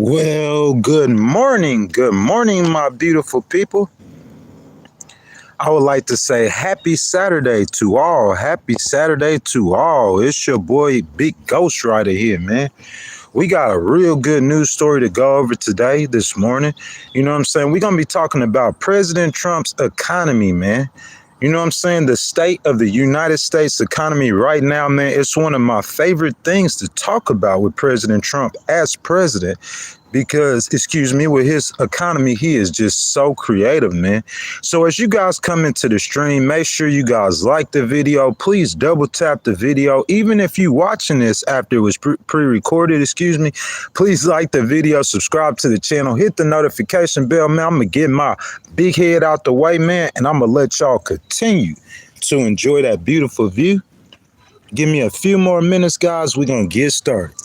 Well, good morning. Good morning, my beautiful people. I would like to say happy Saturday to all. Happy Saturday to all. It's your boy, Big Ghost Rider here, man. We got a real good news story to go over today, this morning. You know what I'm saying? We're going to be talking about President Trump's economy, man. You know what I'm saying? The state of the United States economy right now, man, it's one of my favorite things to talk about with President Trump as president because, with his economy, he is just so creative, man. So as you guys come into the stream, make sure you guys like the video. Please double tap the video. Even if you watching this after it was pre-recorded, please like the video, subscribe to the channel, hit the notification bell, man. I'm going to get my big head out the way, man, and I'm going to let y'all continue to enjoy that beautiful view. Give me a few more minutes, guys. We're going to get started.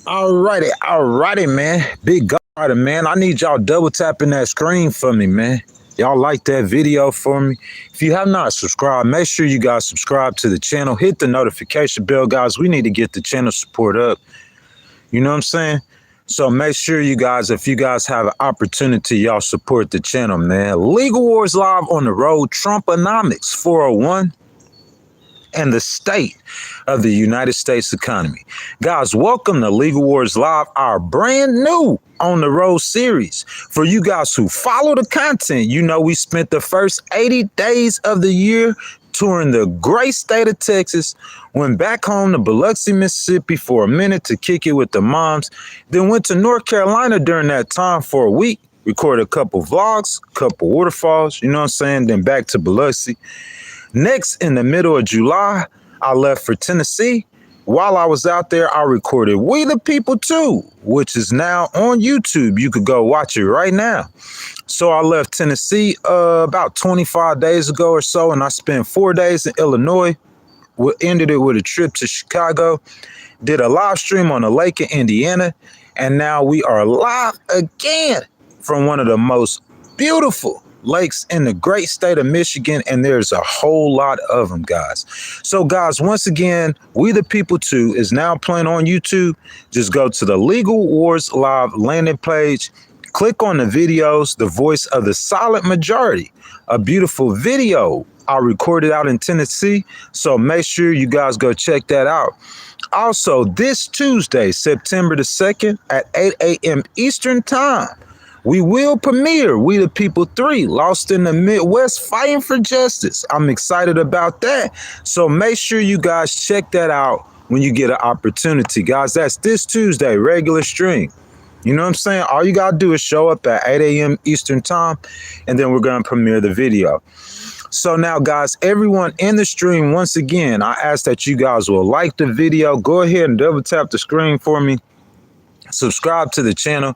Alrighty, man. Big God, man. I need y'all double tapping that screen for me, man. Y'all like that video for me? If you have not subscribed, make sure you guys subscribe to the channel. Hit the notification bell, guys. We need to get the channel support up. You know what I'm saying? So make sure you guys, if you guys have an opportunity, y'all support the channel, man. Legal Wars Live on the road. Trumponomics 401. And the state of the United States economy. Guys, welcome to Legal Wars Live, our brand new On the Road series. For you guys who follow the content, you know we spent the first 80 days of the year touring the great state of Texas, went back home to Biloxi, Mississippi for a minute to kick it with the moms, then went to North Carolina during that time for a week, recorded a couple vlogs, couple waterfalls, you know what I'm saying, then back to Biloxi. Next, in the middle of July, I left for Tennessee. While I was out there, I recorded We the People 2, which is now on YouTube. You could go watch it right now. So I left Tennessee about 25 days ago or so, and I spent 4 days in Illinois. We ended it with a trip to Chicago, did a live stream on a lake in Indiana, and now we are live again from one of the most beautiful lakes in the great state of Michigan, and there's a whole lot of them, guys. So guys, once again, We the People 2 is now playing on YouTube. Just go to the Legal Wars Live landing page, click on the videos, The Voice of the Silent Majority, a beautiful video I recorded out in Tennessee, so make sure you guys go check that out. Also, this Tuesday, September the 2nd at 8 a.m. Eastern Time, we will premiere We the People 3, Lost in the Midwest, Fighting for Justice. I'm excited about that. So make sure you guys check that out when you get an opportunity, guys. That's this Tuesday, regular stream. You know what I'm saying? All you got to do is show up at 8 a.m. Eastern Time, and then we're going to premiere the video. So now, guys, everyone in the stream, once again, I ask that you guys will like the video. Go ahead and double tap the screen for me. Subscribe to the channel,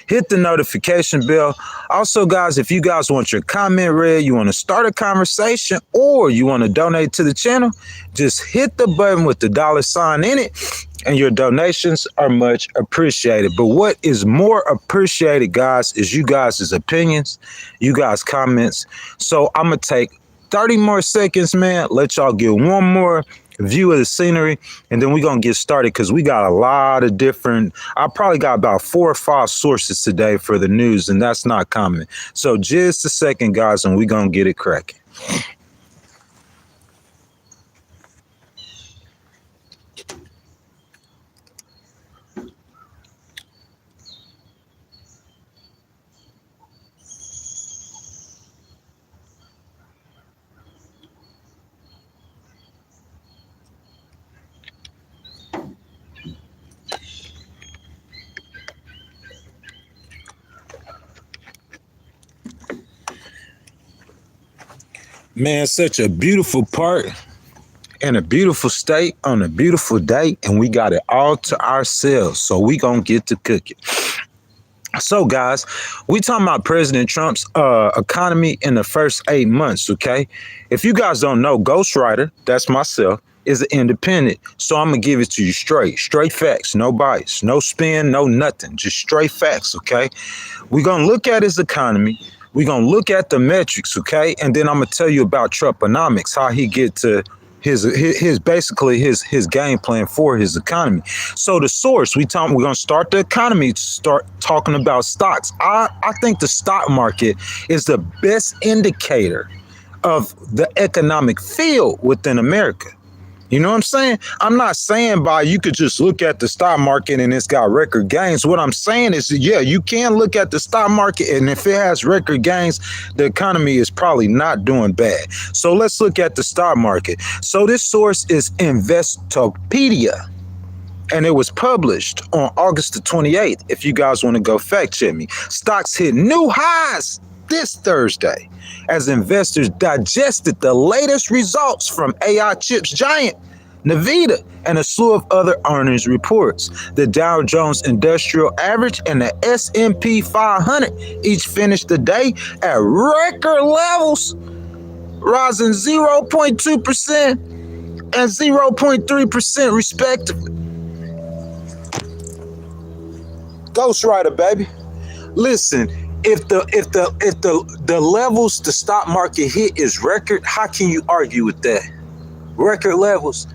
hit the notification bell. Also, guys, if you guys want your comment read, you want to start a conversation, or you want to donate to the channel, just hit the button with the $sign in it, and your donations are much appreciated. But what is more appreciated, guys, is you guys' opinions, you guys' comments. So I'm going to take 30 more seconds, man. Let y'all get one more view of the scenery, and then we're gonna get started because we got a lot of different, I probably got about 4 or 5 sources today for the news, and that's not common. So just a second, guys, and we're gonna get it cracking. Man, such a beautiful part in a beautiful state on a beautiful day, and we got it all to ourselves. So we gonna get to cooking. So, guys, we talking about President Trump's economy in the first 8 months. Okay, if you guys don't know, Ghostwriter, that's myself, is an independent. So I'm gonna give it to you straight facts, no bias, no spin, no nothing, just straight facts. Okay, we're gonna look at his economy. We're gonna look at the metrics. Okay, and then I'm gonna tell you about Trumponomics, how he get to his basically his game plan for his economy. So the source we're gonna start the economy, start talking about stocks. I think the stock market is the best indicator of the economic field within America. You know what I'm saying? I'm not saying by you could just look at the stock market and it's got record gains. What I'm saying is, yeah, you can look at the stock market, and if it has record gains, the economy is probably not doing bad. So let's look at the stock market. So this source is Investopedia, and it was published on August the 28th. If you guys want to go fact check me, stocks hit new highs this Thursday as investors digested the latest results from AI chips giant Nvidia and a slew of other earnings reports. The Dow Jones Industrial Average and the S&P 500 each finished the day at record levels, rising 0.2% and 0.3% respectively. Ghostwriter, baby. Listen, if the levels the stock market hit is record, how can you argue with that? Record levels.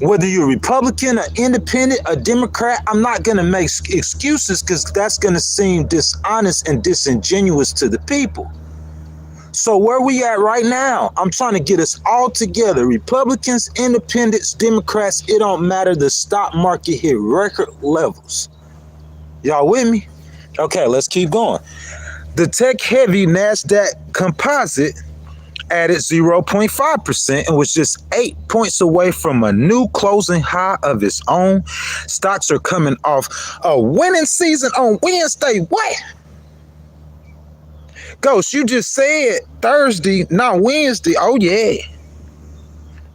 Whether you're a Republican, an independent, a Democrat, I'm not going to make excuses because that's going to seem dishonest and disingenuous to the people. So where we at right now, I'm trying to get us all together. Republicans, independents, Democrats, it don't matter. The stock market hit record levels. Y'all with me? Okay, let's keep going. The tech-heavy NASDAQ composite added 0.5% and was just 8 points away from a new closing high of its own. Stocks are coming off a winning season on Wednesday. What? Ghost, you just said Thursday, not Wednesday. Oh, yeah.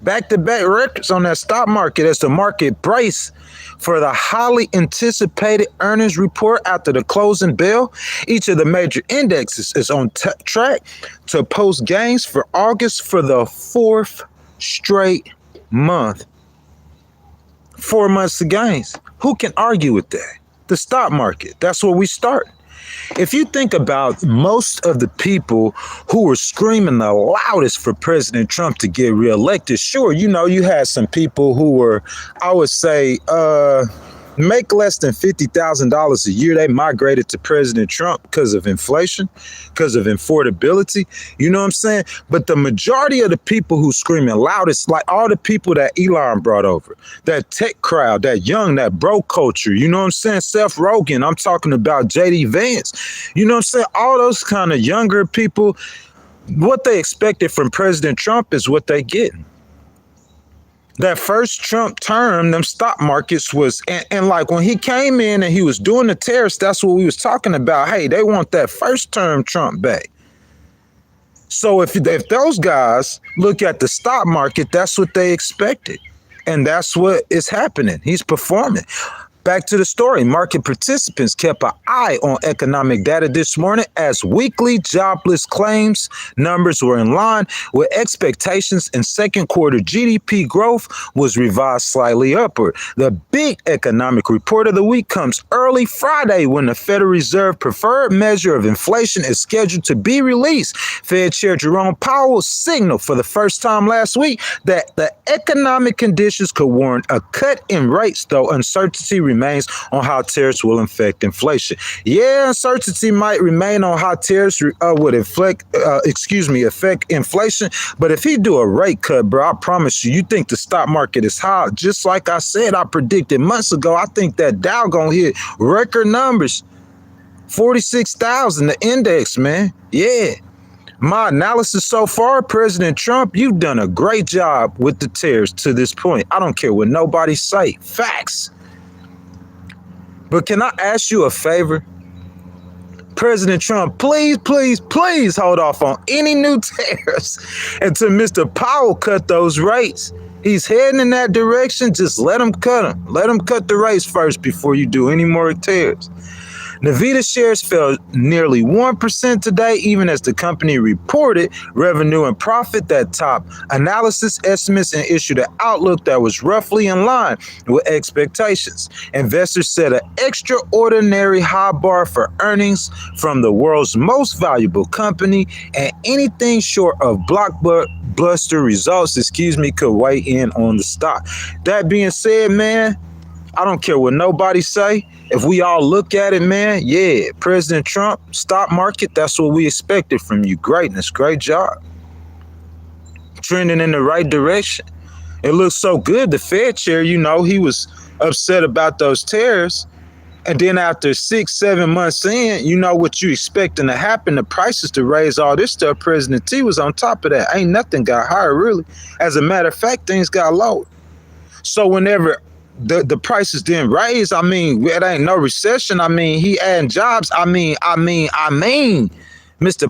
Back-to-back records on that stock market as the market brace for the highly anticipated earnings report after the closing bell. Each of the major indexes is on track to post gains for August for the fourth straight month. 4 months of gains. Who can argue with that? The stock market. That's where we start. If you think about most of the people who were screaming the loudest for President Trump to get reelected, sure, you know, you had some people who were, I would say, make less than $50,000 a year. They migrated to President Trump because of inflation, because of affordability. You know what I'm saying? But the majority of the people who screaming loudest, like all the people that Elon brought over, that tech crowd, that young, that bro culture, you know what I'm saying? Seth Rogen, I'm talking about JD Vance. You know what I'm saying? All those kind of younger people, what they expected from President Trump is what they get. That first Trump term, them stock markets was, and like when he came in and he was doing the tariffs, that's what we was talking about. Hey, they want that first term Trump back. So if those guys look at the stock market, that's what they expected. And that's what is happening. He's performing. Back to the story. Market participants kept an eye on economic data this morning as weekly jobless claims numbers were in line with expectations, and second quarter GDP growth was revised slightly upward. The big economic report of the week comes early Friday when the Federal Reserve preferred measure of inflation is scheduled to be released. Fed Chair Jerome Powell signaled for the first time last week that the economic conditions could warrant a cut in rates, though uncertainty remains on how tariffs will affect inflation. Yeah, uncertainty might remain on how tariffs would affect inflation. But if he do a rate cut, bro, I promise you, you think the stock market is high. Just like I said, I predicted months ago, I think that Dow gonna hit record numbers. 46,000, the index, man. Yeah. My analysis so far, President Trump, you've done a great job with the tariffs to this point. I don't care what nobody say. Facts. But can I ask you a favor? President Trump, please, please, please hold off on any new tariffs until Mr. Powell cut those rates. He's heading in that direction. Just let him cut them. Let him cut the rates first before you do any more tariffs. Nvidia shares fell nearly 1% today, even as the company reported revenue and profit that topped analysis estimates and issued an outlook that was roughly in line with expectations. Investors set an extraordinary high bar for earnings from the world's most valuable company, and anything short of blockbuster results, could weigh in on the stock. That being said, man, I don't care what nobody say. If we all look at it, man, yeah, President Trump, stock market, that's what we expected from you. Greatness, great job. Trending in the right direction. It looks so good. The Fed chair, he was upset about those tariffs. And then after 6-7 months in, what you expecting to happen, the prices to raise all this stuff. President T was on top of that. Ain't nothing got higher, really. As a matter of fact, things got lower. So whenever the prices didn't raise, it ain't no recession. He adding jobs. Mr.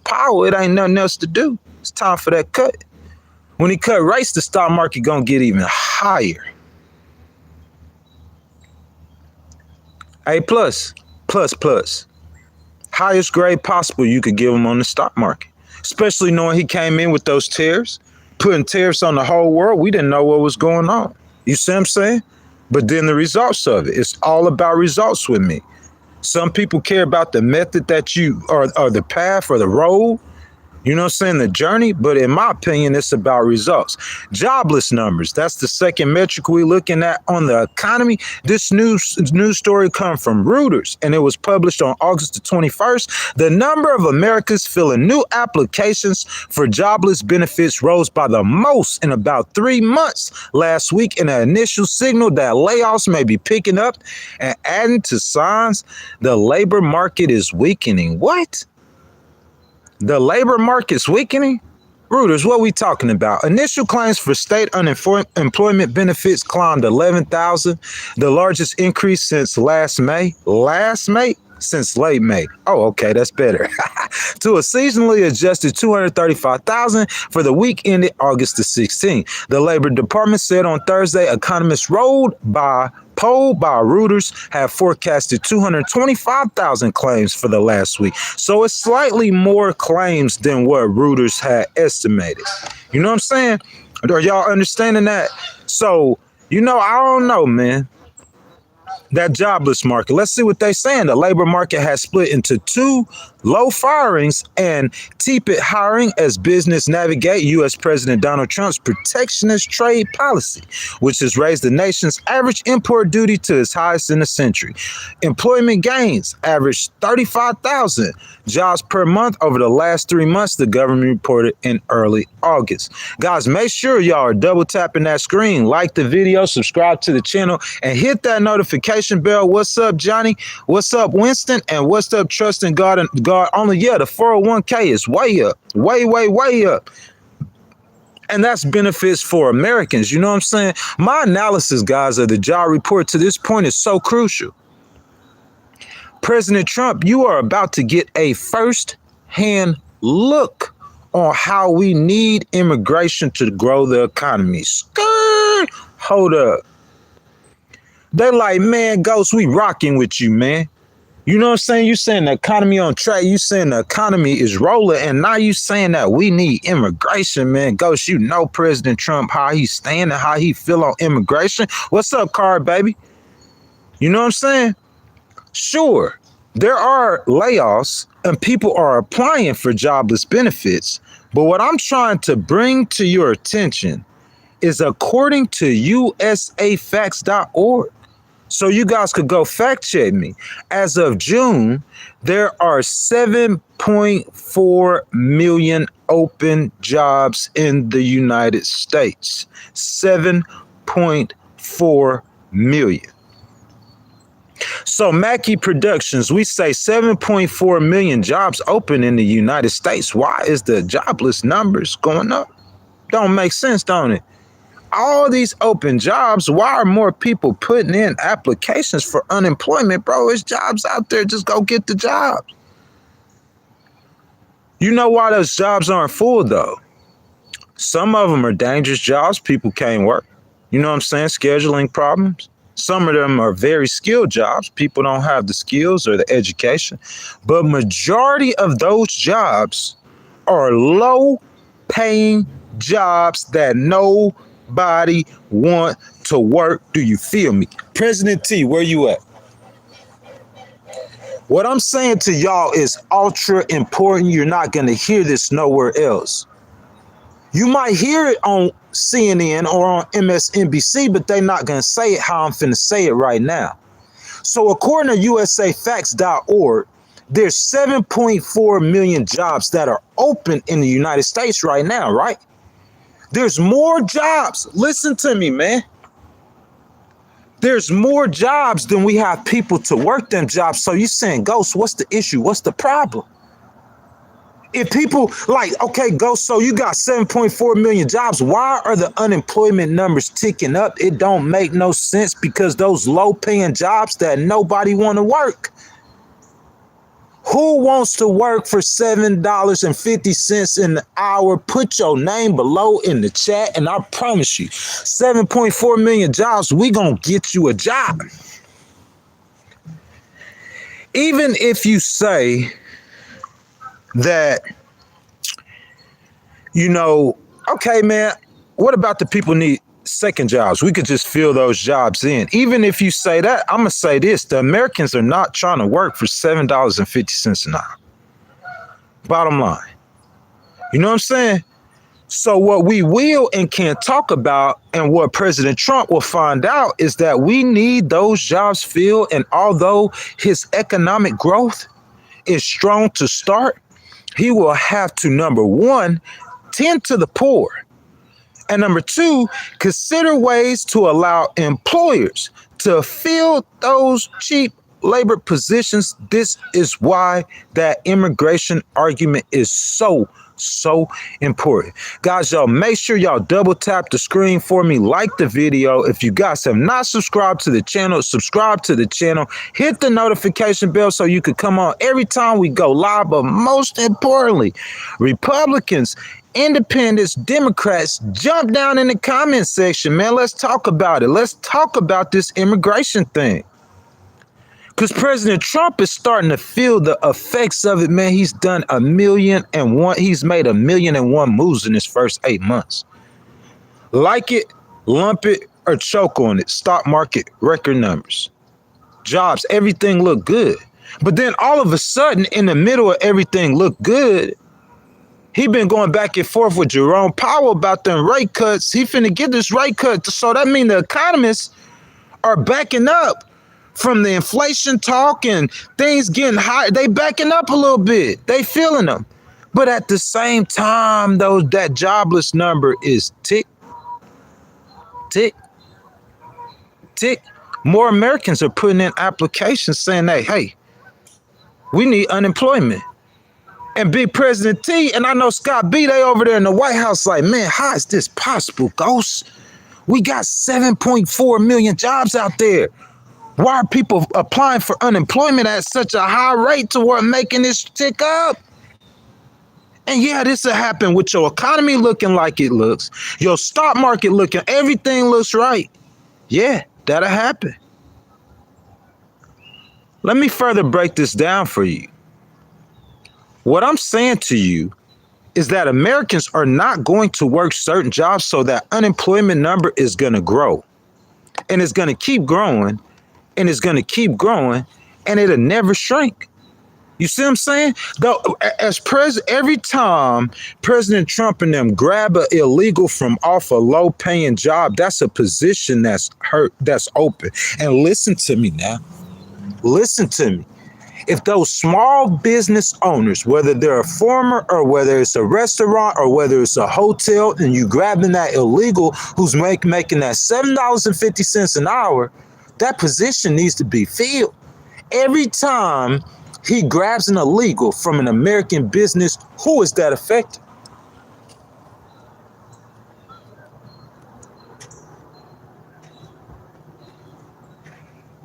Powell, it ain't nothing else to do. It's time for that cut. When he cut rates, the stock market gonna get even higher. A plus. Highest grade possible you could give him on the stock market. Especially knowing he came in with those tariffs, putting tariffs on the whole world. We didn't know what was going on. You see what I'm saying? But then the results of it, it's all about results with me. Some people care about the method that or the path or the road, the journey. But in my opinion, it's about results. Jobless numbers, that's the second metric we're looking at on the economy. This news story comes from Reuters, and it was published on August the 21st. The number of Americans filling new applications for jobless benefits rose by the most in about 3 months last week, in an initial signal that layoffs may be picking up and adding to signs the labor market is weakening. What? The labor market's weakening? Reuters, what are we talking about? Initial claims for state unemployment benefits climbed 11,000, the largest increase since last May. Since late May. Oh, okay, that's better. To a seasonally adjusted 235,000 for the week ended August the 16th. The Labor Department said on Thursday, economists polled by Reuters have forecasted 225,000 claims for the last week. So it's slightly more claims than what Reuters had estimated. You know what I'm saying? Are y'all understanding that? So, I don't know, man. That jobless market. Let's see what they're saying. The labor market has split into two: low firings and tepid hiring as business navigate U.S. President Donald Trump's protectionist trade policy, which has raised the nation's average import duty to its highest in a century. Employment gains averaged 35,000 jobs per month over the last 3 months, the government reported in early August. Guys, make sure y'all are double tapping that screen, like the video, subscribe to the channel, and hit that notification bell. What's up, Johnny? What's up, Winston? And what's up, Trust in God and God only? Yeah, the 401k is way up, way up. And that's benefits for Americans. You know what I'm saying? My analysis, guys, of the job report to this point is so crucial. President Trump, you are about to get a first-hand look on how we need immigration to grow the economy. Hold up. They like, man, Ghost, we rocking with you, man. You know what I'm saying? You saying the economy on track. You saying the economy is rolling. And now you saying that we need immigration, man. Ghost, President Trump, how he's standing, how he feel on immigration. What's up, Card Baby? You know what I'm saying? Sure, there are layoffs and people are applying for jobless benefits. But what I'm trying to bring to your attention is, according to usafacts.org, so you guys could go fact check me. As of June, there are 7.4 million open jobs in the United States. 7.4 million. So Mackey Productions, we say 7.4 million jobs open in the United States. Why is the jobless numbers going up? Don't make sense, don't it? All these open jobs, why are more people putting in applications for unemployment? Bro, there's jobs out there. Just go get the jobs. You know why those jobs aren't full though? Some of them are dangerous jobs. People can't work. You know what I'm saying? Scheduling problems. Some of them are very skilled jobs. People don't have the skills or the education. But majority of those jobs are low paying jobs that nobody want to work. Do you feel me? President T, where you at? What I'm saying to y'all is ultra important. You're not going to hear this nowhere else. You might hear it on CNN or on MSNBC, but they're not going to say it how I'm finna say it right now. So according to usafacts.org, there's 7.4 million jobs that are open in the United States right now, right? There's more jobs. Listen to me, man. There's more jobs than we have people to work them jobs. So you saying, Ghost, what's the issue? What's the problem? If people like, okay, Ghost, so you got 7.4 million jobs. Why are the unemployment numbers ticking up? It don't make no sense because those low paying jobs that nobody want to work. Who wants to work for $7.50 an hour? Put your name below in the chat, and I promise you, 7.4 million jobs, we gonna get you a job. Even if you say that, you know, okay, man, what about the people need second jobs? We could just fill those jobs in. Even if you say that, I'm going to say this. The Americans are not trying to work for $7.50 an hour. Bottom line. You know what I'm saying? So what we will and can talk about and what President Trump will find out is that we need those jobs filled. And although his economic growth is strong to start, he will have to, number one, tend to the poor. And number two, consider ways to allow employers to fill those cheap labor positions. This is why that immigration argument is so important. Guys, y'all make sure y'all double tap the screen for me. Like the video. If you guys have not subscribed to the channel, subscribe to the channel. Hit the notification bell so you could come on every time we go live. But most importantly, Republicans, Independents, Democrats, jump down in the comment section, man. Let's talk about it. Let's talk about this immigration thing. Because President Trump is starting to feel the effects of it, man. He's done 1,000,001. He's made 1,000,001 moves in his first 8 months. Like it, lump it, or choke on it. Stock market, record numbers. Jobs, everything looked good. But then all of a sudden, in the middle of everything looked good, he been going back and forth with Jerome Powell about them rate cuts. He finna get this rate cut. So that means the economists are backing up from the inflation talk and things getting high. They backing up a little bit. They feeling them. But at the same time, though, that jobless number is tick, tick, tick. More Americans are putting in applications saying, hey, we need unemployment. And Big President T, and I know Scott B, they over there in the White House like, man, how is this possible, Ghost? We got 7.4 million jobs out there. Why are people applying for unemployment at such a high rate toward making this tick up? And yeah, this will happen with your economy looking like it looks. Your stock market looking, everything looks right. Yeah, that'll happen. Let me further break this down for you. What I'm saying to you is that Americans are not going to work certain jobs, so that unemployment number is going to grow. And it's going to keep growing. And it's going to keep growing, and it'll never shrink. You see what I'm saying? Though, every time President Trump and them grab an illegal from off a low-paying job, that's a position that's open. And listen to me now. Listen to me. If those small business owners, whether they're a farmer or whether it's a restaurant or whether it's a hotel, and you grabbing that illegal who's making that $7.50 an hour, that position needs to be filled. Every time he grabs an illegal from an American business, who is that affected?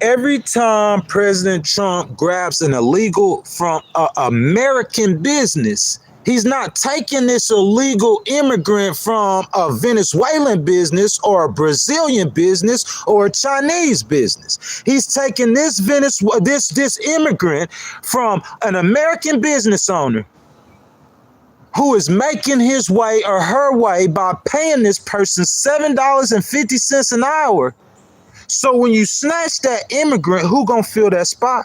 Every time President Trump grabs an illegal from an American business, He's not taking this illegal immigrant from a Venezuelan business or a Brazilian business or a Chinese business. He's taking this immigrant from an American business owner who is making his way or her way by paying this person $7.50 an hour. So when you snatch that immigrant, who gonna fill that spot?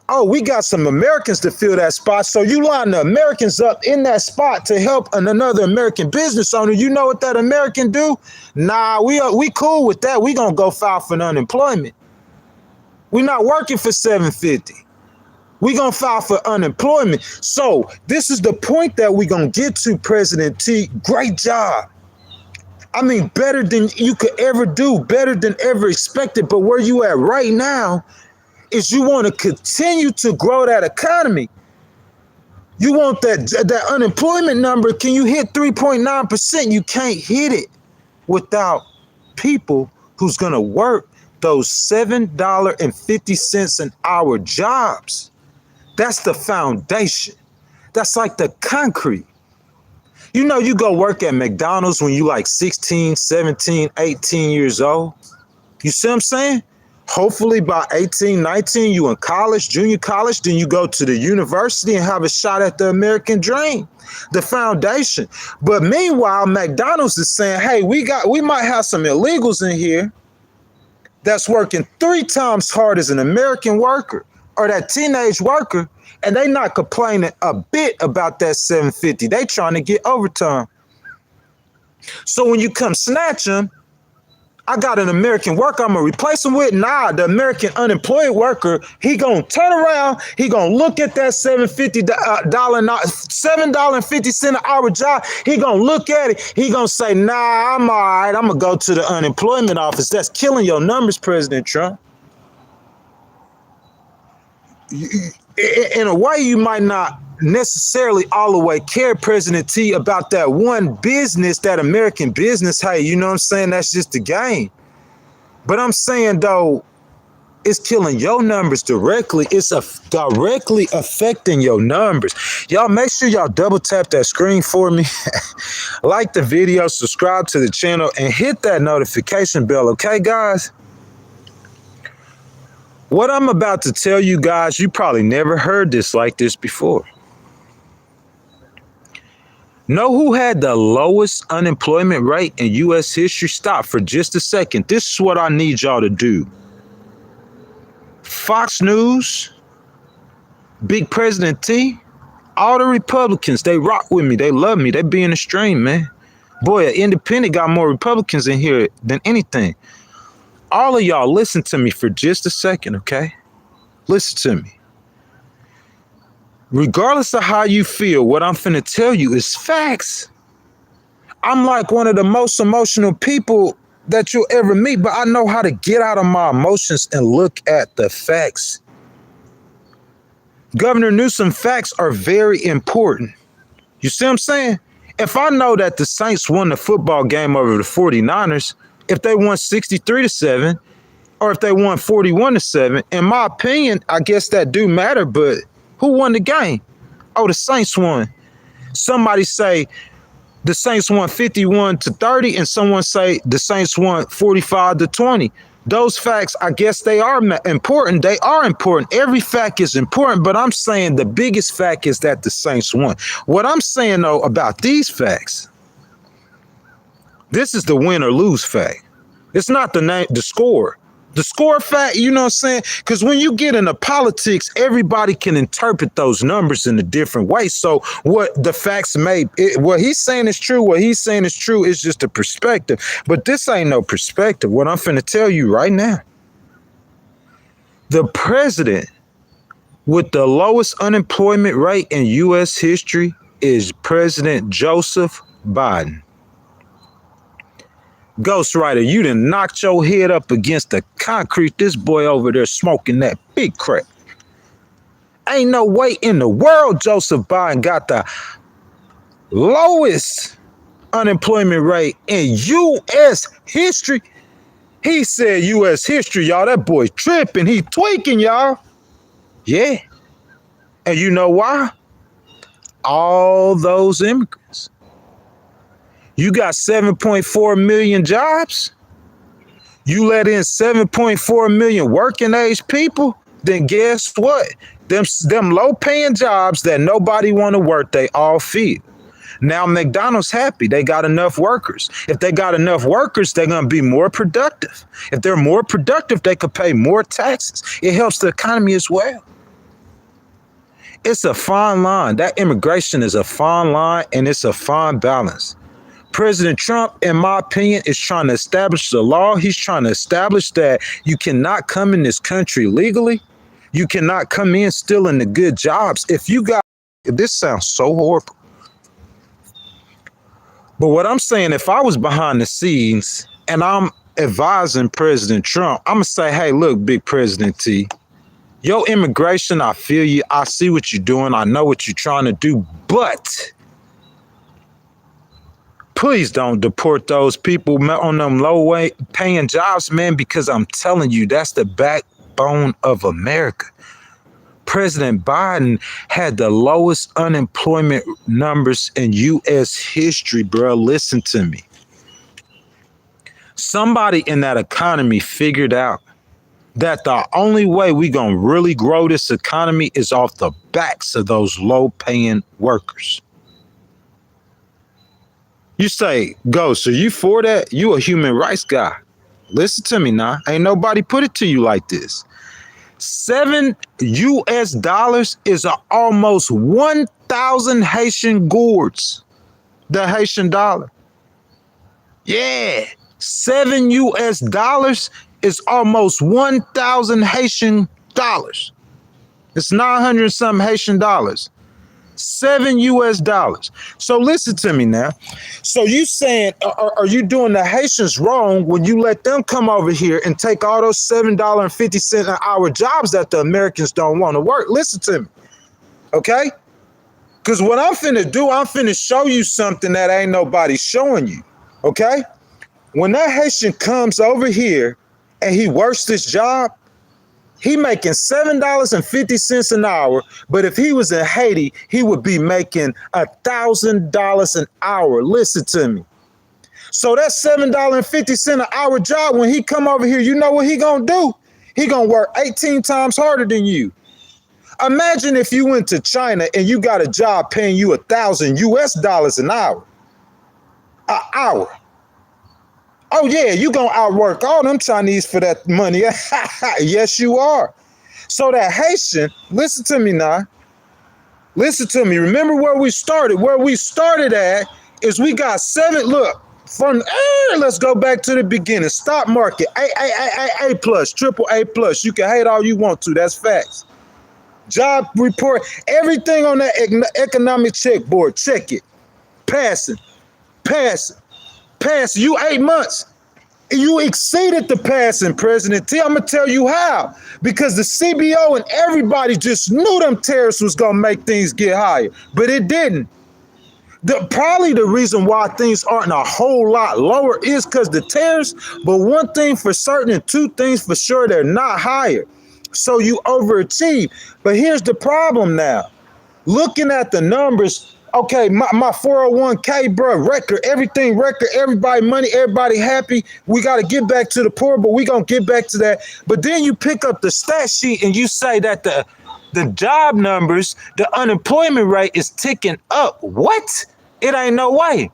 Oh, we got some Americans to fill that spot. So you line the Americans up in that spot to help another American business owner. You know what that American do? Nah, we cool with that. We gonna go file for unemployment. We not working for $7.50. We gonna file for unemployment. So this is the point that we gonna get to, President T. Great job. I mean, better than you could ever do, better than ever expected. But where you at right now is you want to continue to grow that economy. You want that unemployment number. Can you hit 3.9%? You can't hit it without people who's going to work those $7.50 an hour jobs. That's the foundation. That's like the concrete. You know, you go work at McDonald's when you like 16, 17, 18 years old. You see what I'm saying? Hopefully by 18, 19, you in college, junior college, then you go to the university and have a shot at the American dream, the foundation. But meanwhile, McDonald's is saying, hey, we might have some illegals in here that's working 3 times hard as an American worker or that teenage worker, and they not complaining a bit about that $7.50. They trying to get overtime. So when you come snatch them, I got an American worker I'm going to replace him with. Nah, the American unemployed worker, he going to turn around. He going to look at that $7.50 an hour job. He going to look at it. He going to say, nah, I'm all right. I'm going to go to the unemployment office. That's killing your numbers, President Trump. In a way, you might not necessarily all the way care, President T, about that one business, that American business. Hey, you know what I'm saying? That's just the game. But I'm saying, though, it's killing your numbers directly. It's directly affecting your numbers. Y'all make sure y'all double tap that screen for me. Like the video, subscribe to the channel, and hit that notification bell, okay, guys? What I'm about to tell you guys, you probably never heard this like this before. Know who had the lowest unemployment rate in U.S. history? Stop for just a second. This is what I need y'all to do. Fox News, Big President T, all the Republicans, they rock with me. They love me. They be in the stream, man. Boy, an independent got more Republicans in here than anything. All of y'all, listen to me for just a second, okay? Listen to me. Regardless of how you feel, what I'm finna tell you is facts. I'm like one of the most emotional people that you'll ever meet, but I know how to get out of my emotions and look at the facts. Governor Newsom, facts are very important. You see what I'm saying? If I know that the Saints won the football game over the 49ers, if they won 63-7, or if they won 41-7, in my opinion, I guess that do matter, but who won the game? Oh, the Saints won. Somebody say the Saints won 51-30, and someone say the Saints won 45-20. Those facts, I guess they are important. They are important. Every fact is important, but I'm saying the biggest fact is that the Saints won. What I'm saying, though, about these facts, this is the win or lose fact. It's not the score. The score fact, you know what I'm saying? Because when you get into politics, everybody can interpret those numbers in a different way. So what the facts what he's saying is true. What he's saying is true. It's just a perspective. But this ain't no perspective. What I'm finna tell you right now. The president with the lowest unemployment rate in U.S. history is President Joseph Biden. Ghostwriter, you done knocked your head up against the concrete. This boy over there smoking that big crack. Ain't no way in the world Joseph Biden got the lowest unemployment rate in U.S. history. He said U.S. history, y'all. That boy tripping. He tweaking, y'all. Yeah. And you know why? all those immigrants. You got 7.4 million jobs. You let in 7.4 million working age people, then guess what? Them low paying jobs that nobody want to work, they all fill. Now McDonald's happy. They got enough workers. If they got enough workers, they're going to be more productive. If they're more productive, they could pay more taxes. It helps the economy as well. It's a fine line. That immigration is a fine line, and it's a fine balance. President Trump, in my opinion, is trying to establish the law. He's trying to establish that you cannot come in this country legally. You cannot come in stealing the good jobs. This sounds so horrible. But what I'm saying, if I was behind the scenes and I'm advising President Trump, I'm going to say, hey, look, big President T, your immigration, I feel you. I see what you're doing. I know what you're trying to do. But please don't deport those people on them low paying jobs, man, because I'm telling you, that's the backbone of America. President Biden had the lowest unemployment numbers in U.S. history, bro. Listen to me. Somebody in that economy figured out that the only way we gonna really grow this economy is off the backs of those low-paying workers. You say, Ghost, are you for that? You a human rights guy. Listen to me now. Ain't nobody put it to you like this. $7 is almost 1,000 Haitian gourds. The Haitian dollar. Yeah. $7 is almost 1,000 Haitian dollars. It's 900 something Haitian dollars. $7. So listen to me now. So you saying, are you doing the Haitians wrong when you let them come over here and take all those $7.50 an hour jobs that the Americans don't want to work? Listen to me. Okay? Because what I'm finna do, I'm finna show you something that ain't nobody showing you. Okay? When that Haitian comes over here and he works this job, he making $7.50 an hour, but if he was in Haiti, he would be making $1,000 an hour. Listen to me. So that $7.50 an hour job, when he come over here, you know what he gonna do? He gonna work 18 times harder than you. Imagine if you went to China and you got a job paying you $1,000 an hour. An hour. Oh, yeah, you going to outwork all them Chinese for that money. Yes, you are. So that Haitian, listen to me now. Listen to me. Remember where we started. Where we started at is we got let's go back to the beginning. Stock market, A plus, triple A plus. You can hate all you want to. That's facts. Job report, everything on that economic checkboard. Check it. Passing. You 8 months. You exceeded the passing, President T. I'm going to tell you how. Because the CBO and everybody just knew them tariffs was going to make things get higher. But it didn't. Probably the reason why things aren't a whole lot lower is because the tariffs. But one thing for certain and two things for sure, they're not higher. So you overachieve. But here's the problem now. Looking at the numbers, okay, my 401k, bro, record, everything record, everybody money, everybody happy. We got to get back to the poor, but we going to get back to that. But then you pick up the stat sheet and you say that the job numbers, the unemployment rate is ticking up. What? It ain't no way.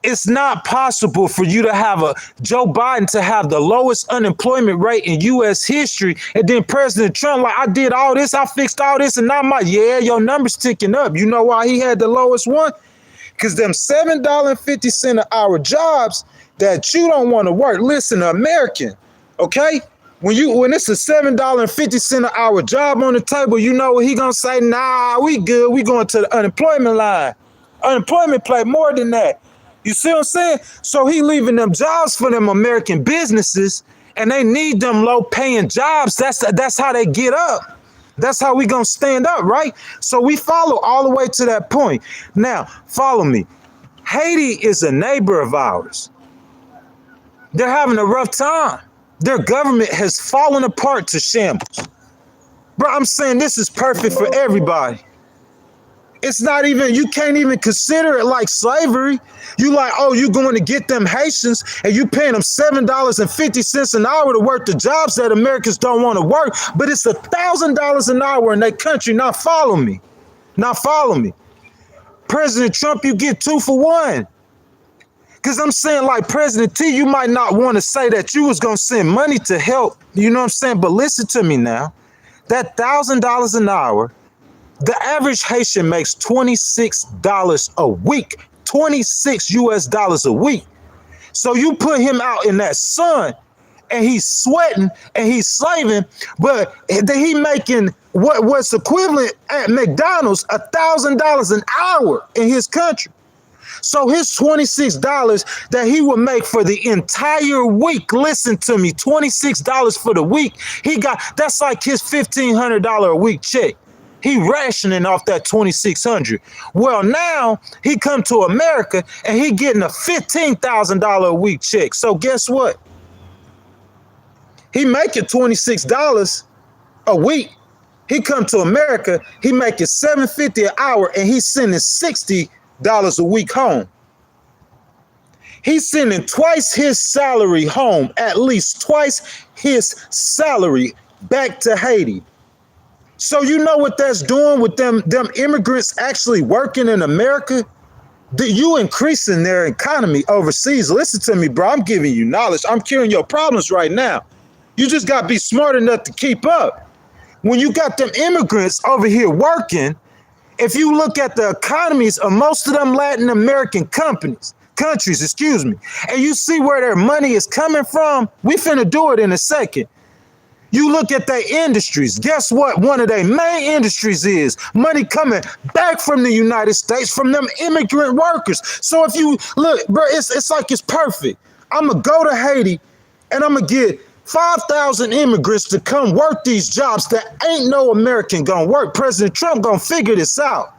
It's not possible for you to have Joe Biden to have the lowest unemployment rate in U.S. history. And then President Trump, like, I did all this, I fixed all this, and now your numbers ticking up. You know why he had the lowest one? Because them $7.50 an hour jobs that you don't want to work. Listen, American, okay? When it's a $7.50 an hour job on the table, you know what he gonna say? Nah, we good. We going to the unemployment line. Unemployment play more than that. You see what I'm saying? So he leaving them jobs for them American businesses, and they need them low-paying jobs. That's how they get up. That's how we gonna stand up, right? So we follow all the way to that point. Now, follow me. Haiti is a neighbor of ours. They're having a rough time. Their government has fallen apart to shambles. Bro, I'm saying this is perfect for everybody. It's not even, you can't even consider it like slavery. You like, oh, you going to get them Haitians and you paying them $7.50 an hour to work the jobs that Americans don't want to work, but it's $1,000 an hour in their country. Now follow me. Now follow me. President Trump, you get 2 for 1. Because I'm saying, like President T, you might not want to say that you was going to send money to help, you know what I'm saying? But listen to me now. That $1,000 an hour, the average Haitian makes $26 a week, 26 US dollars a week. So you put him out in that sun and he's sweating and he's slaving, but he making what's equivalent at McDonald's $1,000 an hour in his country. So his $26 that he would make for the entire week, listen to me, $26 for the week, that's like his $1,500 a week check. He rationing off that $2,600. Well, now he come to America and he getting a $15,000 a week check. So guess what? He making $26 a week. He come to America, he making $7.50 an hour, and he's sending $60 a week home. He's sending twice his salary home, at least twice his salary back to Haiti. So you know what that's doing with them immigrants actually working in America? You increasing their economy overseas. Listen to me, bro. I'm giving you knowledge. I'm curing your problems right now. You just got to be smart enough to keep up. When you got them immigrants over here working, if you look at the economies of most of them Latin American countries, and you see where their money is coming from, we finna do it in a second. You look at their industries. Guess what? One of their main industries is money coming back from the United States from them immigrant workers. So if you look, bro, it's like it's perfect. I'm going to go to Haiti and I'm going to get 5,000 immigrants to come work these jobs that ain't no American going to work. President Trump going to figure this out.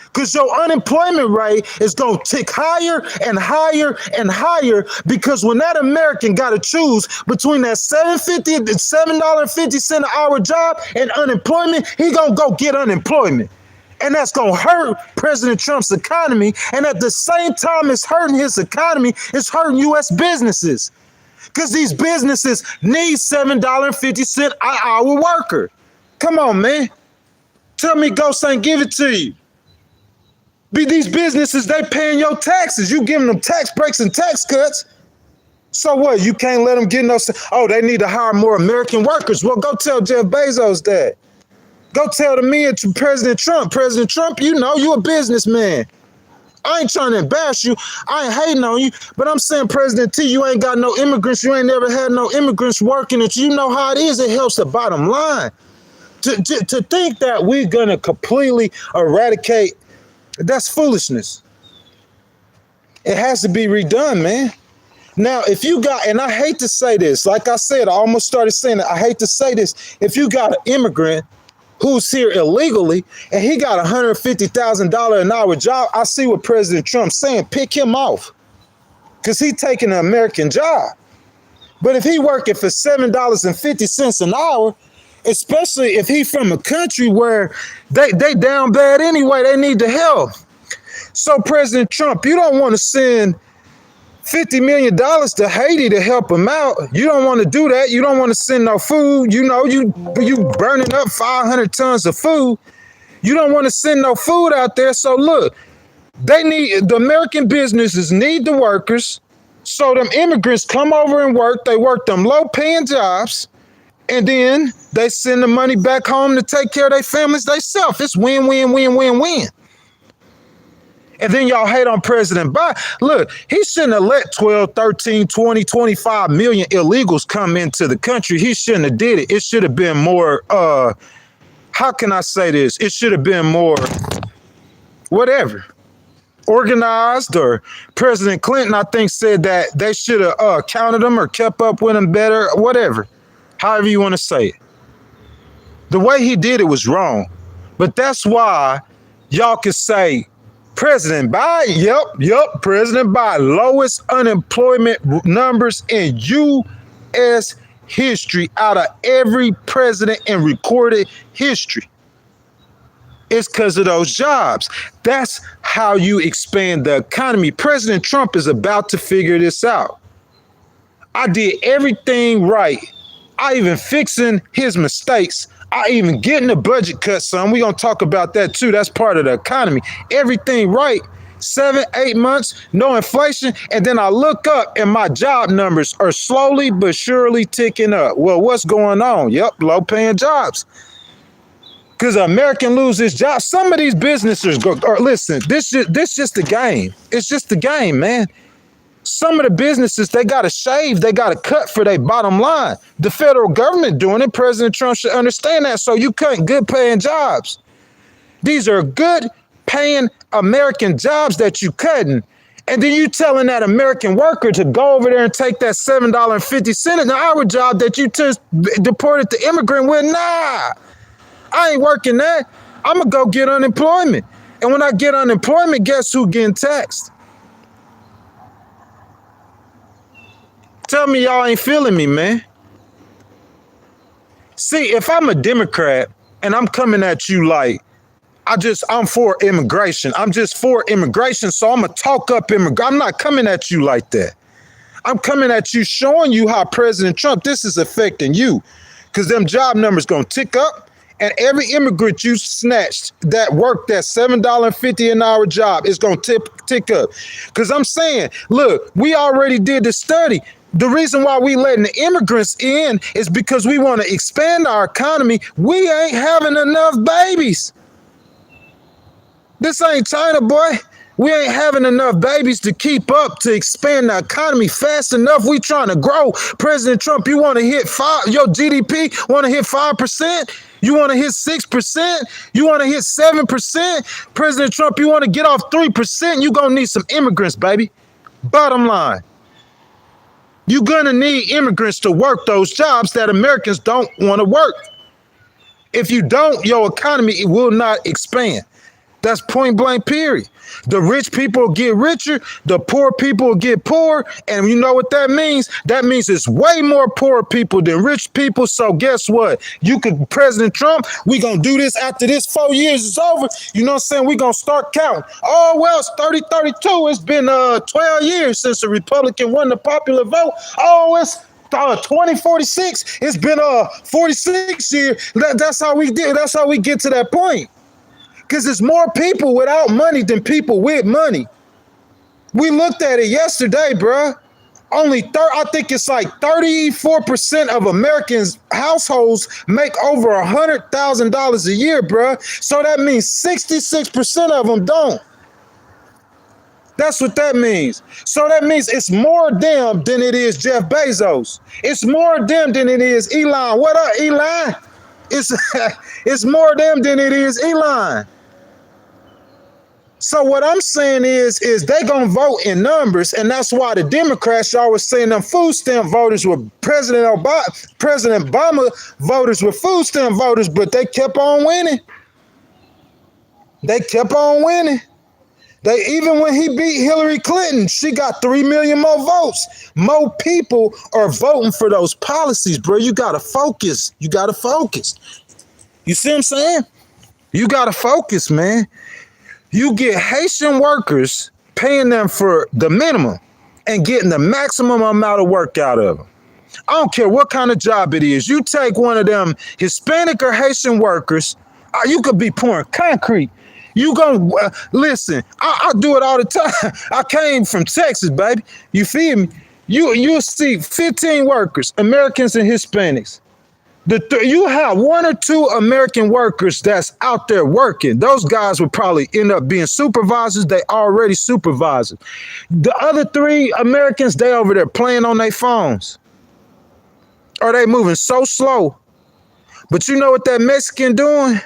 Because your unemployment rate is going to tick higher and higher and higher, because when that American got to choose between that $7.50 an hour job and unemployment, he going to go get unemployment. And that's going to hurt President Trump's economy. And at the same time it's hurting his economy, it's hurting U.S. businesses. Because these businesses need $7.50 an hour worker. Come on, man. Tell me Ghost ain't give it to you. These businesses, they paying your taxes. You giving them tax breaks and tax cuts. So what? You can't let them get no. Oh, they need to hire more American workers. Well, go tell Jeff Bezos that. Go tell the men to President Trump. President Trump, you know, you a businessman. I ain't trying to embarrass you. I ain't hating on you. But I'm saying, President T, you ain't got no immigrants. You ain't never had no immigrants working. And you know how it is. It helps the bottom line. To think that we're going to completely eradicate, that's foolishness. It has to be redone, man. Now, if you got, and I hate to say this, like I said, I almost started saying it. I hate to say this. If you got an immigrant who's here illegally and he got $150,000 an hour job, I see what President Trump's saying. Pick him off, because he's taking an American job. But if he working for $7.50 an hour, especially if he from a country where they down bad anyway, they need the help. So President Trump, you don't want to send $50 million to Haiti to help them out. You don't want to do that. You don't want to send no food. You know, you burning up 500 tons of food. You don't want to send no food out there. So look, the American businesses need the workers. So them immigrants come over and work. They work them low paying jobs. And then they send the money back home to take care of their families themselves. It's win, win, win, win, win. And then y'all hate on President Biden. Look, he shouldn't have let 12, 13, 20, 25 million illegals come into the country. He shouldn't have did it. It should have been more, how can I say this? It should have been more, whatever, organized. Or President Clinton, I think, said that they should have counted them or kept up with them better, whatever. However you want to say it. The way he did it was wrong. But that's why y'all can say, President Biden, yep, President Biden, lowest unemployment numbers in U.S. history out of every president in recorded history. It's because of those jobs. That's how you expand the economy. President Trump is about to figure this out. I did everything right. I even fixing his mistakes. I even getting the budget cut, son. We're going to talk about that too. That's part of the economy. Everything right. 7, 8 months, no inflation. And then I look up and my job numbers are slowly but surely ticking up. Well, what's going on? Yep, low paying jobs. Because an American loses his job. Some of these businesses go, or listen, this just the game. It's just the game, man. Some of the businesses, they got to shave, they got to cut for their bottom line. The federal government doing it. President Trump should understand that. So you cutting good paying jobs. These are good paying American jobs that you cutting. And then you telling that American worker to go over there and take that $7.50 an hour job that you just deported the immigrant with. Nah, I ain't working that. I'm going to go get unemployment. And when I get unemployment, guess who getting taxed? Tell me y'all ain't feeling me, man. See, if I'm a Democrat and I'm coming at you like, I'm for immigration. I'm just for immigration, so I'm going to talk up immigration. I'm not coming at you like that. I'm coming at you showing you how President Trump, this is affecting you. Because them job numbers going to tick up. And every immigrant you snatched that worked that $7.50 an hour job is going to tick up. Because I'm saying, look, we already did the study. The reason why we letting the immigrants in is because we want to expand our economy. We ain't having enough babies. This ain't China, boy. We ain't having enough babies to keep up to expand the economy fast enough. We trying to grow. President Trump, you want to hit your GDP want to hit 5%? You want to hit 6%? You want to hit 7%? President Trump, you want to get off 3%? You going to need some immigrants, baby. Bottom line. You're going to need immigrants to work those jobs that Americans don't want to work. If you don't, your economy will not expand. That's point blank, period. The rich people get richer, the poor people get poor. And you know what that means? That means it's way more poor people than rich people. So guess what? President Trump, we going to do this after this 4 years is over. You know what I'm saying? We going to start counting. Oh, well, it's 30-32. It's been 12 years since the Republican won the popular vote. Oh, it's 2046. It's been 46 years. That's how we did. That's how we get to that point. Because there's more people without money than people with money. We looked at it yesterday, bruh. I think it's like 34% of Americans' households make over $100,000 a year, bruh. So that means 66% of them don't. That's what that means. So that means it's more them than it is Jeff Bezos. It's more them than it is Elon. What up, Elon? It's more them than it is Elon. So what I'm saying is they gonna vote in numbers, and that's why the Democrats always saying them food stamp voters were President Obama voters were food stamp voters, but they kept on winning. They kept on winning. Even when he beat Hillary Clinton, she got 3 million more votes. More people are voting for those policies, bro. You gotta focus. You gotta focus. You see what I'm saying? You gotta focus, man. You get Haitian workers paying them for the minimum and getting the maximum amount of work out of them. I don't care what kind of job it is. You take one of them Hispanic or Haitian workers, you could be pouring concrete. You gonna listen, I do it all the time. I came from Texas, baby. You feel me? You'll see 15 workers, Americans and Hispanics. You have 1 or 2 American workers that's out there working. Those guys would probably end up being supervisors. They already supervisors. The other 3 Americans, they over there playing on their phones. Or they moving so slow. But you know what that Mexican doing?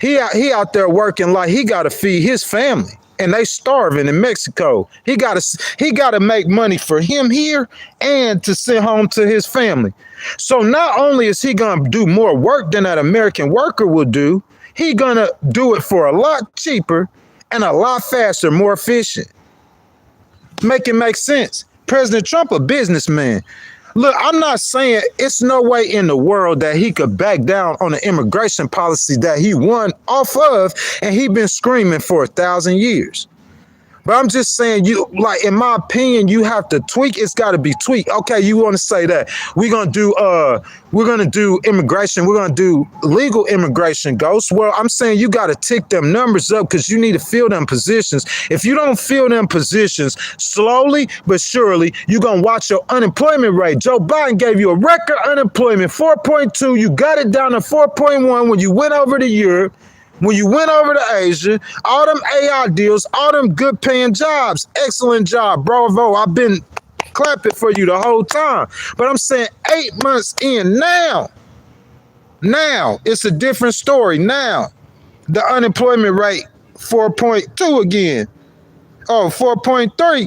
He out there working like he got to feed his family. And they starving in Mexico. He gotta make money for him here and to send home to his family. So not only is he gonna do more work than that American worker will do, he gonna do it for a lot cheaper and a lot faster, more efficient. Make it make sense. President Trump a businessman. Look, I'm not saying it's no way in the world that he could back down on the immigration policy that he won off of, and he been screaming for 1,000 years. But I'm just saying, in my opinion, you have to tweak. It's got to be tweaked. Okay, you want to say that we're gonna do immigration. We're gonna do legal immigration, Ghost. Well, I'm saying you got to tick them numbers up because you need to fill them positions. If you don't fill them positions, slowly but surely, you're gonna watch your unemployment rate. Joe Biden gave you a record unemployment, 4.2. You got it down to 4.1 when you went over to Europe. When you went over to Asia, all them AI deals, all them good paying jobs, excellent job, bravo. I've been clapping for you the whole time. But I'm saying 8 months in now it's a different story. Now, the unemployment rate, 4.2 again. Oh, 4.3.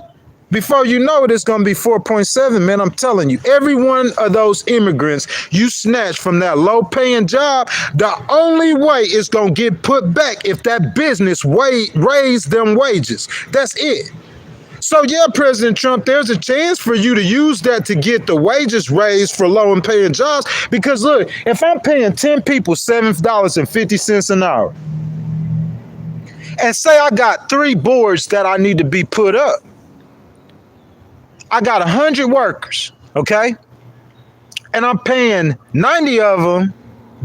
Before you know it, it's going to be 4.7, man. I'm telling you, every one of those immigrants you snatch from that low-paying job, the only way it's going to get put back if that business raise them wages. That's it. So, yeah, President Trump, there's a chance for you to use that to get the wages raised for low and paying jobs. Because, look, if I'm paying 10 people $7.50 an hour, and say I got 3 boards that I need to be put up, I got 100 workers, okay? And I'm paying 90 of them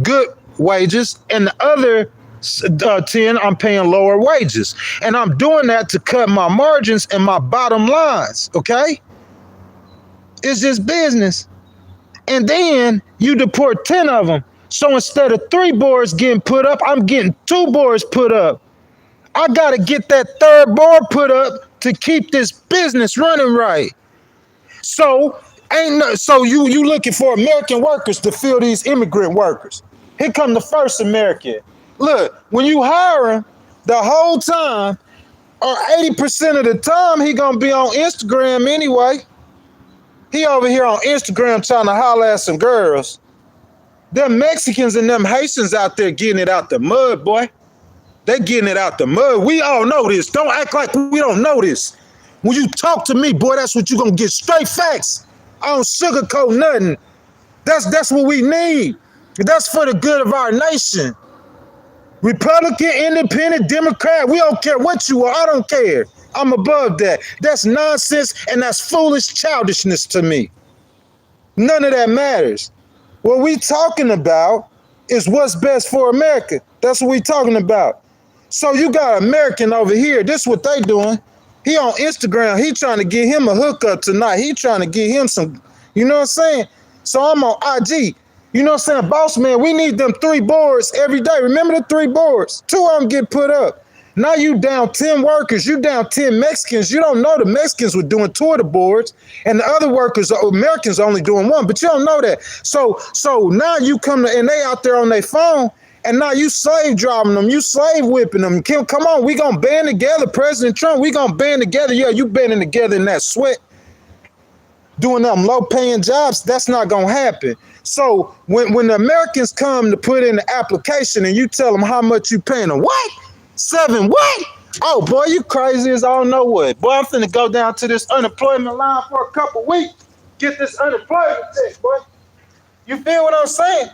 good wages, and the other 10, I'm paying lower wages. And I'm doing that to cut my margins and my bottom lines, okay? It's just business. And then you deport 10 of them. So instead of 3 boards getting put up, I'm getting 2 boards put up. I got to get that 3rd board put up to keep this business running right. So you looking for American workers to fill these immigrant workers. Here come the first American. Look, when you hire him, the whole time, or 80% of the time, he gonna be on Instagram anyway. He over here on Instagram trying to holler at some girls. Them Mexicans and them Haitians out there getting it out the mud, boy. They getting it out the mud. We all know this. Don't act like we don't know this. When you talk to me, boy, that's what you're going to get. Straight facts. I don't sugarcoat nothing. That's what we need. That's for the good of our nation. Republican, independent, Democrat, we don't care what you are. I don't care. I'm above that. That's nonsense, and that's foolish childishness to me. None of that matters. What we talking about is what's best for America. That's what we talking about. So you got American over here. This is what they doing. He on Instagram. He trying to get him a hookup tonight. He trying to get him some, you know what I'm saying? So I'm on IG. You know what I'm saying? Boss man, we need them 3 boards every day. Remember the 3 boards? 2 of them get put up. Now you down 10 workers. You down 10 Mexicans. You don't know the Mexicans were doing 2 of the boards, and the other workers, Americans, only doing 1. But you don't know that. So now you come to, and they out there on their phone. And now you slave driving them, you slave whipping them. Come on, we gonna band together, President Trump. We gonna band together. Yeah, you banding together in that sweat, doing them low-paying jobs. That's not gonna happen. So when the Americans come to put in the application and you tell them how much you paying them, what? 7 what? Oh boy, you crazy as I don't know what. Boy, I'm finna go down to this unemployment line for a couple weeks. Get this unemployment check, boy. You feel what I'm saying?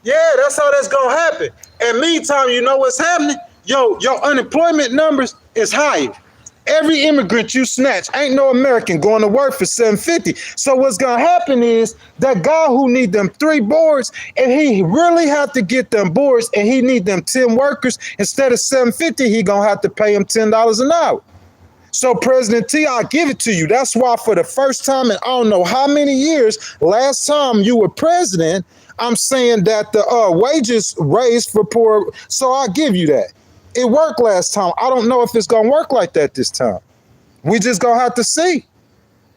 Yeah, that's how that's gonna happen. And meantime, you know what's happening? Your unemployment numbers is higher. Every immigrant you snatch, ain't no American going to work for $7.50. So what's gonna happen is that guy who need them 3 boards, and he really have to get them boards, and he need them 10 workers instead of $7.50, he gonna have to pay him $10 an hour. So President T, I'll give it to you. That's why for the first time in I don't know how many years, last time you were president, I'm saying that the wages raised for poor. So I'll give you that. It worked last time. I don't know if it's going to work like that this time. We just going to have to see.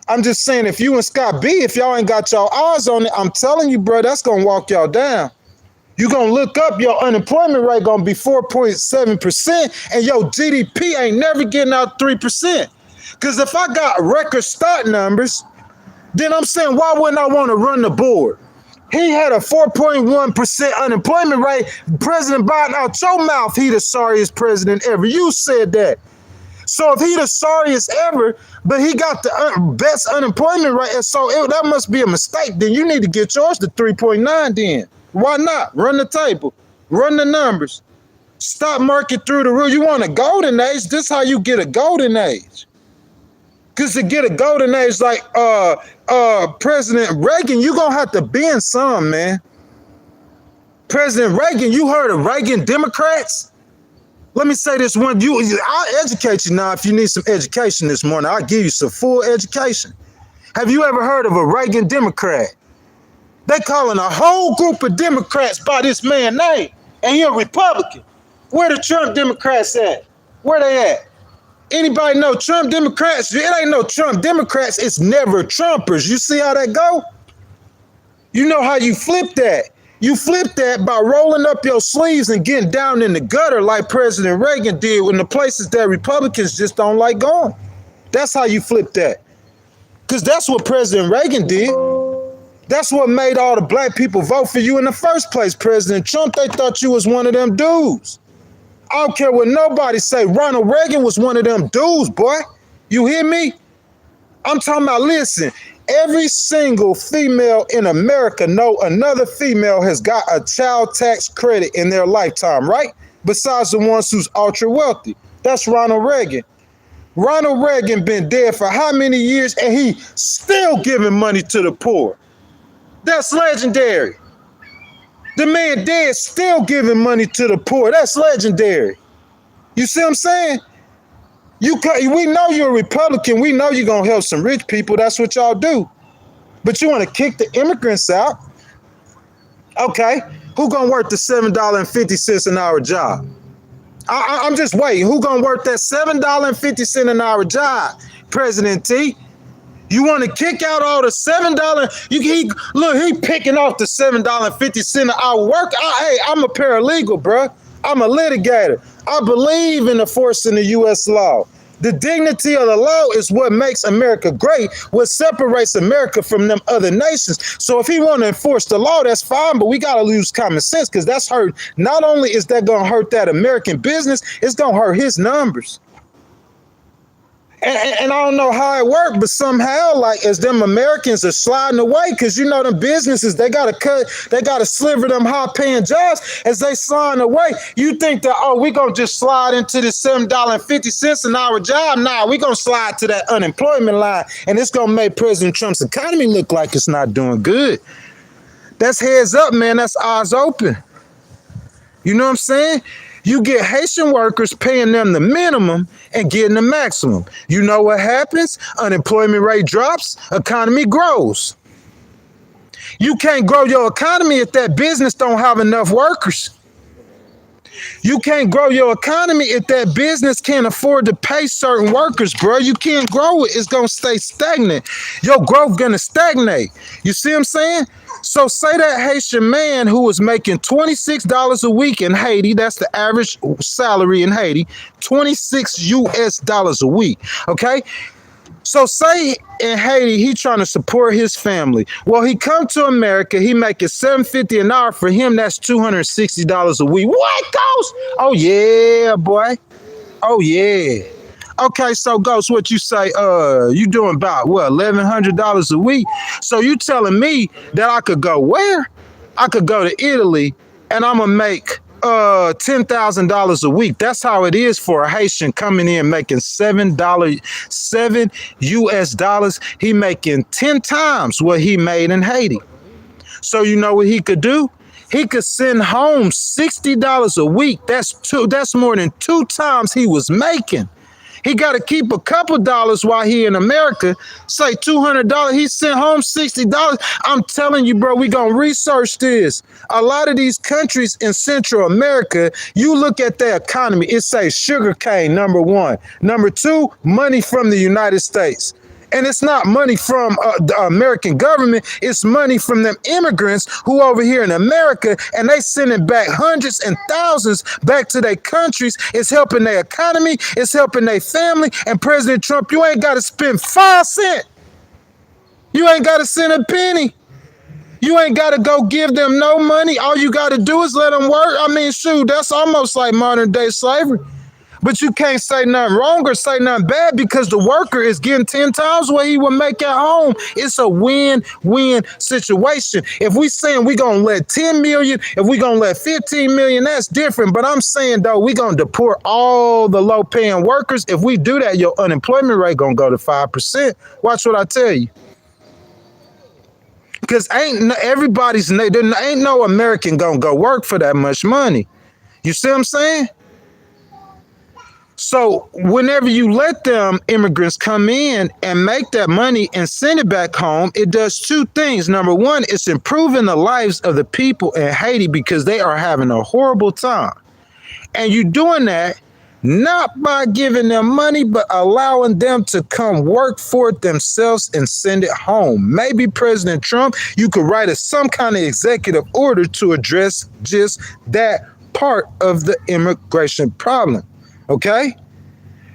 I'm just saying, if you and Scott B, if y'all ain't got y'all eyes on it, I'm telling you, bro, that's going to walk y'all down. You're going to look up, your unemployment rate going to be 4.7%, and your GDP ain't never getting out 3%. Because if I got record start numbers, then I'm saying, why wouldn't I want to run the board? He had a 4.1% unemployment rate. President Biden, out your mouth, he the sorriest president ever. You said that. So if he the sorriest ever, but he got the best unemployment rate, so that must be a mistake. Then you need to get yours to 3.9 then. Why not? Run the table. Run the numbers. Stock market through the roof. You want a golden age? This is how you get a golden age. Because to get a golden age like President Reagan, you're going to have to bend some, man. President Reagan, you heard of Reagan Democrats? Let me say this one. I'll educate you now if you need some education this morning. I'll give you some full education. Have you ever heard of a Reagan Democrat? They calling a whole group of Democrats by this man's name, and he a Republican. Where the Trump Democrats at? Where they at? Anybody know Trump Democrats? It ain't no Trump Democrats. It's never Trumpers. You see how that go? You know how you flip that? You flip that by rolling up your sleeves and getting down in the gutter like President Reagan did in the places that Republicans just don't like going. That's how you flip that. Because that's what President Reagan did. That's what made all the black people vote for you in the first place, President Trump. They thought you was one of them dudes. I don't care what nobody say. Ronald Reagan was one of them dudes, boy. You hear me? I'm talking about, listen, every single female in America know another female has got a child tax credit in their lifetime, right? Besides the ones who's ultra wealthy. That's Ronald Reagan. Ronald Reagan been dead for how many years, and he still giving money to the poor. That's legendary. The man dead still giving money to the poor. That's legendary. You see what I'm saying? We know you're a Republican. We know you're going to help some rich people. That's what y'all do. But you want to kick the immigrants out? Okay. Who going to work the $7.50 an hour job? I'm just waiting. Who going to work that $7.50 an hour job? President T. You want to kick out all the $7? Look, he picking off the $7.50 an hour work. Hey, I'm a paralegal, bro. I'm a litigator. I believe in enforcing the U.S. law. The dignity of the law is what makes America great, what separates America from them other nations. So if he want to enforce the law, that's fine, but we got to lose common sense because that's hurt. Not only is that going to hurt that American business, it's going to hurt his numbers. And I don't know how it worked, but somehow, like, as them Americans are sliding away, because you know them businesses, they got to sliver them high-paying jobs as they sliding away. You think that, oh, we going to just slide into this $7.50 an hour job? Nah, we going to slide to that unemployment line, and it's going to make President Trump's economy look like it's not doing good. That's heads up, man. That's eyes open. You know what I'm saying? You get Haitian workers paying them the minimum and getting the maximum. You know what happens? Unemployment rate drops, economy grows. You can't grow your economy if that business don't have enough workers. You can't grow your economy if that business can't afford to pay certain workers, bro. You can't grow it. It's going to stay stagnant. Your growth going to stagnate. You see what I'm saying? So say that Haitian man who was making $26 a week in Haiti, that's the average salary in Haiti, 26 US dollars a week, okay? So say in Haiti, he trying to support his family. Well, he come to America, he making $7.50 an hour. For him, that's $260 a week. What, Ghost? Oh, yeah, boy. Oh, yeah. Okay, so Ghost, what you say, you doing about, what, $1,100 a week? So you telling me that I could go where? I could go to Italy and I'm going to make $10,000 a week. That's how it is for a Haitian coming in making $7 US dollars. He making 10 times what he made in Haiti. So you know what he could do? He could send home $60 a week. That's more than 2 times he was making. He got to keep a couple dollars while he in America, say $200. He sent home $60. I'm telling you, bro, we going to research this. A lot of these countries in Central America, you look at their economy, it says sugarcane, number 1. Number 2, money from the United States. And it's not money from the American government. It's money from them immigrants who over here in America, and they sending back hundreds and thousands back to their countries. It's helping their economy. It's helping their family. And President Trump, you ain't got to spend 5 cents. You ain't got to send a penny. You ain't got to go give them no money. All you got to do is let them work. I mean, shoot, that's almost like modern day slavery. But you can't say nothing wrong or say nothing bad because the worker is getting 10 times what he would make at home. It's a win-win situation. If we saying we gonna let 10 million, if we gonna let 15 million, that's different. But I'm saying though, we gonna deport all the low-paying workers. If we do that, your unemployment rate gonna go to 5%. Watch what I tell you. Because ain't no American gonna go work for that much money. You see what I'm saying? So whenever you let them immigrants come in and make that money and send it back home, it does two things. Number one, it's improving the lives of the people in Haiti because they are having a horrible time. And you're doing that not by giving them money, but allowing them to come work for it themselves and send it home. Maybe President Trump, you could write some kind of executive order to address just that part of the immigration problem. Okay?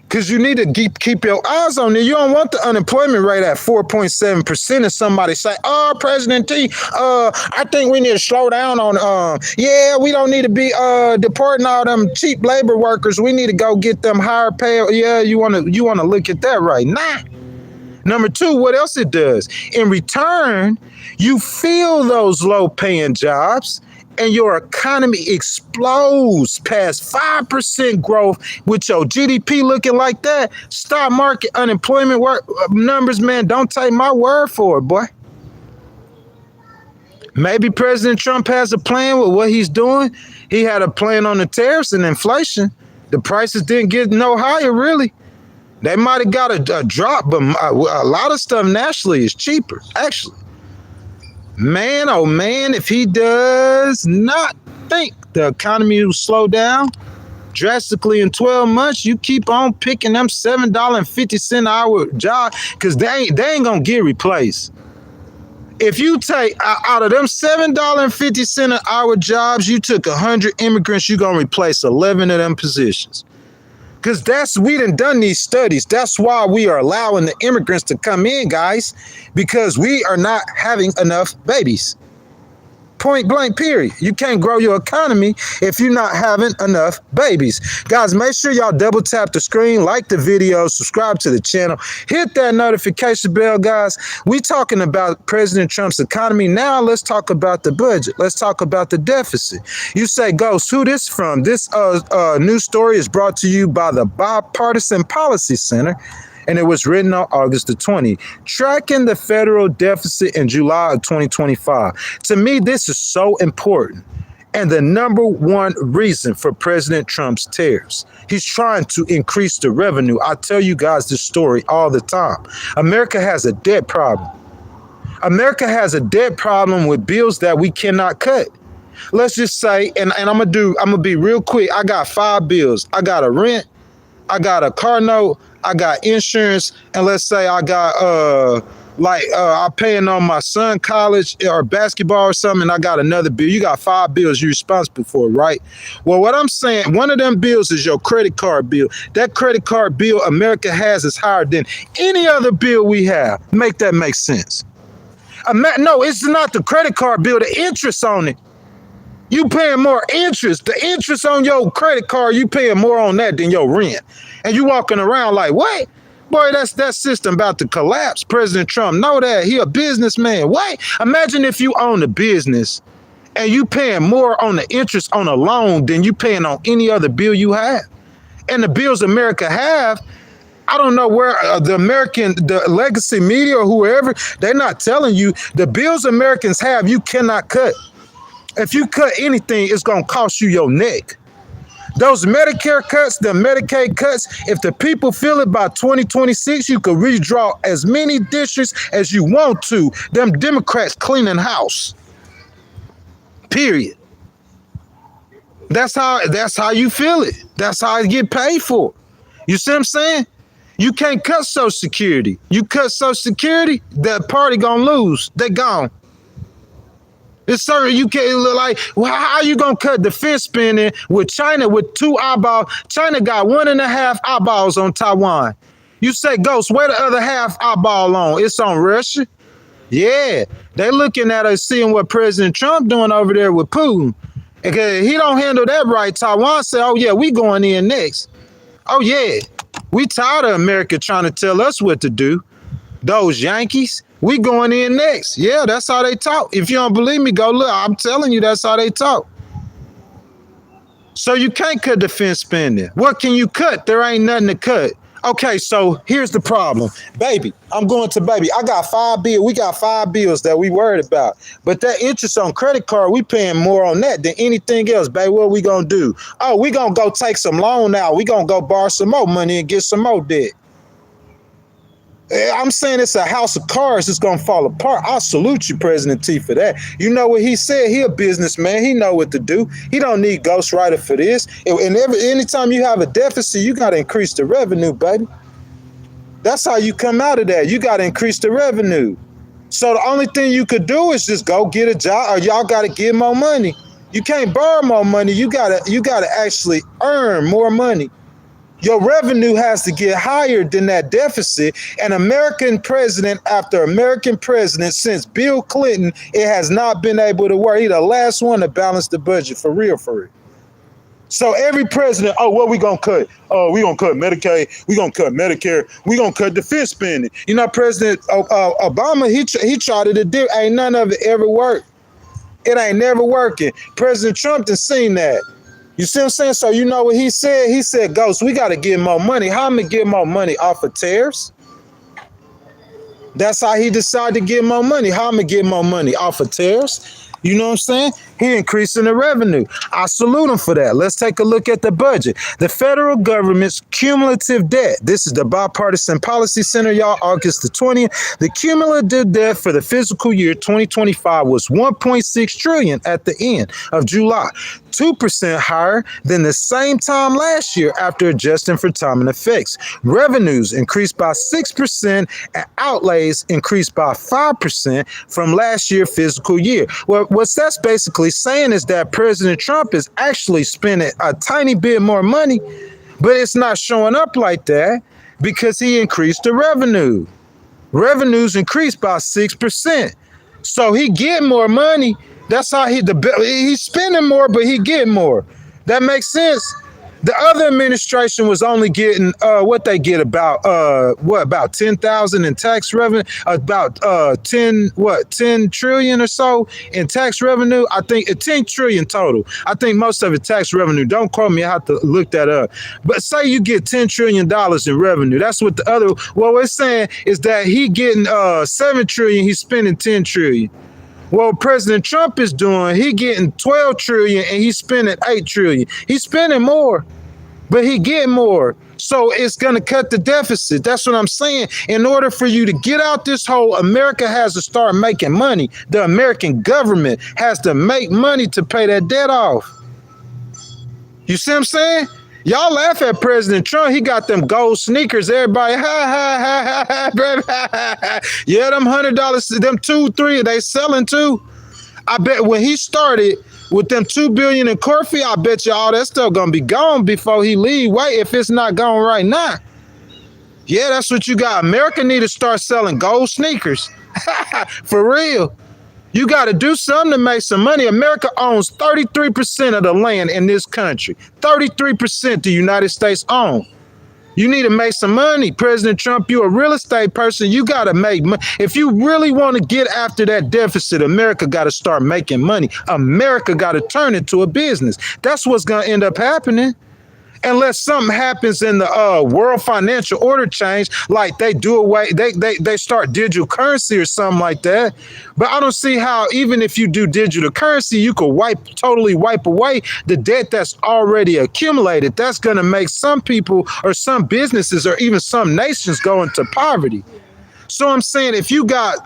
Because you need to keep your eyes on it. You don't want the unemployment rate at 4.7% and somebody say, oh, President T, I think we need to slow down on, we don't need to be deporting all them cheap labor workers. We need to go get them higher pay. Yeah, you want to look at that right now. Number two, what else it does? In return, you fill those low-paying jobs and your economy explodes past 5% growth with your GDP looking like that. Stock market unemployment numbers, man, don't take my word for it, boy. Maybe President Trump has a plan with what he's doing. He had a plan on the tariffs and inflation. The prices didn't get no higher, really. They might have got a drop, but a lot of stuff nationally is cheaper, actually. Man, oh man, if he does not think the economy will slow down drastically in 12 months, you keep on picking them $7.50 an hour job because they ain't gonna get replaced. If you take out of them $7.50 an hour jobs, you took 100 immigrants, you're gonna replace 11 of them positions. Because we done these studies. That's why we are allowing the immigrants to come in, guys, because we are not having enough babies. Point blank, period. You can't grow your economy if you're not having enough babies. Guys, make sure y'all double tap the screen, like the video, subscribe to the channel, hit that notification bell, guys. We talking about President Trump's economy. Now let's talk about the budget. Let's talk about the deficit. You say, Ghost, who this from? This news story is brought to you by the Bipartisan Policy Center. And it was written on August the 20th, tracking the federal deficit in July of 2025. To me, this is so important. And the number one reason for President Trump's tariffs. He's trying to increase the revenue. I tell you guys this story all the time. America has a debt problem. America has a debt problem with bills that we cannot cut. Let's just say, and I'm gonna be real quick. I got 5 bills. I got a rent, I got a car note, I got insurance, and let's say I got I'm paying on my son college or basketball or something, and I got another bill. You got 5 bills you're responsible for, right? Well, what I'm saying, one of them bills is your credit card bill. That credit card bill America has is higher than any other bill we have. Make that make sense? No, it's not the credit card bill, the interest on it. You paying more interest. The interest on your credit card, you paying more on that than your rent. And you walking around like, what? Boy, that system about to collapse. President Trump know that. He a businessman. What? Imagine if you own a business and you paying more on the interest on a loan than you paying on any other bill you have. And the bills America have, I don't know where the legacy media or whoever, they're not telling you the bills Americans have, you cannot cut. If you cut anything, it's going to cost you your neck. Those Medicare cuts, the Medicaid cuts, if the people feel it by 2026, you could redraw as many districts as you want to. Them Democrats cleaning house. Period. That's how you feel it. That's how I get paid for. You see what I'm saying? You can't cut Social Security. You cut Social Security, that party gonna lose. They gone. It's certain you can't like, well, how you gonna cut defense spending with China with 2 eyeballs? China got 1.5 eyeballs on Taiwan. You say, Ghost, where the other half eyeball on? It's on Russia. Yeah, they looking at us seeing what President Trump doing over there with Putin. Okay, he don't handle that right. Taiwan say, oh yeah, we going in next. Oh yeah, we tired of America trying to tell us what to do. Those Yankees, we going in next. Yeah, that's how they talk. If you don't believe me, go look. I'm telling you, that's how they talk. So you can't cut defense spending. What can you cut? There ain't nothing to cut. Okay, so here's the problem. Baby, I'm going to baby. I got 5 bills. We got 5 bills that we worried about. But that interest on credit card, we paying more on that than anything else, baby. What we going to do? Oh, we going to go take some loan out. We going to go borrow some more money and get some more debt. I'm saying it's a house of cards. It's going to fall apart. I salute you, President T, for that. You know what he said? He a businessman. He know what to do. He don't need ghostwriter for this. And anytime you have a deficit, you got to increase the revenue, baby. That's how you come out of that. You got to increase the revenue. So the only thing you could do is just go get a job, or y'all got to give more money. You can't borrow more money. You gotta actually earn more money. Your revenue has to get higher than that deficit. And American president after American president since Bill Clinton, it has not been able to work. He's the last one to balance the budget for real, for real. So every president, oh, what we gonna cut? Oh, we gonna cut Medicaid. We gonna cut Medicare. We gonna cut defense spending. You know, President Obama, he tried to do. Ain't none of it ever worked. It ain't never working. President Trump done seen that. You see what I'm saying? So you know what he said? He said, Ghost, we got to get more money. How am I get more money? Off of tariffs? That's how he decided to get more money. How am I get more money? Off of tariffs? You know what I'm saying? He increasing the revenue. I salute him for that. Let's take a look at the budget. The federal government's cumulative debt. This is the Bipartisan Policy Center, y'all, August the 20th. The cumulative debt for the fiscal year 2025 was 1.6 trillion at the end of July, 2% higher than the same time last year after adjusting for timing effects. Revenues increased by 6% and outlays increased by 5% from last year's fiscal year. Well, what's that's basically saying is that President Trump is actually spending a tiny bit more money, but it's not showing up like that because he increased the revenue. Revenues increased by 6%. So he get more money. That's how he's spending more, but he get more. That makes sense. The other administration was only getting what they get about 10,000 in tax revenue, about 10 trillion or so in tax revenue. I think 10 trillion total. I think most of it tax revenue. Don't quote me. I have to look that up. But say you get $10 trillion in revenue. That's what the other. What we're saying is that he getting 7 trillion. He's spending 10 trillion. Well, President Trump is doing, he getting 12 trillion and he's spending 8 trillion. He's spending more, but he getting more. So it's going to cut the deficit. That's what I'm saying. In order for you to get out this hole, America has to start making money. The American government has to make money to pay that debt off. You see what I'm saying? Y'all laugh at President Trump. He got them gold sneakers. Everybody, yeah, them $100, them 2, 3, they selling too. I bet when he started with them $2 billion in court fee, I bet you all that stuff gonna be gone before he leave. Wait, if it's not gone right now. Yeah, that's what you got. America need to start selling gold sneakers. For real. You got to do something to make some money. America owns 33% of the land in this country. 33% the United States own. You need to make some money. President Trump, you're a real estate person. You got to make money. If you really want to get after that deficit, America got to start making money. America got to turn it to a business. That's what's going to end up happening. Unless something happens in the world financial order change, like they do away, they start digital currency or something like that. But I don't see how, even if you do digital currency, you could totally wipe away the debt that's already accumulated. That's going to make some people or some businesses or even some nations go into poverty. So I'm saying if you got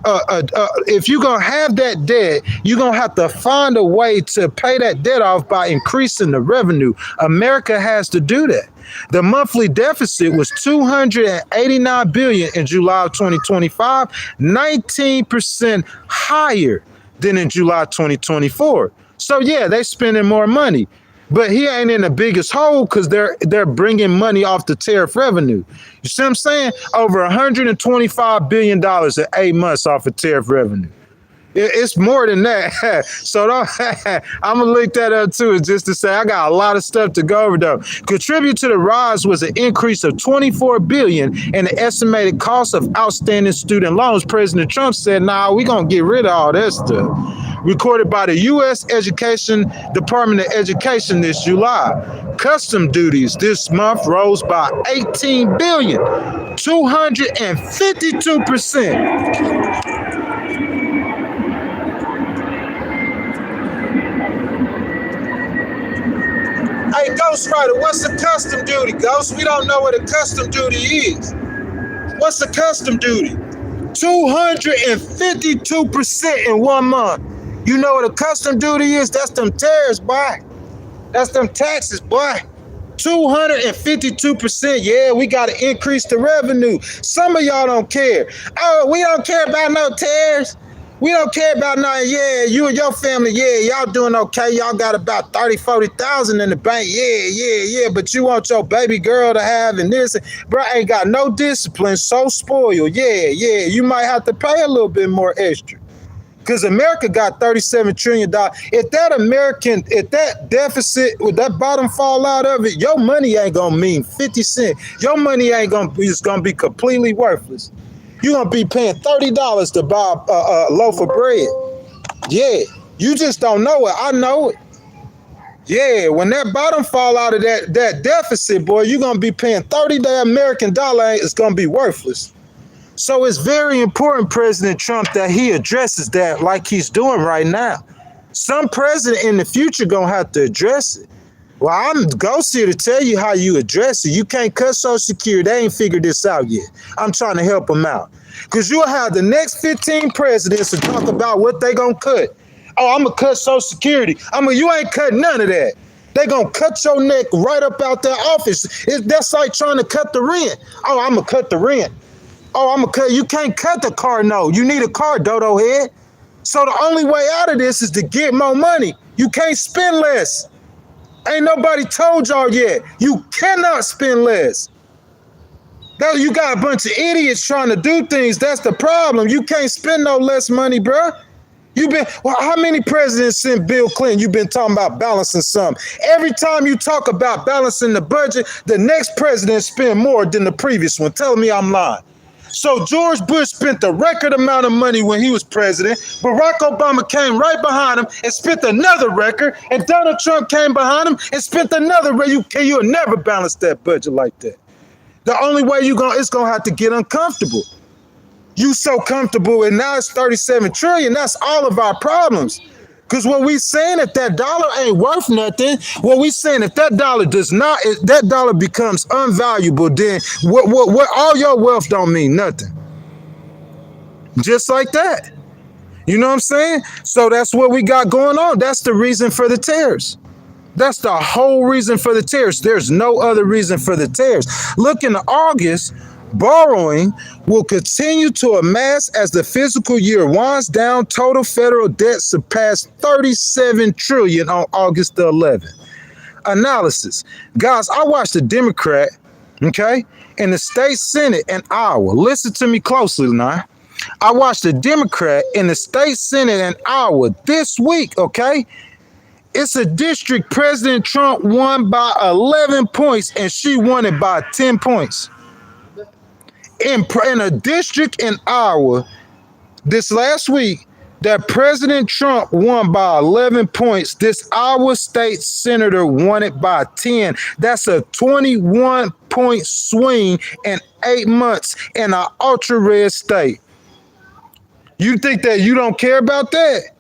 if you're gonna have that debt, you're gonna have to find a way to pay that debt off by increasing the revenue. America has to do that. The monthly deficit was $289 billion in July of 2025, 19% higher than in July 2024. So yeah, they spending more money. But he ain't in the biggest hole because they're bringing money off the tariff revenue. You see what I'm saying? Over $125 billion in 8 months off of tariff revenue. It's more than that. So don't, I'm going to link that up too, just to say I got a lot of stuff to go over though. Contribute to the rise was an increase of $24 billion in the estimated cost of outstanding student loans. President Trump said, nah, we're going to get rid of all that stuff. Recorded by the U.S. Department of Education this July. Custom duties this month rose by $18 billion, 252%. Hey, Ghostwriter, what's the custom duty, Ghost? We don't know what a custom duty is. What's the custom duty? 252% in 1 month. You know what a custom duty is? That's them tariffs, boy. That's them taxes, boy. 252%. Yeah, we got to increase the revenue. Some of y'all don't care. Oh, we don't care about no tariffs. We don't care about nothing. Yeah, you and your family, yeah, y'all doing okay. Y'all got about 30, 40,000 in the bank. Yeah. But you want your baby girl to have and this. Bro, ain't got no discipline, so spoiled. Yeah. You might have to pay a little bit more extra. Because America got $37 trillion. If that deficit, with that bottom fall out of it, your money ain't going to mean 50 cents. Your money ain't going to be, it's going to be completely worthless. You're going to be paying $30 to buy a loaf of bread. Yeah, you just don't know it. I know it. Yeah, when that bottom fall out of that deficit, boy, you're going to be paying $30 American dollar. It's going to be worthless. So it's very important, President Trump, that he addresses that like he's doing right now. Some president in the future going to have to address it. Well, I'm Ghost here to tell you how you address it. You can't cut Social Security. They ain't figured this out yet. I'm trying to help them out. Because you'll have the next 15 presidents to talk about what they going to cut. Oh, I'm going to cut Social Security. You ain't cutting none of that. They going to cut your neck right up out that office. That's like trying to cut the rent. Oh, I'm going to cut the rent. Oh, I'm going to cut. You can't cut the car note. You need a car, dodo head. So the only way out of this is to get more money. You can't spend less. Ain't nobody told y'all yet. You cannot spend less. You got a bunch of idiots trying to do things. That's the problem. You can't spend no less money, bro. How many presidents since Bill Clinton you've been talking about balancing something? Every time you talk about balancing the budget, the next president spend more than the previous one. Tell me I'm lying. So George Bush spent the record amount of money when he was president. Barack Obama came right behind him and spent another record. And Donald Trump came behind him and spent another record. You'll never balance that budget like that. The only way it's going to have to get uncomfortable. You so comfortable and now it's 37 trillion. That's all of our problems. Because what we saying, if that dollar ain't worth nothing, what we saying, if that dollar that dollar becomes unvaluable, then what all your wealth don't mean nothing. Just like that. You know what I'm saying? So that's what we got going on. That's the reason for the tariffs. That's the whole reason for the tariffs. There's no other reason for the tariffs. Look in August, borrowing will continue to amass as the fiscal year winds down. Total federal debt surpassed 37 trillion on August the 11th. Analysis. Guys, I watched a Democrat, okay, in the state Senate in Iowa. Listen to me closely now. I watched a Democrat in the state Senate in Iowa this week, okay? It's a district President Trump won by 11 points and she won it by 10 points. In a district in Iowa this last week that President Trump won by 11 points, this Iowa state senator won it by 10. That's a 21-point swing in 8 months in an ultra-red state. You think that you don't care about that?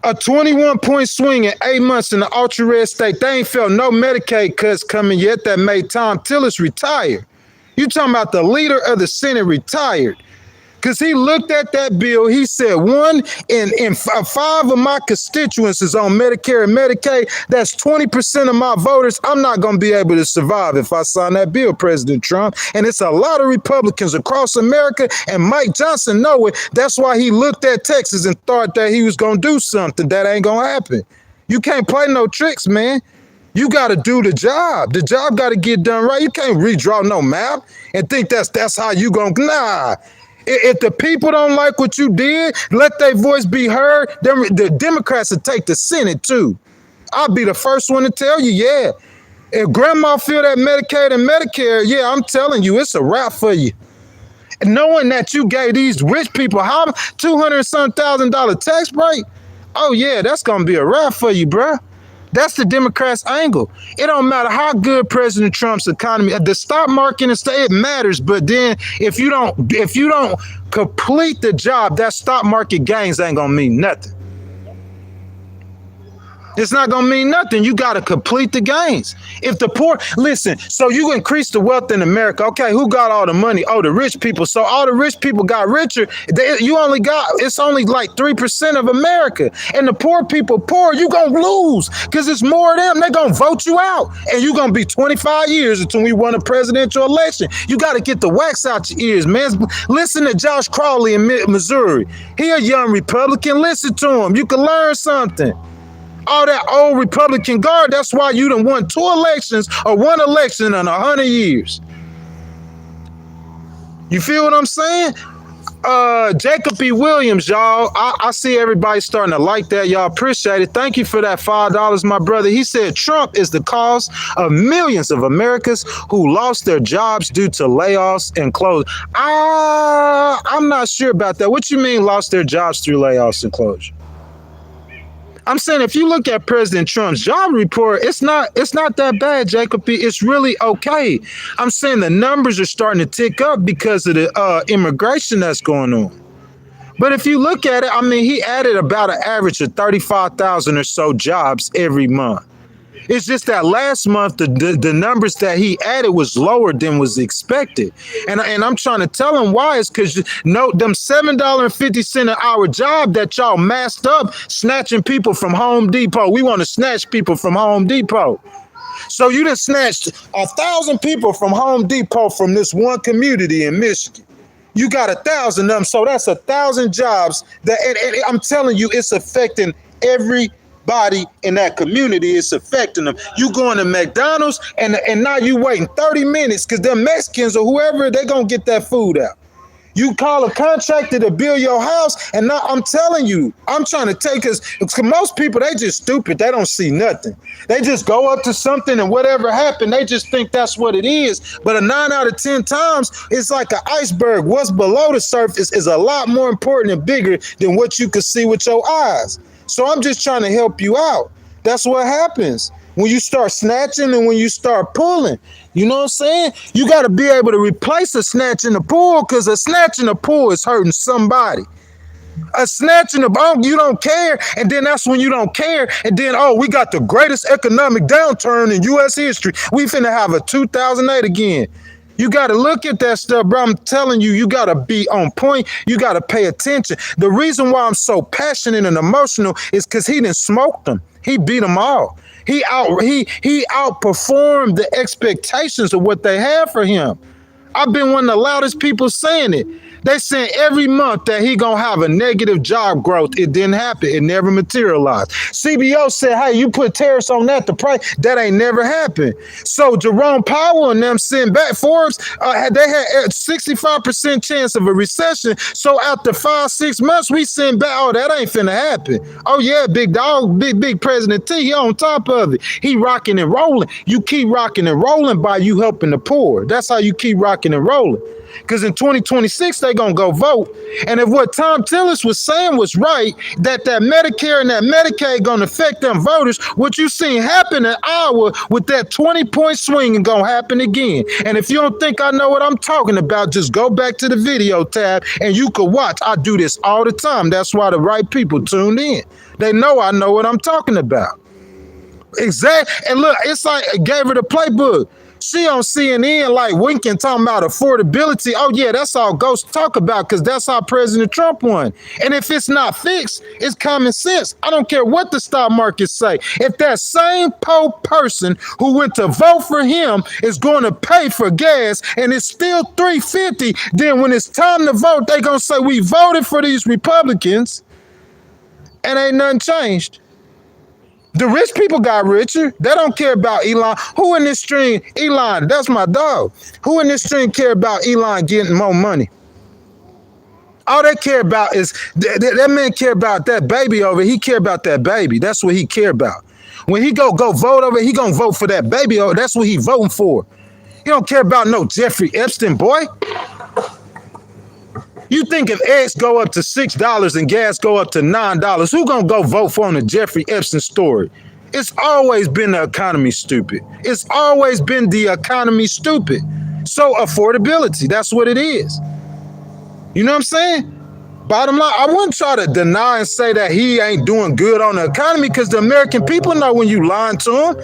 A 21-point swing in 8 months in the ultra-red state. They ain't felt no Medicaid cuts coming yet that made Tom Tillis retire. You talking about the leader of the Senate retired. Because he looked at that bill, he said, 1 in 5 of my constituents is on Medicare and Medicaid. That's 20% of my voters. I'm not going to be able to survive if I sign that bill, President Trump. And it's a lot of Republicans across America, and Mike Johnson know it. That's why he looked at Texas and thought that he was going to do something. That ain't going to happen. You can't play no tricks, man. You got to do the job. The job got to get done right. You can't redraw no map and think that's how you going to, nah. If the people don't like what you did, let their voice be heard. Then the Democrats will take the Senate too. I'll be the first one to tell you, yeah. If grandma feel that Medicaid and Medicare, yeah, I'm telling you, it's a wrap for you. Knowing that you gave these rich people how $200,000 tax break, oh yeah, that's gonna be a wrap for you, bruh. That's the Democrats' angle. It don't matter how good President Trump's economy, the stock market and stuff, it matters. But then if you don't complete the job, that stock market gains ain't gonna mean nothing. It's not going to mean nothing. You got to complete the gains. If the poor, listen, so you increase the wealth in America. Okay, who got all the money? Oh, the rich people. So all the rich people got richer. It's only like 3% of America. And the poor people poor, you going to lose because it's more of them. They're going to vote you out. And you're going to be 25 years until we won a presidential election. You got to get the wax out your ears, man. Listen to Josh Crowley in Missouri. He a young Republican. Listen to him. You can learn something. All that old Republican guard, that's why you done won 2 elections or 1 election in 100 years. You feel what I'm saying? Jacob E. Williams, y'all. I see everybody starting to like that. Y'all appreciate it. Thank you for that $5, my brother. He said Trump is the cause of millions of Americans who lost their jobs due to layoffs and closure. I'm not sure about that. What you mean lost their jobs through layoffs and closure? I'm saying if you look at President Trump's job report, it's not that bad, Jacob. It's really okay. I'm saying the numbers are starting to tick up because of the immigration that's going on. But if you look at it, I mean, he added about an average of 35,000 or so jobs every month. It's just that last month, the numbers that he added was lower than was expected. And I'm trying to tell him why. It's because, them $7.50 an hour job that y'all masked up, snatching people from Home Depot. We want to snatch people from Home Depot. So you done snatched 1,000 people from Home Depot from this one community in Michigan. You got 1,000 of them. So that's 1,000 jobs that, and I'm telling you, it's affecting everybody in that community. Is affecting them. You going to McDonald's and now you waiting 30 minutes because them Mexicans or whoever, they gonna get that food out. You call a contractor to build your house, and now I'm telling you, I'm trying to take us, because most people, they just stupid. They don't see nothing. They just go up to something and whatever happened, they just think that's what it is. But 9 out of 10 times, it's like an iceberg. What's below the surface is a lot more important and bigger than what you can see with your eyes. So I'm just trying to help you out. That's what happens when you start snatching and when you start pulling. You know what I'm saying? You got to be able to replace a snatch in the pool, because a snatch in the pool is hurting somebody. A snatch in the bone, you don't care, and then that's when you don't care, and then, we got the greatest economic downturn in U.S. history. We finna have a 2008 again. You got to look at that stuff, bro. I'm telling you, you got to be on point. You got to pay attention. The reason why I'm so passionate and emotional is because he done smoked them. He beat them all. He outperformed the expectations of what they had for him. I've been one of the loudest people saying it. They saying every month that he gonna have a negative job growth. It didn't happen. It never materialized. CBO said, hey, you put tariffs on that, the price, that ain't never happened. So Jerome Powell and them sent back Forbes, they had a 65% chance of a recession. So after 5-6 months, we sent back, that ain't finna happen. Oh yeah, big dog, big President T, he on top of it. He rocking and rolling. You keep rocking and rolling by you helping the poor. That's how you keep rocking and rolling. Because in 2026, they're going to go vote. And if what Tom Tillis was saying was right, that Medicare and that Medicaid going to affect them voters, what you seen happen in Iowa with that 20-point swing is going to happen again. And if you don't think I know what I'm talking about, just go back to the video tab and you could watch. I do this all the time. That's why the right people tuned in. They know I know what I'm talking about. Exactly. And look, it's like I gave her the playbook. She on CNN like winking, talking about affordability. Oh yeah, that's all ghosts talk about, because that's how President Trump won. And if it's not fixed, it's common sense. I don't care what the stock market say. If that same poor person who went to vote for him is going to pay for gas and it's still $3.50, then when it's time to vote, they gonna say we voted for these Republicans and ain't nothing changed. The rich people got richer. They don't care about Elon. Who in this stream? Elon, that's my dog. Who in this stream care about Elon getting more money? All they care about is that man care about that baby over. He care about that baby. That's what he care about. When he go vote over, he gonna vote for that baby over. That's what he voting for. He don't care about no Jeffrey Epstein, boy. You think if eggs go up to $6 and gas go up to $9, who gonna go vote for on the Jeffrey Epstein story? It's always been the economy stupid. It's always been the economy stupid. So affordability, that's what it is. You know what I'm saying? Bottom line, I wouldn't try to deny and say that he ain't doing good on the economy because the American people know when you lying to them.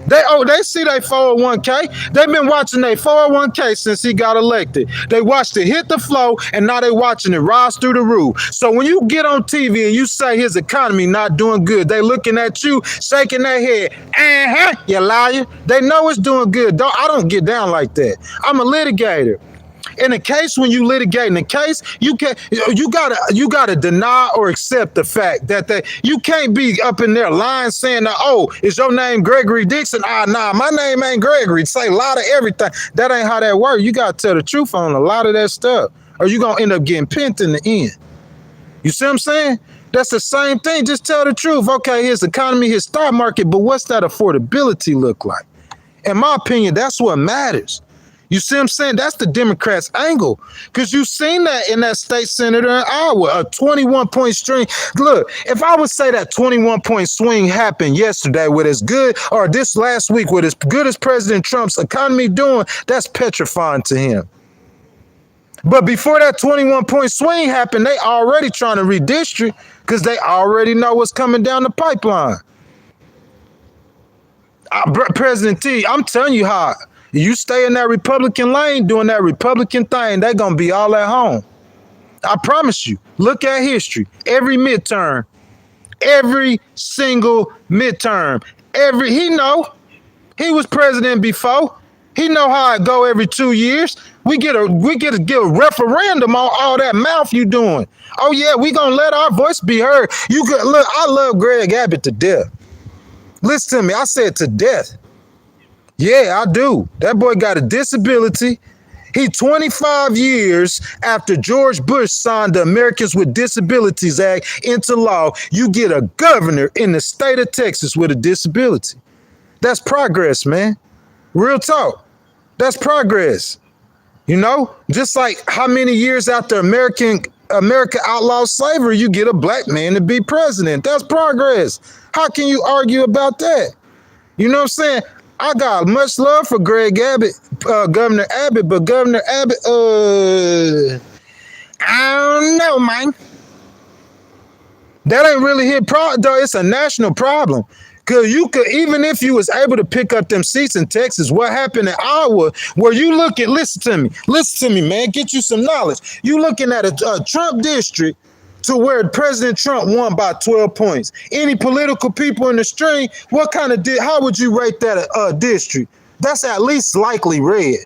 They see their 401k. They've been watching their 401k since he got elected. They watched it hit the flow, and now they watching it rise through the roof. So when you get on TV and you say his economy not doing good, they looking at you, shaking their head. You liar. They know it's doing good. I don't get down like that. I'm a litigator. In a case, when you litigate in a case, you gotta deny or accept the fact that you can't be up in there lying saying that, oh, is your name Gregory Dixon? Nah, my name ain't Gregory. Say a lot of everything. That ain't how that works. You gotta tell the truth on a lot of that stuff, or you gonna end up getting pinned in the end. You see what I'm saying? That's the same thing. Just tell the truth. Okay, his economy, his stock market, but what's that affordability look like? In my opinion, that's what matters. You see what I'm saying? That's the Democrats' angle. Because you've seen that in that state senator in Iowa, a 21-point swing. Look, if I would say that 21-point swing happened yesterday with as good, or this last week with as good as President Trump's economy doing, that's petrifying to him. But before that 21-point swing happened, they already trying to redistrict because they already know what's coming down the pipeline. President T, I'm telling you how. You stay in that Republican lane doing that Republican thing, they're going to be all at home. I promise you. Look at history. Every midterm, every single midterm, he know. He was president before. He know how it go every 2 years. We get to give a referendum on all that mouth you doing. Oh yeah, we going to let our voice be heard. Look, I love Greg Abbott to death. Listen to me. I said to death. Yeah, I do. That boy got a disability. He 25 years after George Bush signed the Americans with Disabilities Act into law, you get a governor in the state of Texas with a disability. That's progress, man. Real talk. That's progress. You know, just like how many years after America outlawed slavery, you get a black man to be president. That's progress. How can you argue about that? You know what I'm saying? I got much love for Greg Abbott, Governor Abbott, but Governor Abbott, I don't know, man. That ain't really his problem, though. It's a national problem. Because you could, even if you was able to pick up them seats in Texas, what happened in Iowa, where you look at, listen to me, man, get you some knowledge. You looking at a Trump district to where President Trump won by 12 points. Any political people in the stream, how would you rate that district? That's at least likely red.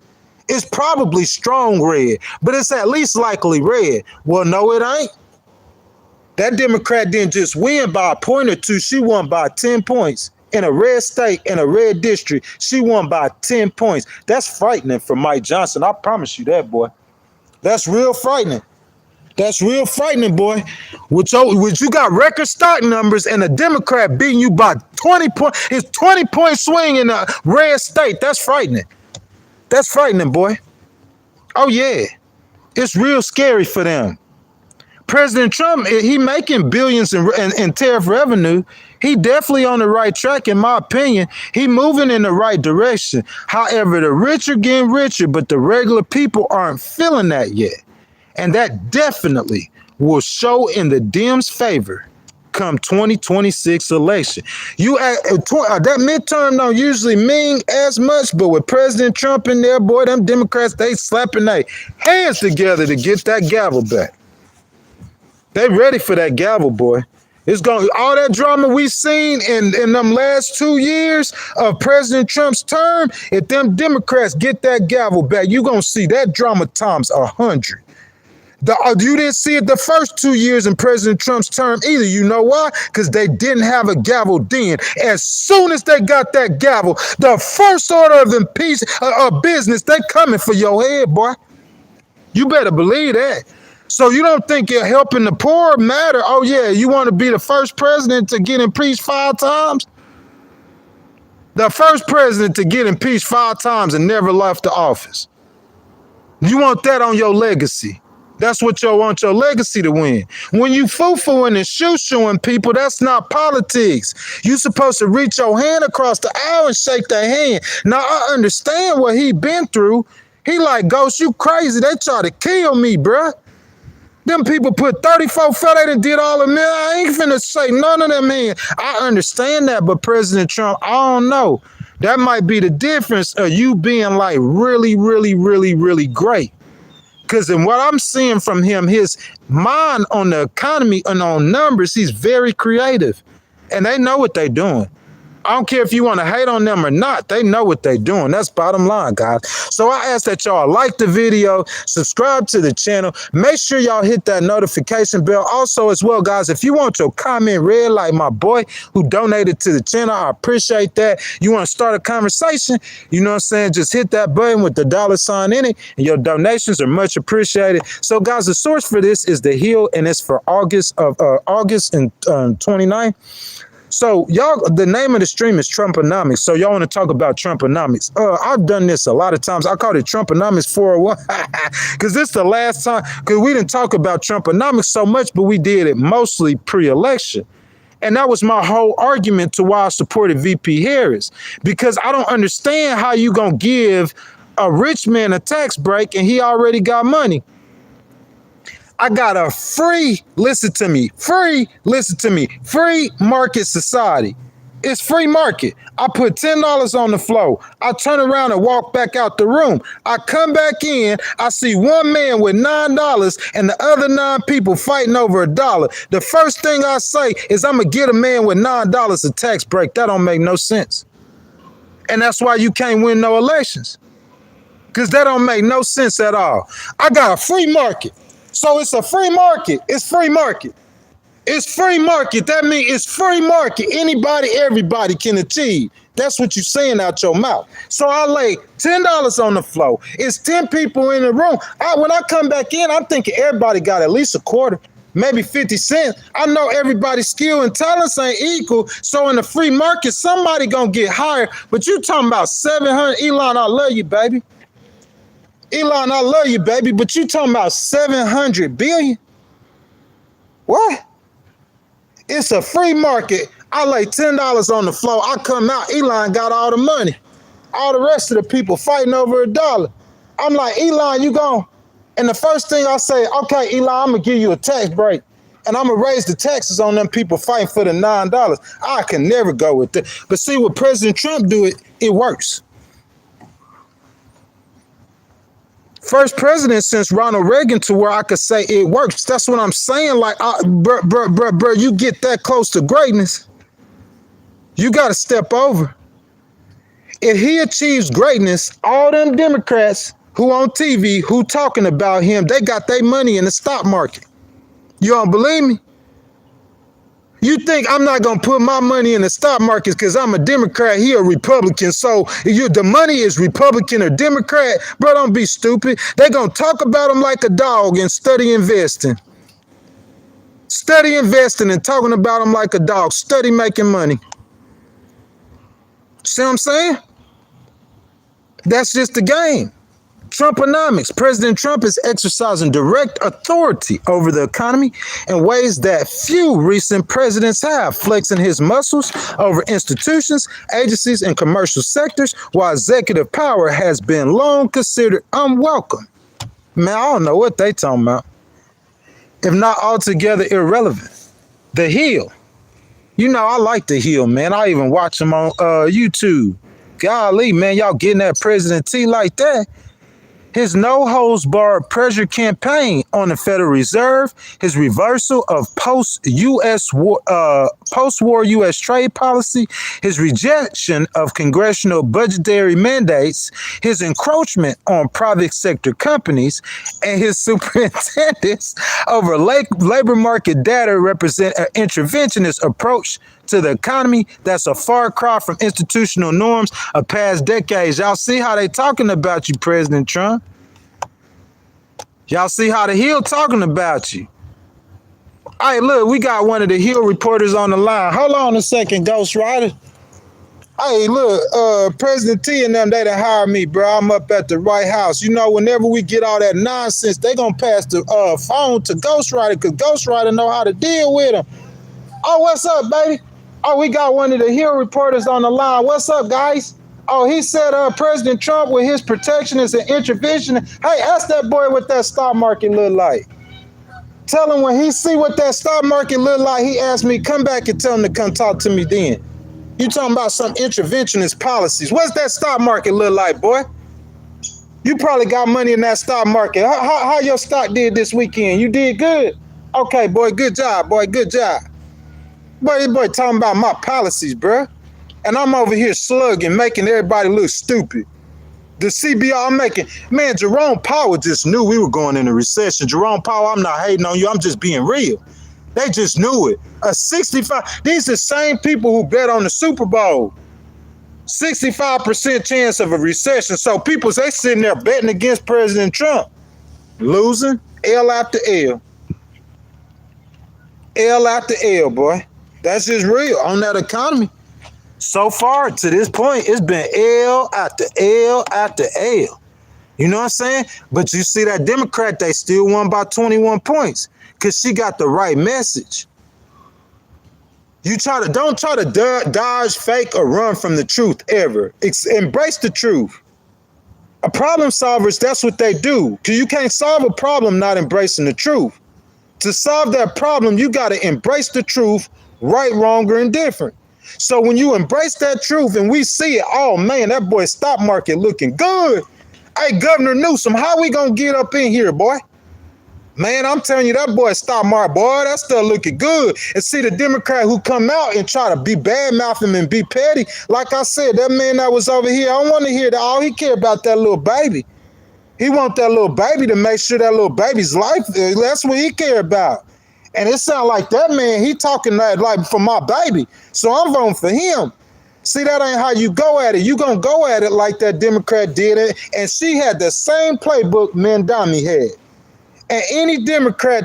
It's probably strong red, but it's at least likely red. Well, no, it ain't. That Democrat didn't just win by a point or two. She won by 10 points. In a red state, in a red district, she won by 10 points. That's frightening for Mike Johnson. I promise you that, boy. That's real frightening. That's real frightening, boy. Which you got record stock numbers and a Democrat beating you by 20 points. It's 20-point swing in a red state. That's frightening. That's frightening, boy. Oh, yeah. It's real scary for them. President Trump, he making billions in tariff revenue. He definitely on the right track, in my opinion. He moving in the right direction. However, the rich are getting richer, but the regular people aren't feeling that yet. And that definitely will show in the Dems' favor come 2026 election. That midterm don't usually mean as much, but with President Trump in there, boy, them Democrats, they slapping their hands together to get that gavel back. They ready for that gavel, boy. It's going all that drama we've seen in them last 2 years of President Trump's term. If them Democrats get that gavel back, you're going to see that drama times 100. You didn't see it the first 2 years in President Trump's term either. You know why? Because they didn't have a gavel then. As soon as they got that gavel, the first order of business, they coming for your head, boy. You better believe that. So you don't think you're helping the poor matter? Oh yeah, you want to be the first president to get impeached 5 times? The first president to get impeached 5 times and never left the office. You want that on your legacy. That's what you want your legacy to win. When you foo-fooing and shoo-shooing people, that's not politics. You supposed to reach your hand across the aisle and shake their hand. Now, I understand what he been through. He like, Ghost, you crazy. They try to kill me, bruh. Them people put 34 fellas and did all of them. I ain't finna say none of them in. I understand that, but President Trump, I don't know. That might be the difference of you being like really, really, really, really great. Because in what I'm seeing from him, his mind on the economy and on numbers, he's very creative. And they know what they're doing. I don't care if you want to hate on them or not. They know what they're doing. That's bottom line, guys. So I ask that y'all like the video, subscribe to the channel. Make sure y'all hit that notification bell. Also, as well, guys, if you want your comment read like my boy who donated to the channel, I appreciate that. You want to start a conversation, you know what I'm saying? Just hit that button with the $ in it, and your donations are much appreciated. So, guys, the source for this is The Hill, and it's for August and 29th. So y'all, the name of the stream is Trumponomics. So y'all want to talk about Trumponomics. I've done this a lot of times. I called it Trumponomics 401 because this is the last time, because we didn't talk about Trumponomics so much, but we did it mostly pre-election. And that was my whole argument to why I supported VP Harris, because I don't understand how you going to give a rich man a tax break and he already got money. I got a free market society. It's free market. I put $10 on the floor. I turn around and walk back out the room. I come back in. I see one man with $9 and the other 9 people fighting over $1. The first thing I say is I'm going to get a man with $9 a tax break. That don't make no sense. And that's why you can't win no elections, because that don't make no sense at all. I got a free market. So it's a free market. It's free market. It's free market. That means it's free market. Anybody, everybody can achieve. That's what you're saying out your mouth. So I lay $10 on the floor. It's 10 people in the room. When I come back in, I'm thinking everybody got at least a quarter, maybe 50 cents. I know everybody's skill and talents ain't equal. So in the free market, somebody gonna get higher. But you talking about 700, Elon, I love you, baby. Elon, I love you, baby, but you talking about 700 billion? What? It's a free market. I lay $10 on the floor. I come out. Elon got all the money. All the rest of the people fighting over $1. I'm like, Elon, you gone? And the first thing I say, okay, Elon, I'm going to give you a tax break. And I'm going to raise the taxes on them people fighting for the $9. I can never go with that. But see, what President Trump do, it works. First president since Ronald Reagan to where I could say it works. That's what I'm saying. Like, bro, you get that close to greatness, you got to step over. If he achieves greatness, all them Democrats who on TV, who talking about him, they got their money in the stock market. You don't believe me? You think I'm not going to put my money in the stock market because I'm a Democrat, he a Republican. So the money is Republican or Democrat. Bro, don't be stupid. They going to talk about him like a dog and study investing. Study investing and talking about him like a dog. Study making money. See what I'm saying? That's just the game. Trumponomics. President Trump is exercising direct authority over the economy in ways that few recent presidents have, flexing his muscles over institutions, agencies, and commercial sectors, while executive power has been long considered unwelcome. Man, I don't know what they talking about. If not altogether irrelevant. The Hill. You know, I like The Hill, man. I even watch him on YouTube. Golly, man, y'all getting that President T like that. His no-holds-barred pressure campaign on the Federal Reserve, his reversal of post-war U.S. trade policy, his rejection of congressional budgetary mandates, his encroachment on private sector companies, and his superintendence over labor market data represent an interventionist approach to the economy that's a far cry from institutional norms of past decades. Y'all see how they talking about you, President Trump? Y'all see how the Hill talking about you. Hey, look, we got one of the Hill reporters on the line. Hold on a second, Ghost Rider. Hey, look, President T and them, they done hired me, bro. I'm up at the White House. You know, whenever we get all that nonsense, they gonna pass the phone to Ghost Rider, because Ghost Rider know how to deal with them. Oh, what's up, baby? Oh, we got one of the Hill reporters on the line. What's up, guys? Oh, he said President Trump with his protectionist and intervention. Hey, ask that boy what that stock market look like. Tell him when he see what that stock market look like, he asked me, come back and tell him to come talk to me then. You talking about some interventionist policies. What's that stock market look like, boy? You probably got money in that stock market. How your stock did this weekend? You did good? Okay, boy, good job, boy, good job. Boy, talking about my policies, bro. And I'm over here slugging, making everybody look stupid. The CBR I'm making, man, Jerome Powell just knew we were going into recession. Jerome Powell, I'm not hating on you, I'm just being real. They just knew it. A 65, these are the same people who bet on the Super Bowl. 65% chance of a recession. So people, they sitting there betting against President Trump. Losing, L after L. L after L, boy. That's just real on that economy. So far, to this point, it's been L after L after L. You know what I'm saying? But you see that Democrat, they still won by 21 points. Because she got the right message. Don't try to dodge, fake, or run from the truth ever. Embrace the truth. A problem solvers, that's what they do. Because you can't solve a problem not embracing the truth. To solve that problem, you got to embrace the truth, right, wrong, or indifferent. So when you embrace that truth and we see it, oh man, that boy stock market looking good. Hey, Governor Newsom, how we going to get up in here, boy? Man, I'm telling you, that boy stock market, boy, that stuff looking good. And see the Democrat who come out and try to be bad-mouth him and be petty. Like I said, that man that was over here, I don't want to hear that. All he care about that little baby. He want that little baby to make sure that little baby's life, that's what he care about. And it sound like that man, he talking like for my baby. So I'm voting for him. See, that ain't how you go at it. You gonna go at it like that Democrat did it. And she had the same playbook Mandami had. And any Democrat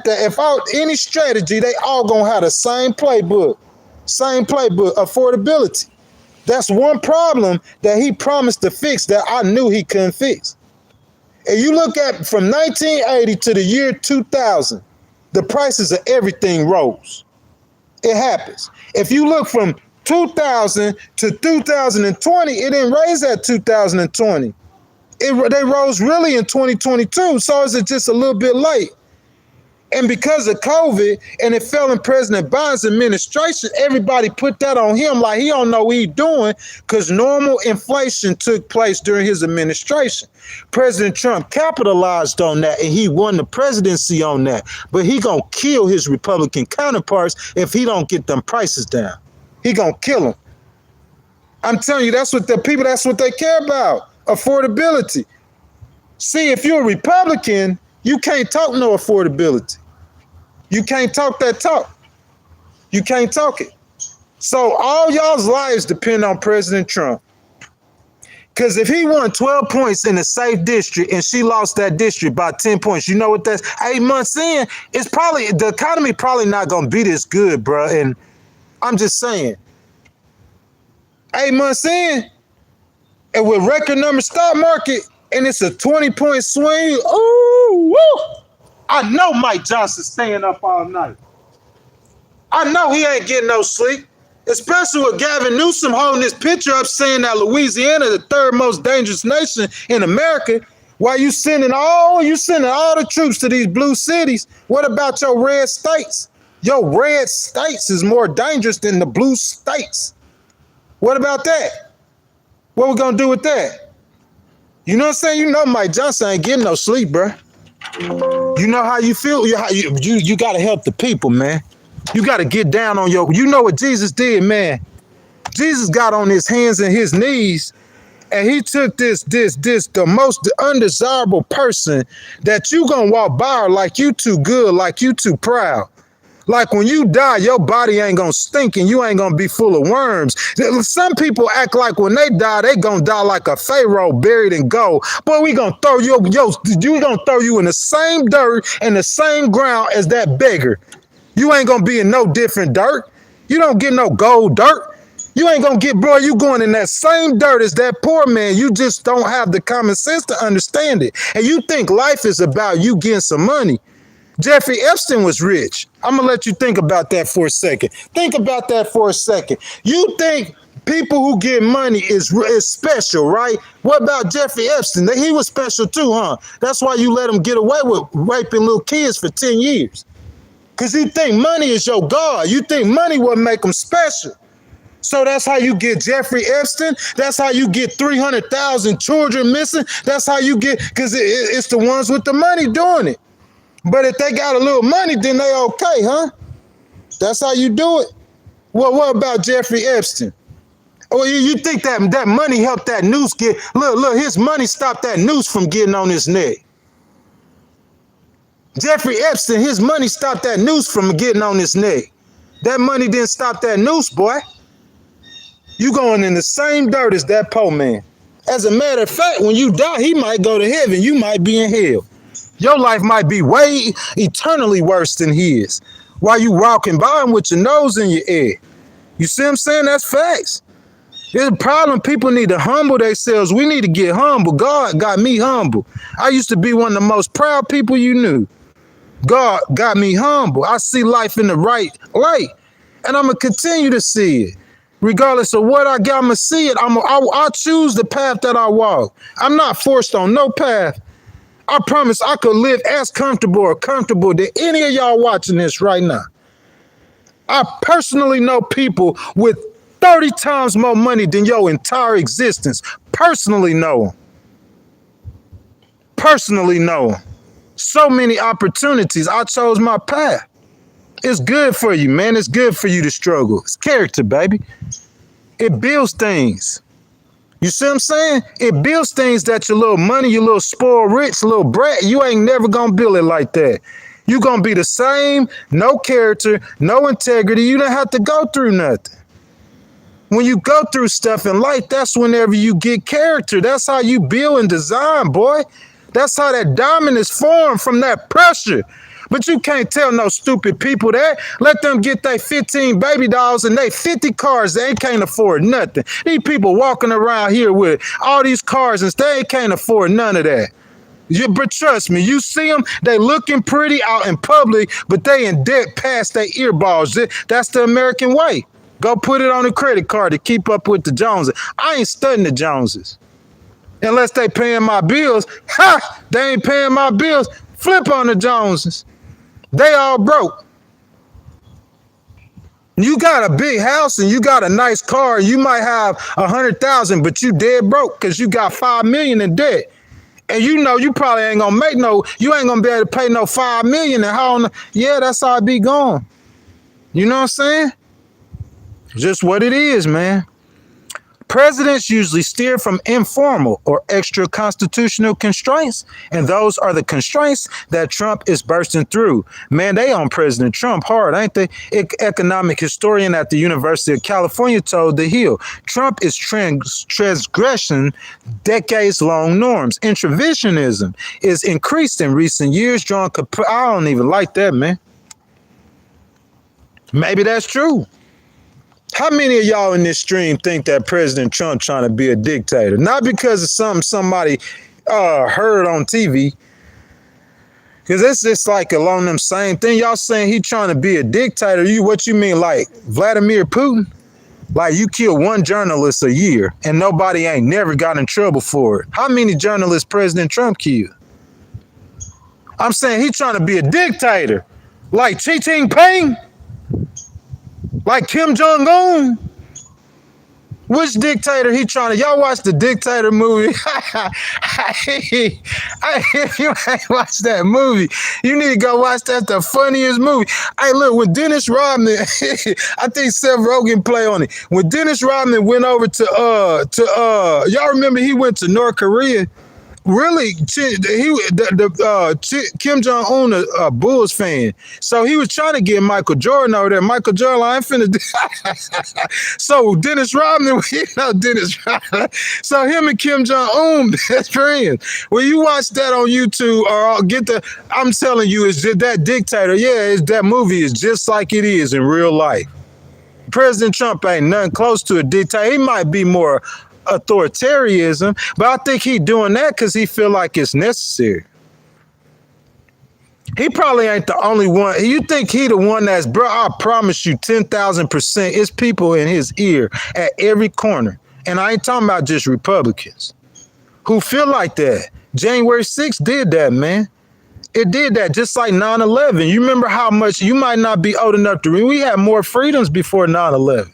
any strategy, they all gonna have the same playbook. Same playbook, affordability. That's one problem that he promised to fix that I knew he couldn't fix. And you look at from 1980 to the year 2000, the prices of everything rose. It happens. If you look from 2000 to 2020, it didn't raise at 2020. They rose really in 2022, so is it just a little bit late? And because of COVID, and it fell in President Biden's administration, everybody put that on him like he don't know what he's doing because normal inflation took place during his administration. President Trump capitalized on that, and he won the presidency on that. But he gonna kill his Republican counterparts if he don't get them prices down. He gonna kill them. I'm telling you, that's what they care about. Affordability. See, if you're a Republican, you can't talk no affordability. You can't talk that talk. You can't talk it. So all y'all's lives depend on President Trump. Because if he won 12 points in a safe district and she lost that district by 10 points, you know what that's 8 months in, the economy probably not going to be this good, bro. And I'm just saying, 8 months in, and with record number stock market, and it's a 20-point swing, ooh, woo! I know Mike Johnson's staying up all night. I know he ain't getting no sleep, especially with Gavin Newsom holding this picture up saying that Louisiana is the third most dangerous nation in America. While you sending all the troops to these blue cities, what about your red states? Your red states is more dangerous than the blue states. What about that? What we gonna do with that? You know what I'm saying? You know Mike Johnson ain't getting no sleep, bro. You know how you feel? You got to help the people, man. You got to get down on you know what Jesus did, man. Jesus got on his hands and his knees, and he took the most undesirable person that you gonna walk by her like you too good, like you too proud. Like when you die, your body ain't gonna stink and you ain't gonna be full of worms. Some people act like when they die, they gonna die like a pharaoh buried in gold. Boy, we gonna throw you gonna throw you in the same dirt and the same ground as that beggar. You ain't gonna be in no different dirt. You don't get no gold dirt. You ain't gonna get, bro, you going in that same dirt as that poor man. You just don't have the common sense to understand it. And you think life is about you getting some money. Jeffrey Epstein was rich. I'm going to let you think about that for a second. Think about that for a second. You think people who get money is special, right? What about Jeffrey Epstein? He was special too, huh? That's why you let him get away with raping little kids for 10 years. Because you think money is your God. You think money will make them special. So that's how you get Jeffrey Epstein. That's how you get 300,000 children missing. That's how you get, because it's the ones with the money doing it. But if they got a little money, then they okay, huh? That's how you do it. Well, what about Jeffrey Epstein? Oh, you think that money helped that noose get, look, his money stopped that noose from getting on his neck. Jeffrey Epstein, his money stopped that noose from getting on his neck. That money didn't stop that noose, boy. You going in the same dirt as that poor man. As a matter of fact, when you die, he might go to heaven. You might be in hell. Your life might be way eternally worse than his while you walking by him with your nose in your ear. You see what I'm saying? That's facts. There's a problem. People need to humble themselves. We need to get humble. God got me humble. I used to be one of the most proud people you knew. God got me humble. I see life in the right light, and I'm going to continue to see it. Regardless of what I got, I'm going to see it. I'll choose the path that I walk. I'm not forced on no path. I promise I could live as comfortable or comfortable than any of y'all watching this right now. I personally know people with 30 times more money than your entire existence. Personally know them. Personally know them. So many opportunities. I chose my path. It's good for you, man. It's good for you to struggle. It's character, baby. It builds things. You see what I'm saying? It builds things that your little money, your little spoiled rich, little brat, you ain't never gonna build it like that. You gonna be the same, no character, no integrity. You don't have to go through nothing. When you go through stuff in life, that's whenever you get character. That's how you build and design, boy. That's how that diamond is formed, from that pressure. But you can't tell no stupid people that. Let them get their 15 baby dolls and they 50 cars. They can't afford nothing. These people walking around here with all these cars and they can't afford none of that. But trust me, you see them, they looking pretty out in public, but they in debt past their earballs. That's the American way. Go put it on a credit card to keep up with the Joneses. I ain't studying the Joneses. Unless they paying my bills. Ha! They ain't paying my bills. Flip on the Joneses. They all broke. You got a big house and you got a nice car. You might have 100,000, but you dead broke because you got 5 million in debt. And you know you probably ain't gonna make you ain't gonna be able to pay no 5 million. And how? Yeah, that's how it be going. You know what I'm saying? Just what it is, man. Presidents usually steer from informal or extra constitutional constraints, and those are the constraints that Trump is bursting through. Man, they on President Trump hard, ain't they? Economic historian at the University of California told The Hill, Trump is transgressing decades-long norms. Interventionism is increased in recent years, drawing I don't even like that, man. Maybe that's true. How many of y'all in this stream think that President Trump trying to be a dictator? Not because of something somebody heard on TV. Because it's just like along them same thing. Y'all saying he trying to be a dictator. What you mean, like Vladimir Putin? Like you kill one journalist a year and nobody ain't never got in trouble for it. How many journalists President Trump killed? I'm saying he trying to be a dictator. Like Xi Jinping? Like Kim Jong-un? Which dictator he trying to? Y'all watch the Dictator movie? If you ain't watched that movie, you need to go watch that. The funniest movie. Hey, look, when Dennis Rodman, I think Seth Rogen play on it. When Dennis Rodman went over to y'all remember he went to North Korea Really, Kim Jong Un a Bulls fan, so he was trying to get Michael Jordan over there. Michael Jordan, I ain't finna. So Dennis Rodman, Dennis Rodman. So him and Kim Jong Un best friends. When you watch that on YouTube or I'm telling you, it's just that dictator. Yeah, that movie is just like it is in real life. President Trump ain't nothing close to a dictator. He might be more authoritarianism, but I think he doing that because he feel like it's necessary. He probably ain't the only one. You think he the one that's, bro, I promise you 10,000%. It's people in his ear at every corner. And I ain't talking about just Republicans who feel like that. January 6th did that, man. It did that, just like 9/11. You remember how much, you might not be old enough to read, we had more freedoms before 9/11.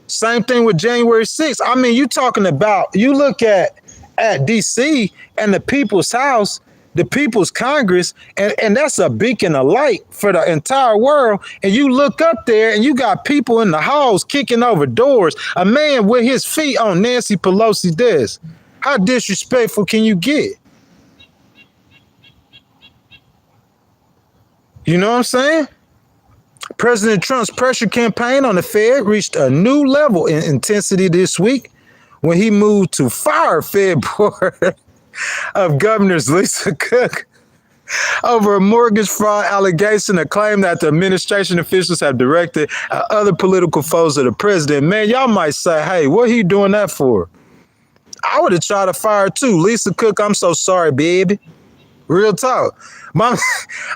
Same thing with January 6th. I mean, you talking about, you look at DC and the People's House, the People's Congress, and that's a beacon of light for the entire world. And you look up there and you got people in the halls kicking over doors. A man with his feet on Nancy Pelosi's desk. How disrespectful can you get? You know what I'm saying? President Trump's pressure campaign on the Fed reached a new level in intensity this week when he moved to fire Fed Board of Governors Lisa Cook over a mortgage fraud allegation, a claim that the administration officials have directed other political foes of the president. Man, y'all might say, hey, what he doing that for? I would have tried to fire too. Lisa Cook, I'm so sorry, baby. Real talk.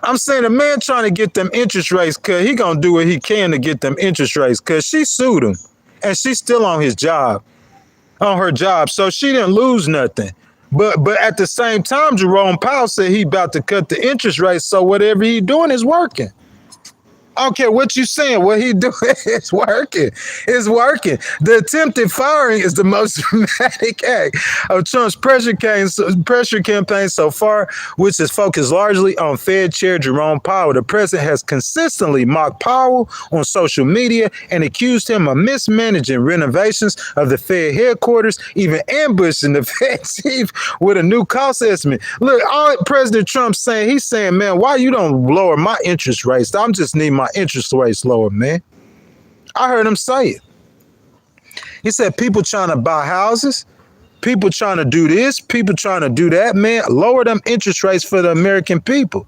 I'm saying the man trying to get them interest rates, because he going to do what he can to get them interest rates, because she sued him and she's still on her job. So she didn't lose nothing. But at the same time, Jerome Powell said he about to cut the interest rates. So whatever he doing is working. I don't care what you saying. What he doing is working. It's working. The attempted firing is the most dramatic act of Trump's pressure campaign so far, which is focused largely on Fed Chair Jerome Powell. The president has consistently mocked Powell on social media and accused him of mismanaging renovations of the Fed headquarters, even ambushing the Fed chief with a new cost estimate. Look, all President Trump saying, he's saying, man, why you don't lower my interest rates? I'm just need my interest rates lower, man. I heard him say it. He said people trying to buy houses, people trying to do this, people trying to do that, man. Lower them interest rates for the American people.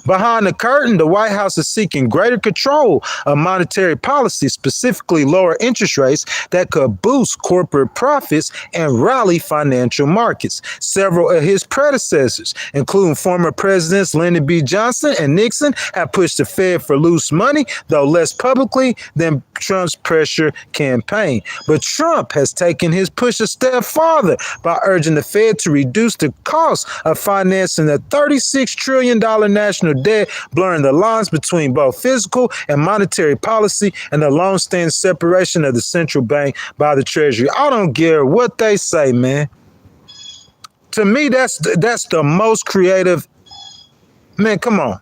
Behind the curtain, the White House is seeking greater control of monetary policy, specifically lower interest rates that could boost corporate profits and rally financial markets. Several of his predecessors, including former presidents Lyndon B. Johnson and Nixon, have pushed the Fed for loose money, though less publicly than Trump's pressure campaign. But Trump has taken his push a step farther by urging the Fed to reduce the cost of financing the $36 trillion national debt, blurring the lines between both fiscal and monetary policy and the long-standing separation of the central bank by the Treasury. I don't care what they say, man. To me, that's the most creative. Man, come on.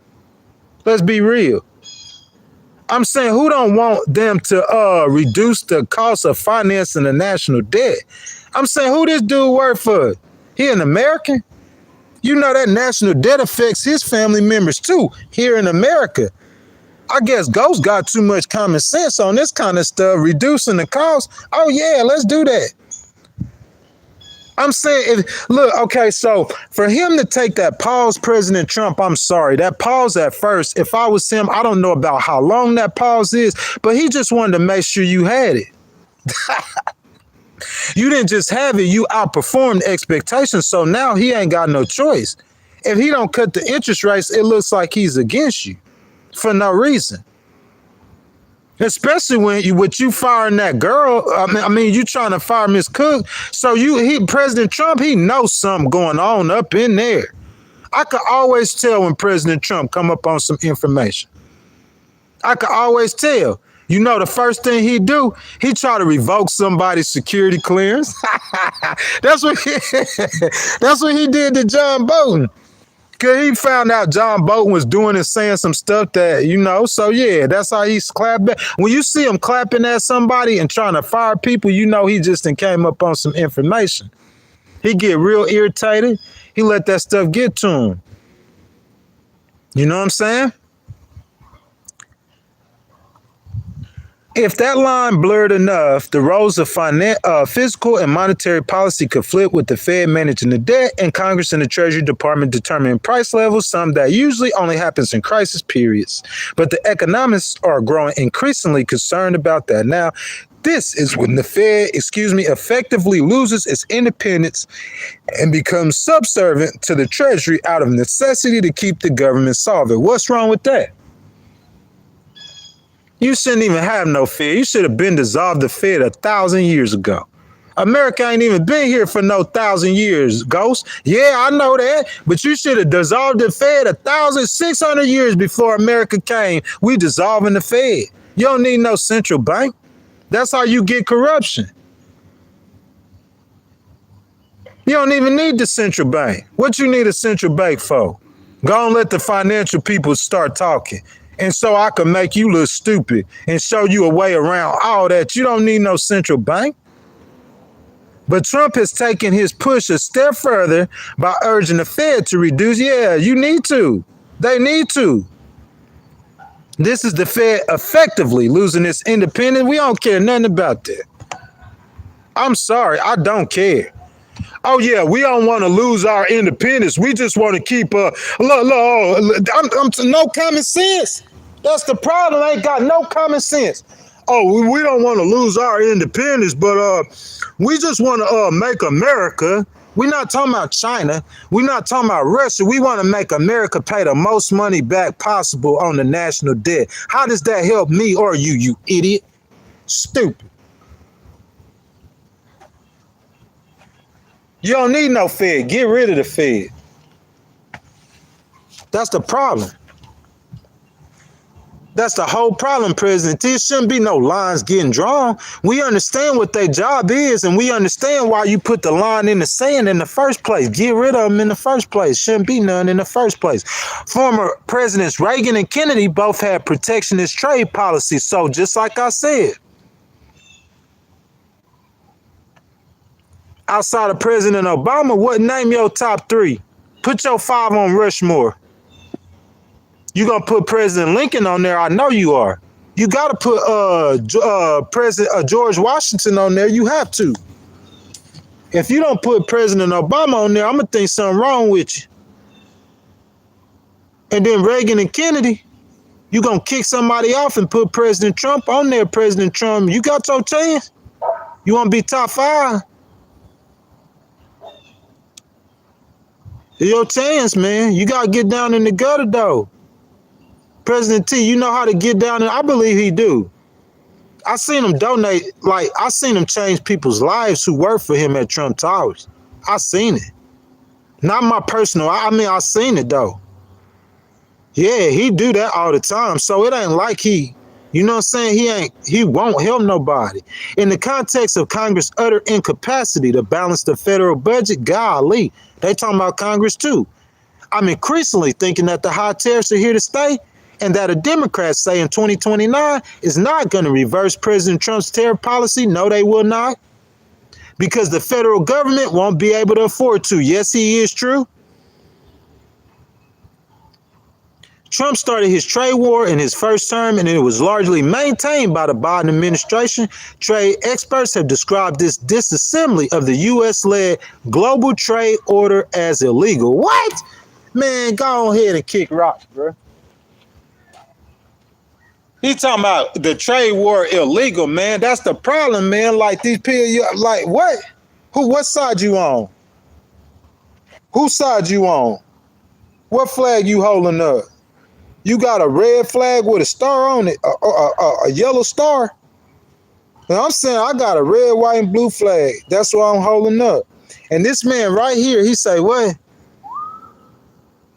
Let's be real. I'm saying, who don't want them to reduce the cost of financing the national debt? I'm saying, who this dude work for? He an American? You know that national debt affects his family members too here in America. I guess Ghost got too much common sense on this kind of stuff, reducing the cost. Oh yeah, let's do that. I'm saying, look, okay, so for him to take that pause, President Trump, I'm sorry, that pause at first, if I was him, I don't know about how long that pause is, but he just wanted to make sure you had it. You didn't just have it, you outperformed expectations, so now he ain't got no choice. If he don't cut the interest rates, it looks like he's against you for no reason. Especially when you firing that girl. I mean, you trying to fire Miss Cook. So President Trump, he knows something going on up in there. I could always tell when President Trump come up on some information. I could always tell. You know, the first thing he do, he try to revoke somebody's security clearance. That's what he did to John Bolton. Cause he found out John Bolton was doing and saying some stuff that, you know, so yeah, that's how he's clapping back. When you see him clapping at somebody and trying to fire people, you know he just came up on some information. He get real irritated. He let that stuff get to him. You know what I'm saying? If that line blurred enough, the roles of fiscal and monetary policy could flip, with the Fed managing the debt and Congress and the Treasury Department determining price levels, something that usually only happens in crisis periods. But the economists are growing increasingly concerned about that. Now, this is when the Fed, effectively loses its independence and becomes subservient to the Treasury out of necessity to keep the government solvent. What's wrong with that? You shouldn't even have no Fed. You should have been dissolved the Fed 1,000 years ago. America ain't even been here for no 1,000 years, Ghost. Yeah, I know that, but you should have dissolved the Fed 1,600 years before America came. We dissolving the Fed. You don't need no central bank. That's how you get corruption. You don't even need the central bank. What you need a central bank for? Go and let the financial people start talking. And so I can make you look stupid and show you a way around all that. You don't need no central bank. But Trump has taken his push a step further by urging the Fed to reduce. Yeah, you need to. They need to. This is the Fed effectively losing its independence. We don't care nothing about that. I'm sorry, I don't care. Oh yeah, we don't want to lose our independence. We just want to keep no common sense. That's the problem. They ain't got no common sense. Oh, we don't want to lose our independence, but we just want to make America. We're not talking about China. We're not talking about Russia. We want to make America pay the most money back possible on the national debt. How does that help me or you, you idiot? Stupid. You don't need no Fed. Get rid of the Fed. That's the problem. That's the whole problem, President. There shouldn't be no lines getting drawn. We understand what their job is, and we understand why you put the line in the sand in the first place. Get rid of them in the first place. Shouldn't be none in the first place. Former Presidents Reagan and Kennedy both had protectionist trade policies. So just like I said, outside of President Obama, what name your top three? Put your 5 on Rushmore. You gonna put President Lincoln on there? I know you are. You gotta put President George Washington on there. You have to. If you don't put President Obama on there, I'm gonna think something wrong with you. And then Reagan and Kennedy, you gonna kick somebody off and put President Trump on there. President Trump, you got your chance. You wanna be top 5? Your chance, man. You gotta get down in the gutter though. President T, you know how to get down, and I believe he do. I seen him donate, I seen him change people's lives who work for him at Trump Towers. I seen it. Not my personal, I seen it though. Yeah, he do that all the time. So it ain't like he, you know what I'm saying? He won't help nobody. In the context of Congress' utter incapacity to balance the federal budget, golly, they talking about Congress too. I'm increasingly thinking that the high tariffs are here to stay, and that a Democrat say in 2029 is not going to reverse President Trump's tariff policy. No, they will not. Because the federal government won't be able to afford to. Yes, he is true. Trump started his trade war in his first term, and it was largely maintained by the Biden administration. Trade experts have described this disassembly of the U.S.-led global trade order as illegal. What? Man, go ahead and kick rocks, bro. He talking about the trade war illegal, man. That's the problem, man. Like these people, like what? What side you on? Whose side you on? What flag you holding up? You got a red flag with a star on it, a yellow star? And I'm saying I got a red, white, and blue flag. That's what I'm holding up. And this man right here, he say, what?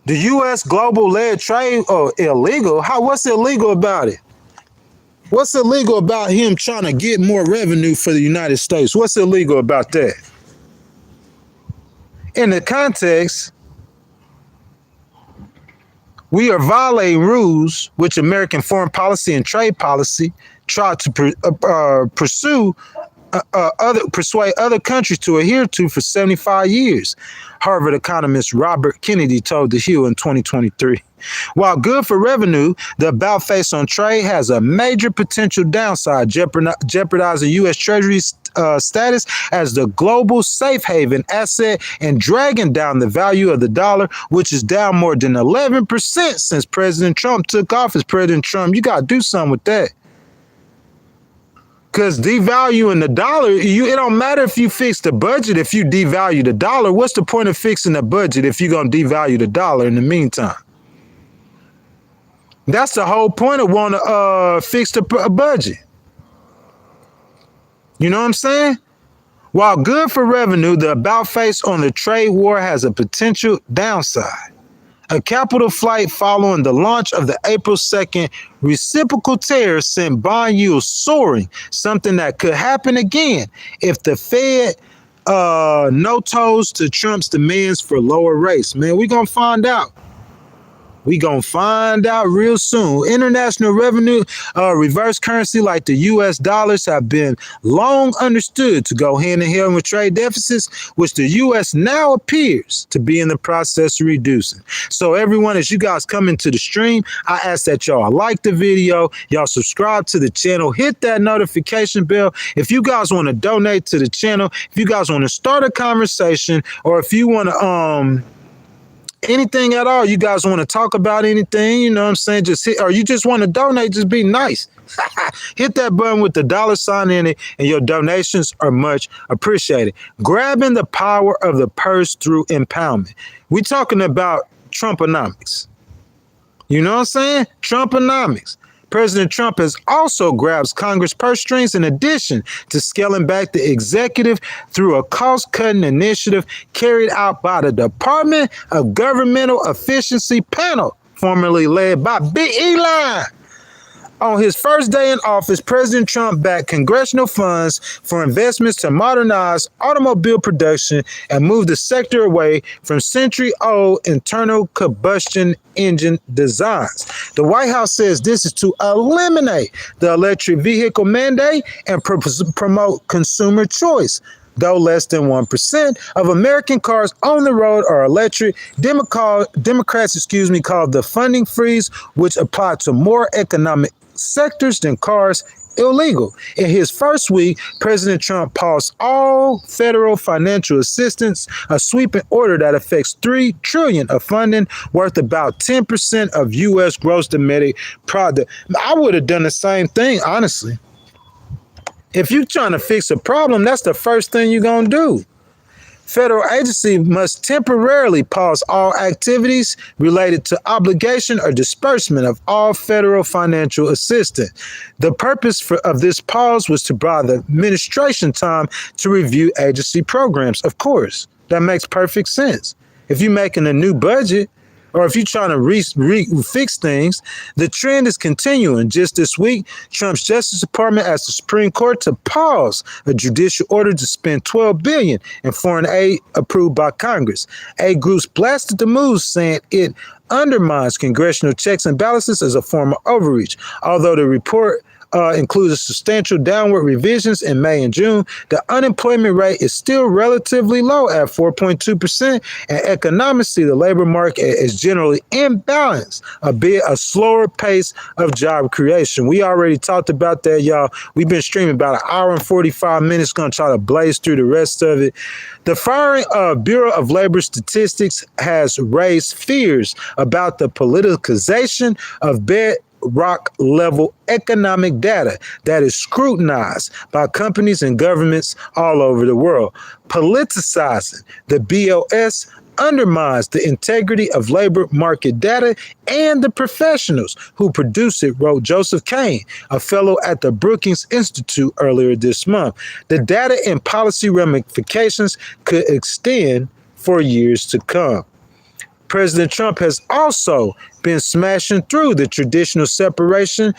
The U.S. global-led trade illegal? What's illegal about it? What's illegal about him trying to get more revenue for the United States? What's illegal about that? In the context, we are violating rules which American foreign policy and trade policy try to pursue persuade other countries to adhere to for 75 years, Harvard economist Robert Kennedy told The Hill in 2023. While good for revenue, the about face on trade has a major potential downside, jeopardizing U.S. Treasury's status as the global safe haven asset and dragging down the value of the dollar, which is down more than 11% since President Trump took office. President Trump, you got to do something with that. Because devaluing the dollar, it don't matter if you fix the budget. If you devalue the dollar, what's the point of fixing the budget if you're going to devalue the dollar in the meantime? That's the whole point of wanting to fix the budget. You know what I'm saying? While good for revenue, the about face on the trade war has a potential downside. A capital flight following the launch of the April 2nd reciprocal tariff sent bond yields soaring, something that could happen again if the Fed no toes to Trump's demands for lower rates. Man, we're going to find out. We're going to find out real soon. International revenue, reverse currency like the U.S. dollars have been long understood to go hand in hand with trade deficits, which the U.S. now appears to be in the process of reducing. So everyone, as you guys come into the stream, I ask that y'all like the video, y'all subscribe to the channel, hit that notification bell. If you guys want to donate to the channel, if you guys want to start a conversation, or if you want to, anything at all, you guys want to talk about anything, you know what I'm saying, just hit, or you just want to donate, just be nice. Hit that button with the $ in it, and your donations are much appreciated. Grabbing the power of the purse through empowerment. We're talking about Trumponomics. You know what I'm saying? Trumponomics. President Trump has also grabbed Congress purse strings in addition to scaling back the executive through a cost-cutting initiative carried out by the Department of Governmental Efficiency panel, formerly led by Big Eli. On his first day in office, President Trump backed congressional funds for investments to modernize automobile production and move the sector away from century-old internal combustion engine designs. The White House says this is to eliminate the electric vehicle mandate and promote consumer choice. Though less than 1% of American cars on the road are electric, Democrats called the funding freeze, which applied to more economic sectors than cars, illegal. In his first week, President Trump paused all federal financial assistance, a sweeping order that affects $3 trillion of funding worth about 10% of U.S. gross domestic product. I would have done the same thing, honestly. If you're trying to fix a problem, that's the first thing you're going to do. Federal agency must temporarily pause all activities related to obligation or disbursement of all federal financial assistance. The purpose of this pause was to provide the administration time to review agency programs. Of course, that makes perfect sense. If you're making a new budget, or if you're trying to fix things, the trend is continuing. Just this week, Trump's Justice Department asked the Supreme Court to pause a judicial order to spend $12 billion in foreign aid approved by Congress. Aid groups blasted the move, saying it undermines congressional checks and balances as a form of overreach. Although the report includes substantial downward revisions in May and June, the unemployment rate is still relatively low at 4.2%, and economists see the labor market as generally imbalanced, albeit a slower pace of job creation. We already talked about that, y'all. We've been streaming about an hour and 45 minutes, going to try to blaze through the rest of it. The firing of Bureau of Labor Statistics has raised fears about the politicization of bedrock level economic data that is scrutinized by companies and governments all over the world. Politicizing the BLS undermines the integrity of labor market data and the professionals who produce it, wrote Joseph Kane, a fellow at the Brookings Institute earlier this month. The data and policy ramifications could extend for years to come. President Trump has also been smashing through the traditional separation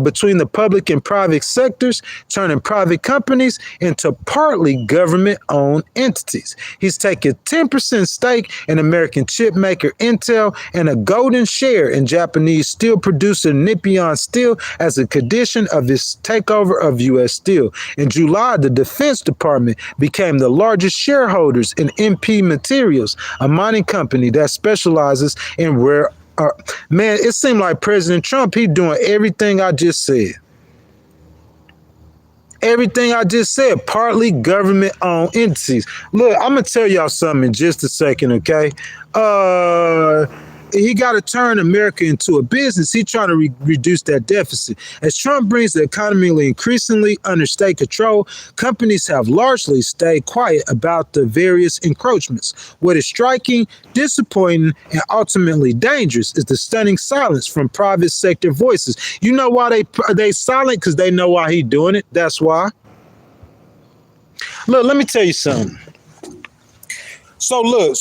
between the public and private sectors, turning private companies into partly government-owned entities. He's taken 10% stake in American chip maker Intel and a golden share in Japanese steel producer Nippon Steel as a condition of his takeover of U.S. Steel. In July, the Defense Department became the largest shareholders in MP Materials, a mining company that specializes in rare man, it seemed like President Trump, he doing everything I just said. Everything I just said, partly government-owned entities. Look, I'm going to tell y'all something in just a second, okay? He got to turn America into a business. He's trying to reduce that deficit. As Trump brings the economy increasingly under state control, companies have largely stayed quiet about the various encroachments. What is striking, disappointing, and ultimately dangerous is the stunning silence from private sector voices. You know why they silent? Because they know why he's doing it. That's why. Look, let me tell you something. So look,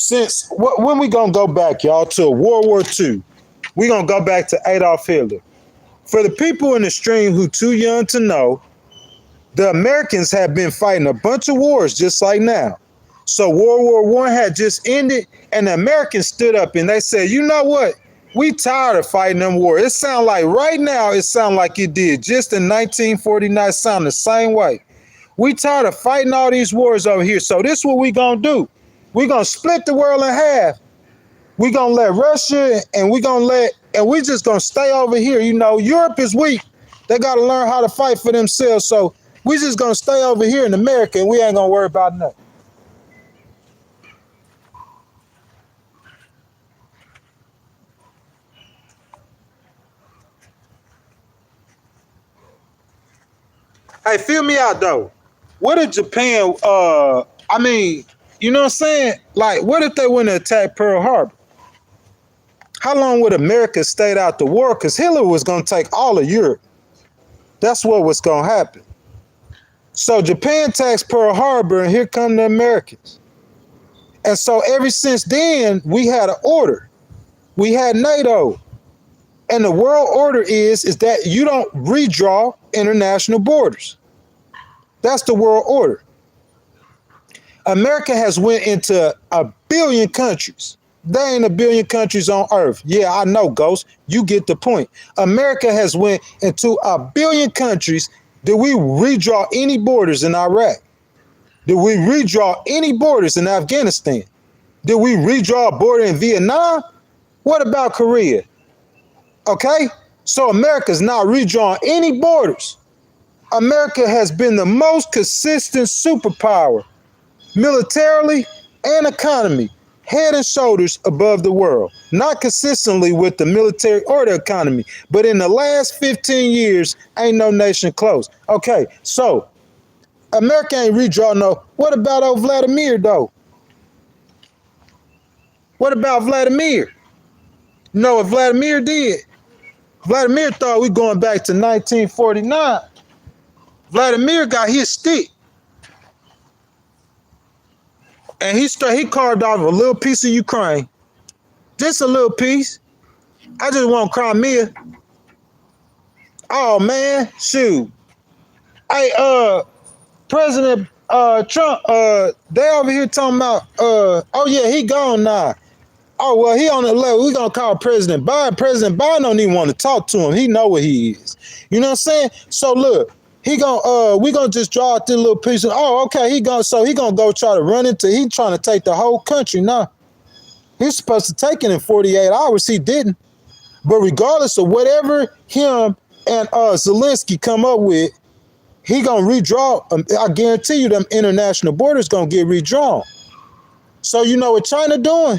when we gonna go back, y'all, to World War II, we gonna go back to Adolf Hitler. For the people in the stream who too young to know, the Americans have been fighting a bunch of wars just like now. So World War I had just ended, and the Americans stood up and they said, you know what? We tired of fighting them wars. It sound like right now, it sound like it did just in 1949, sound the same way. We tired of fighting all these wars over here. So this is what we gonna do. We're going to split the world in half. We're going to let Russia and we just going to stay over here. You know, Europe is weak. They got to learn how to fight for themselves. So we just going to stay over here in America and we ain't going to worry about nothing. Hey, feel me out though. What if Japan, you know what I'm saying? Like, what if they wouldn't attack Pearl Harbor? How long would America stayed out the war? Because Hitler was going to take all of Europe. That's what was going to happen. So Japan attacks Pearl Harbor, and here come the Americans. And so ever since then, we had an order. We had NATO. And the world order is that you don't redraw international borders. That's the world order. America has went into 1 billion countries. There ain't 1 billion countries on earth. Yeah, I know, Ghost. You get the point. America has went into 1 billion countries. Did we redraw any borders in Iraq? Did we redraw any borders in Afghanistan? Did we redraw a border in Vietnam? What about Korea? Okay, so America's not redrawing any borders. America has been the most consistent superpower, militarily and economy, head and shoulders above the world. Not consistently with the military or the economy, but in the last 15 years, ain't no nation close. Okay, so America ain't redraw no. What about old Vladimir, though? What about Vladimir? You know what Vladimir did? Vladimir thought we going back to 1949. Vladimir got his stick. And he carved off a little piece of Ukraine. Just a little piece. I just want Crimea. Oh, man. Shoot. Hey, President Trump, they over here talking about, oh, yeah, he gone now. Oh, well, he on the level. We're going to call President Biden. President Biden don't even want to talk to him. He know what he is. You know what I'm saying? So, look. We gonna just draw out this little piece of, oh, okay, he gonna go try to run into, he trying to take the whole country now. He's supposed to take it in 48 hours. He didn't. But regardless of whatever him and Zelensky come up with, he gonna redraw. I guarantee you them international borders gonna get redrawn. So you know what China doing?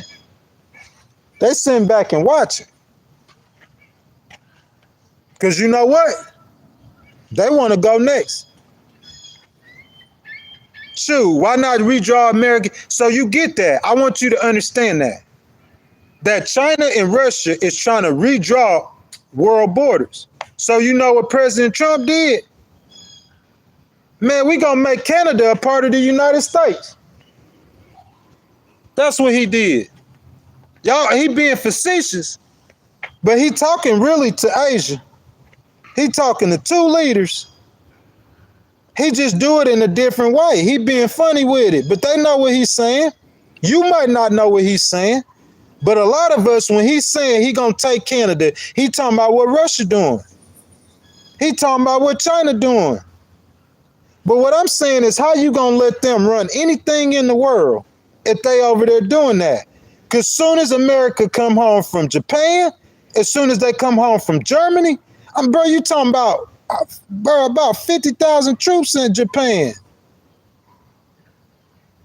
They sitting back and watching. Because you know what? They want to go next. Shoot, why not redraw America? So you get that. I want you to understand that China and Russia is trying to redraw world borders. So you know what President Trump did? Man, we gonna make Canada a part of the United States. That's what he did. Y'all, he being facetious. But he talking really to Asia. He talking to two leaders. He just do it in a different way. He being funny with it, but they know what he's saying. You might not know what he's saying, but a lot of us, when he's saying he gonna take Canada, he talking about what Russia doing. He talking about what China doing. But what I'm saying is, how you gonna let them run anything in the world if they over there doing that? Because soon as America come home from Japan, as soon as they come home from Germany, bro, you talking about, bro, about 50,000 troops in Japan.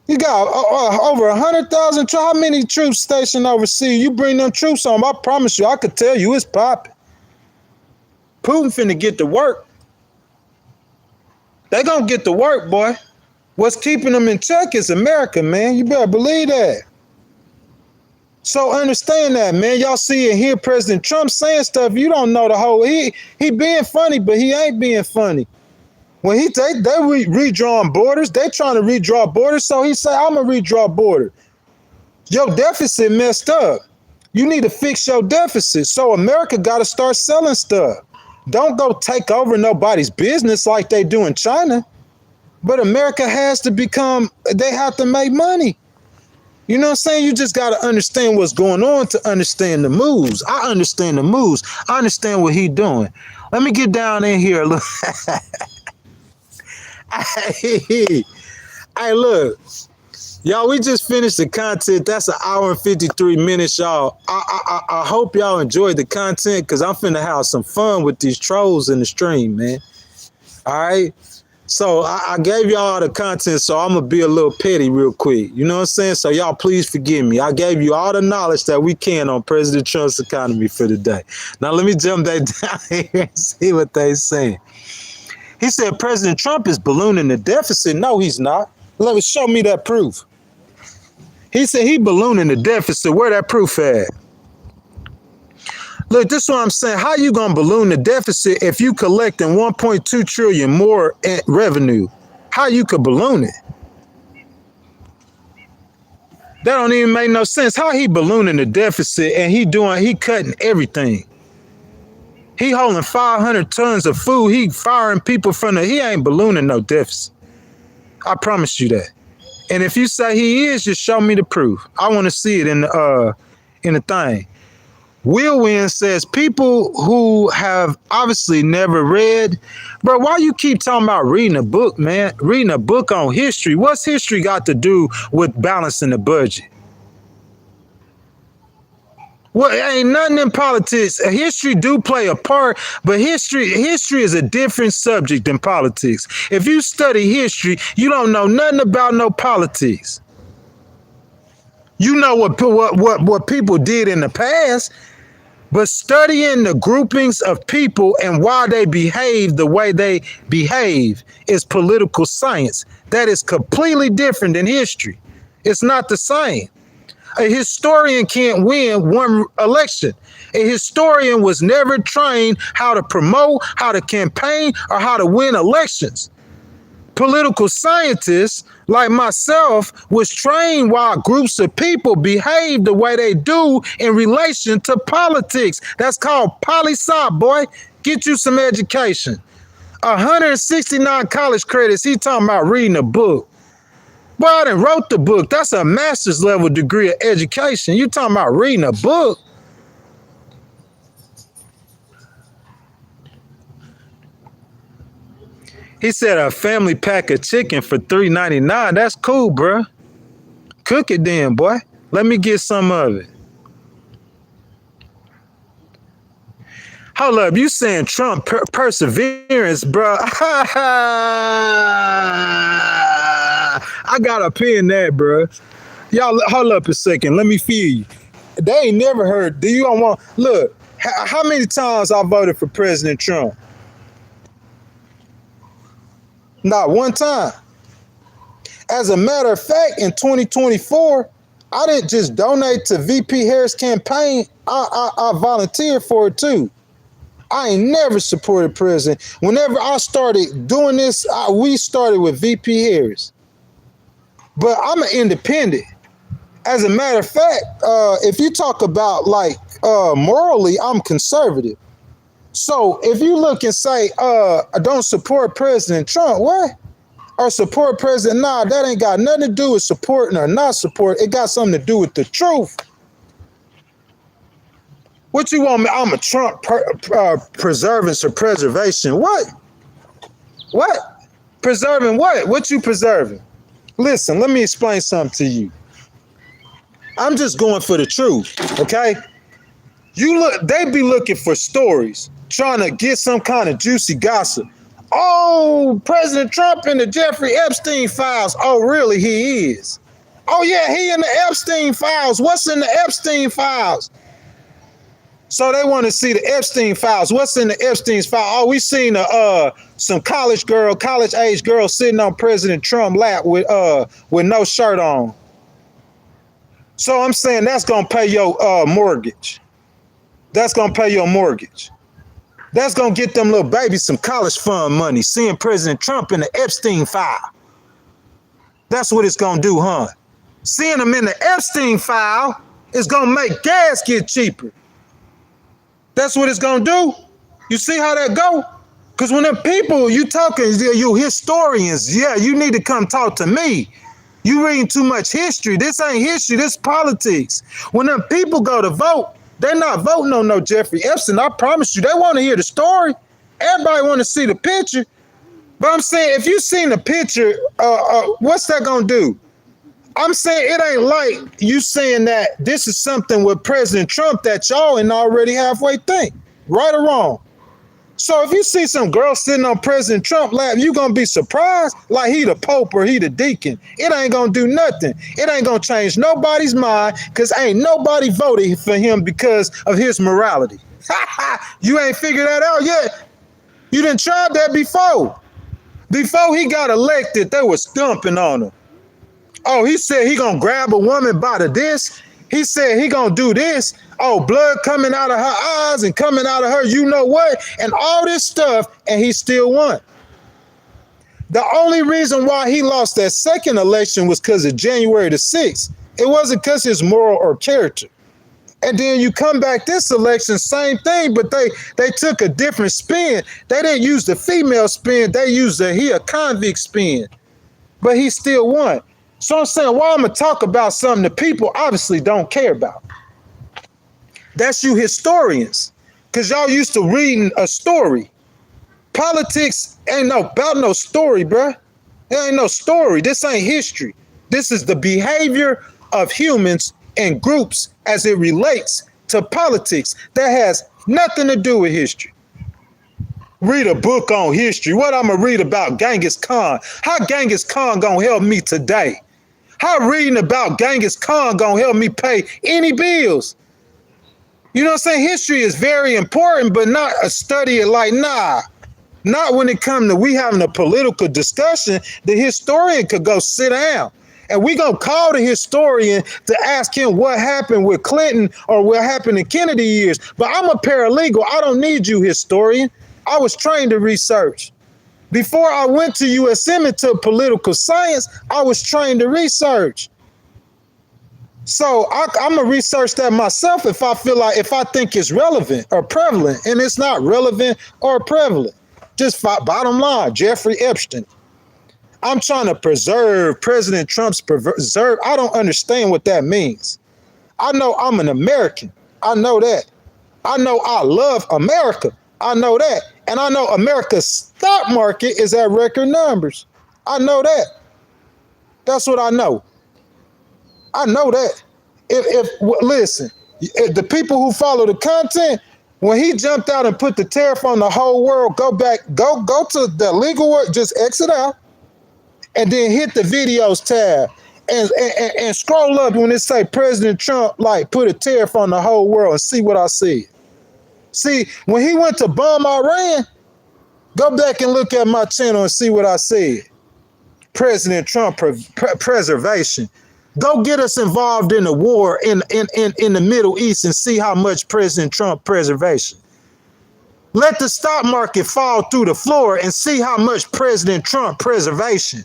You got over 100,000 troops. How many troops stationed overseas? You bring them troops home, I promise you, I could tell you it's popping. Putin finna get to work. They gonna get to work, boy. What's keeping them in check is America, man. You better believe that. So understand that, man. Y'all see and hear President Trump saying stuff. You don't know the whole. He being funny, but he ain't being funny. When they redrawing borders, they trying to redraw borders. So he say, I'm gonna redraw border. Your deficit messed up. You need to fix your deficit. So America got to start selling stuff. Don't go take over nobody's business like they do in China. But America has to they have to make money. You know what I'm saying? You just got to understand what's going on to understand the moves. I understand the moves. I understand what he's doing. Let me get down in here a little. Hey, look. Y'all, we just finished the content. That's an hour and 53 minutes, y'all. I hope y'all enjoyed the content, because I'm finna have some fun with these trolls in the stream, man. All right? So I gave y'all the content, so I'm going to be a little petty real quick. You know what I'm saying? So y'all please forgive me. I gave you all the knowledge that we can on President Trump's economy for today. Now let me jump that down here and see what they saying. He said President Trump is ballooning the deficit. No, he's not. Let me show me that proof. He said he ballooning the deficit. Where that proof at? Look, this is what I'm saying. How you gonna balloon the deficit if you collecting 1.2 trillion more in revenue? How you could balloon it? That don't even make no sense. How he ballooning the deficit and he cutting everything? He holding 500 tons of food. He firing people he ain't ballooning no deficit. I promise you that. And if you say he is, just show me the proof. I want to see it in the thing. Will Win says people who have obviously never read, bro, why you keep talking about reading a book, man? Reading a book on history. What's history got to do with balancing the budget? Well, ain't nothing in politics. History do play a part, but history is a different subject than politics. If you study history, you don't know nothing about no politics. You know what people did in the past, but studying the groupings of people and why they behave the way they behave is political science. That is completely different than history. It's not the same. A historian can't win one election. A historian was never trained how to promote, how to campaign, or how to win elections. Political scientists like myself was trained why groups of people behave the way they do in relation to politics. That's called poli-sci, boy. Get you some education. 169 college credits. He talking about reading a book. Boy, I done wrote the book. That's a master's level degree of education. You talking about reading a book? He said a family pack of chicken for $3.99. That's cool, bro. Cook it then, boy. Let me get some of it. Hold up, you saying Trump perseverance, bro? I gotta pin that, bro. Y'all, hold up a second. Let me feel you. They ain't never heard. Do you don't want? Look, how many times I voted for President Trump? Not one time. As a matter of fact, in 2024, I didn't just donate to VP Harris' campaign. I volunteered for it too. I ain't never supported president. Whenever I started doing this, we started with VP Harris. But I'm an independent. As a matter of fact, if you talk about like morally, I'm conservative. So if you look and say, I don't support President Trump, what? Or support President, nah, that ain't got nothing to do with supporting or not support. It got something to do with the truth. What you want me? I'm a Trump preservance or preservation. What? What? Preserving what? What you preserving? Listen, let me explain something to you. I'm just going for the truth, okay? You look, they be looking for stories, trying to get some kind of juicy gossip. Oh, President Trump in the Jeffrey Epstein files. Oh, really? He is. Oh, yeah, he in the Epstein files. What's in the Epstein files? So they want to see the Epstein files. What's in the Epstein's file? Oh, we seen some college age girl sitting on President Trump's lap with no shirt on. So I'm saying that's gonna pay your mortgage. That's gonna pay your mortgage. That's gonna get them little babies some college fund money. Seeing President Trump in the Epstein file. That's what it's gonna do, huh? Seeing him in the Epstein file is gonna make gas get cheaper. That's what it's gonna do. You see how that go? Because when them people you talking, you historians, yeah, you need to come talk to me. You reading too much history. This ain't history, this politics. When them people go to vote, they're not voting on no Jeffrey Epstein. I promise you, they want to hear the story. Everybody want to see the picture. But I'm saying, if you seen the picture, what's that gonna do? I'm saying it ain't like you saying that this is something with President Trump that y'all ain't already halfway think, right or wrong. So if you see some girl sitting on President Trump's lap, you gonna be surprised like he the Pope or he the deacon. It ain't gonna do nothing. It ain't gonna change nobody's mind because ain't nobody voted for him because of his morality. You ain't figured that out yet. You done tried that before. Before he got elected, they was stumping on him. Oh, he said he gonna grab a woman by the this. He said he gonna do this. Oh, blood coming out of her eyes and coming out of her, you know what? And all this stuff, and he still won. The only reason why he lost that second election was because of January the 6th. It wasn't because his moral or character. And then you come back this election, same thing, but they took a different spin. They didn't use the female spin. They used he a convict spin. But he still won. So I'm saying, why I'm going to talk about something that people obviously don't care about. That's you historians, because y'all used to reading a story. Politics ain't about no story, bruh. There ain't no story. This ain't history. This is the behavior of humans and groups as it relates to politics. That has nothing to do with history. Read a book on history. What I'm going to read about Genghis Khan? How Genghis Khan going to help me today? How reading about Genghis Khan going to help me pay any bills? You know what I'm saying? History is very important, but not a study like, nah. Not when it comes to we having a political discussion. The historian could go sit down. And we going to call the historian to ask him what happened with Clinton or what happened in Kennedy years. But I'm a paralegal. I don't need you, historian. I was trained to research. Before I went to USM and took political science, I was trained to research. So I'm going to research that myself if I think it's relevant or prevalent. And it's not relevant or prevalent. Just bottom line, Jeffrey Epstein. I'm trying to preserve President Trump's preserve. I don't understand what that means. I know I'm an American. I know that. I know I love America. I know that. And I know America's stock market is at record numbers. I know that. That's what I know. I know that. Listen, the people who follow the content, when he jumped out and put the tariff on the whole world, go to the legal word, just exit out, and then hit the videos tab and scroll up when it say President Trump put a tariff on the whole world and see what I see. See, when he went to bomb Iran, go back and look at my channel and see what I said. President Trump preservation. Go get us involved in the war in the Middle East and see how much President Trump preservation. Let the stock market fall through the floor and see how much President Trump preservation.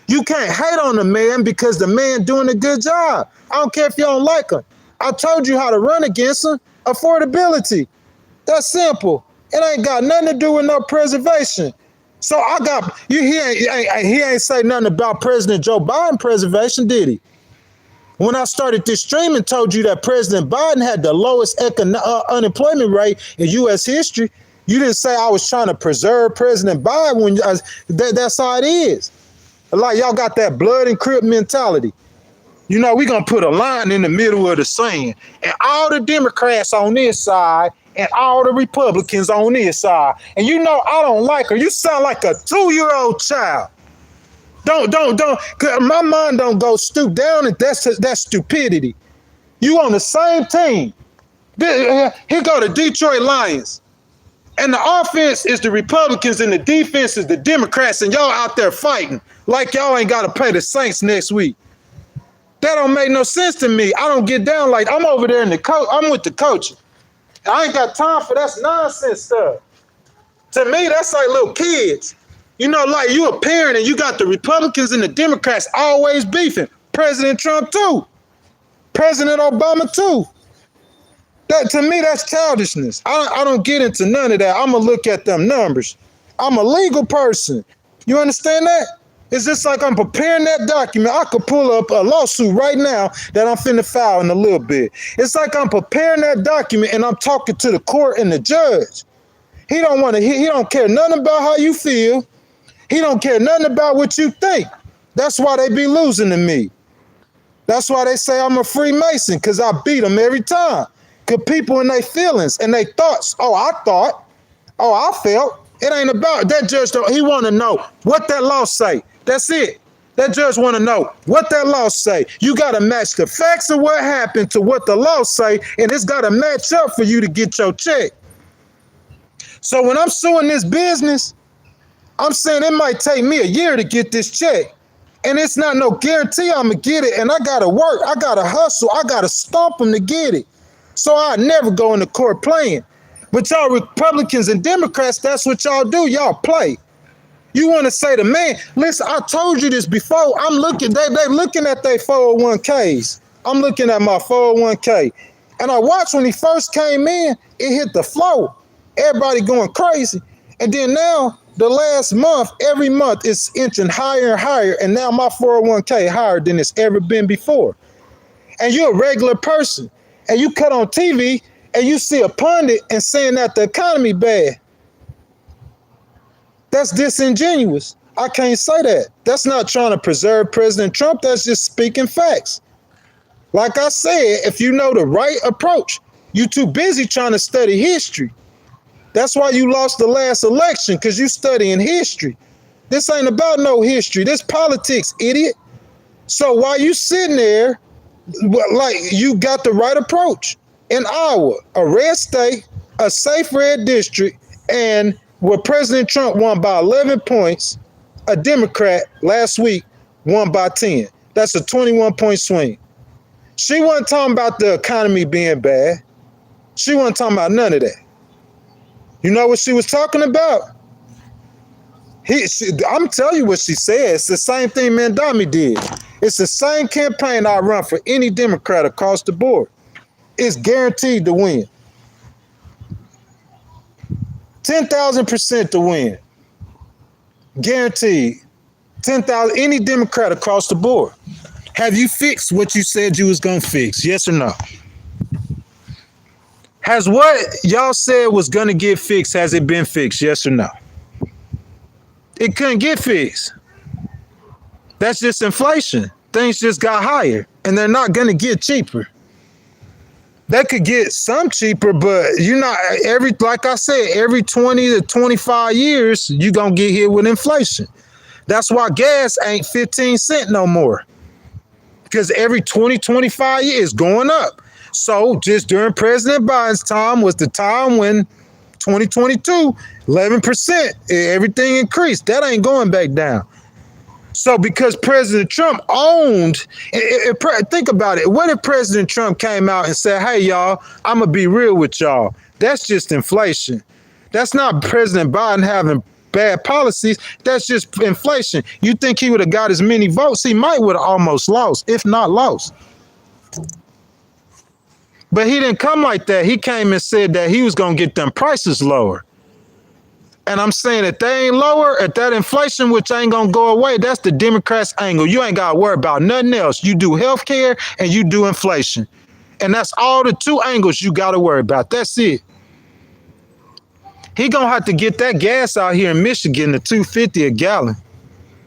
You can't hate on the man because the man doing a good job. I don't care if you don't like him. I told you how to run against him. Affordability. That's simple. It ain't got nothing to do with no preservation. So I got you. He ain't say nothing about President Joe Biden preservation, did he? When I started this stream and told you that President Biden had the lowest unemployment rate in U.S. history, you didn't say I was trying to preserve President Biden. That's how it is. Like y'all got that blood and crip mentality. You know, we're going to put a line in the middle of the sand, and all the Democrats on this side and all the Republicans on this side. And you know, I don't like her. You sound like a 2-year-old child. My mind don't go stoop down, and that's stupidity. You on the same team. Here go the Detroit Lions. And the offense is the Republicans and the defense is the Democrats, and y'all out there fighting like y'all ain't got to play the Saints next week. That don't make no sense to me. I don't get down like I'm over there in the coach. I'm with the coach. I ain't got time for that nonsense stuff. To me, that's like little kids. You know, like you a parent and you got the Republicans and the Democrats always beefing. President Trump too. President Obama too. That to me, that's childishness. I don't get into none of that. I'm going to look at them numbers. I'm a legal person. You understand that? It's just like I'm preparing that document. I could pull up a lawsuit right now that I'm finna file in a little bit. It's like I'm preparing that document and I'm talking to the court and the judge. He don't care nothing about how you feel. He don't care nothing about what you think. That's why they be losing to me. That's why they say I'm a Freemason, because I beat them every time. Because people in their feelings and their thoughts, I felt. It ain't about that judge. He want to know what that law say. That's it. That judge want to know what that law say. You got to match the facts of what happened to what the law say, and it's got to match up for you to get your check. So when I'm suing this business, I'm saying it might take me a year to get this check. And it's not no guarantee I'm going to get it. And I got to work. I got to hustle. I got to stomp them to get it. So I never go into court playing. But y'all Republicans and Democrats, that's what y'all do. Y'all play. You want to say to man, listen, I told you this before. I'm looking, they looking at their 401ks. I'm looking at my 401k. And I watched when he first came in, it hit the floor. Everybody going crazy. And then now, the last month, every month, it's inching higher and higher. And now my 401k higher than it's ever been before. And you're a regular person. And you cut on TV and you see a pundit and saying that the economy bad. That's disingenuous. I can't say that. That's not trying to preserve President Trump. That's just speaking facts. Like I said, if you know the right approach, you too busy trying to study history. That's why you lost the last election, because you studying history. This ain't about no history. This politics, idiot. So while you sitting there, like you got the right approach. In Iowa, a red state, a safe red district, and where President Trump won by 11 points, a Democrat last week won by 10. That's a 21-point swing. She wasn't talking about the economy being bad. She wasn't talking about none of that. You know what she was talking about? I'm telling you what she said. It's the same thing Mandami did. It's the same campaign I run for any Democrat across the board. It's guaranteed to win. 10,000% to win. Guaranteed. 10,000, any Democrat across the board. Have you fixed what you said you was going to fix? Yes or no? Has what y'all said was going to get fixed, has it been fixed? Yes or no? It couldn't get fixed. That's just inflation. Things just got higher, and they're not going to get cheaper. They could get some cheaper, but like I said, every 20 to 25 years, you're going to get hit with inflation. That's why gas ain't 15 cents no more. Because every 20, 25 years it's going up. So just during President Biden's time was the time when 2022, 11%, everything increased. That ain't going back down. So because President Trump owned, think about it. What if President Trump came out and said, hey, y'all, I'm going to be real with y'all. That's just inflation. That's not President Biden having bad policies. That's just inflation. You think he would have got as many votes? He might would have almost lost, if not lost. But he didn't come like that. He came and said that he was going to get them prices lower. And I'm saying that they ain't lower at that inflation, which ain't going to go away. That's the Democrats' angle. You ain't got to worry about nothing else. You do healthcare and you do inflation. And that's all the two angles you got to worry about. That's it. He going to have to get that gas out here in Michigan to $2.50 a gallon.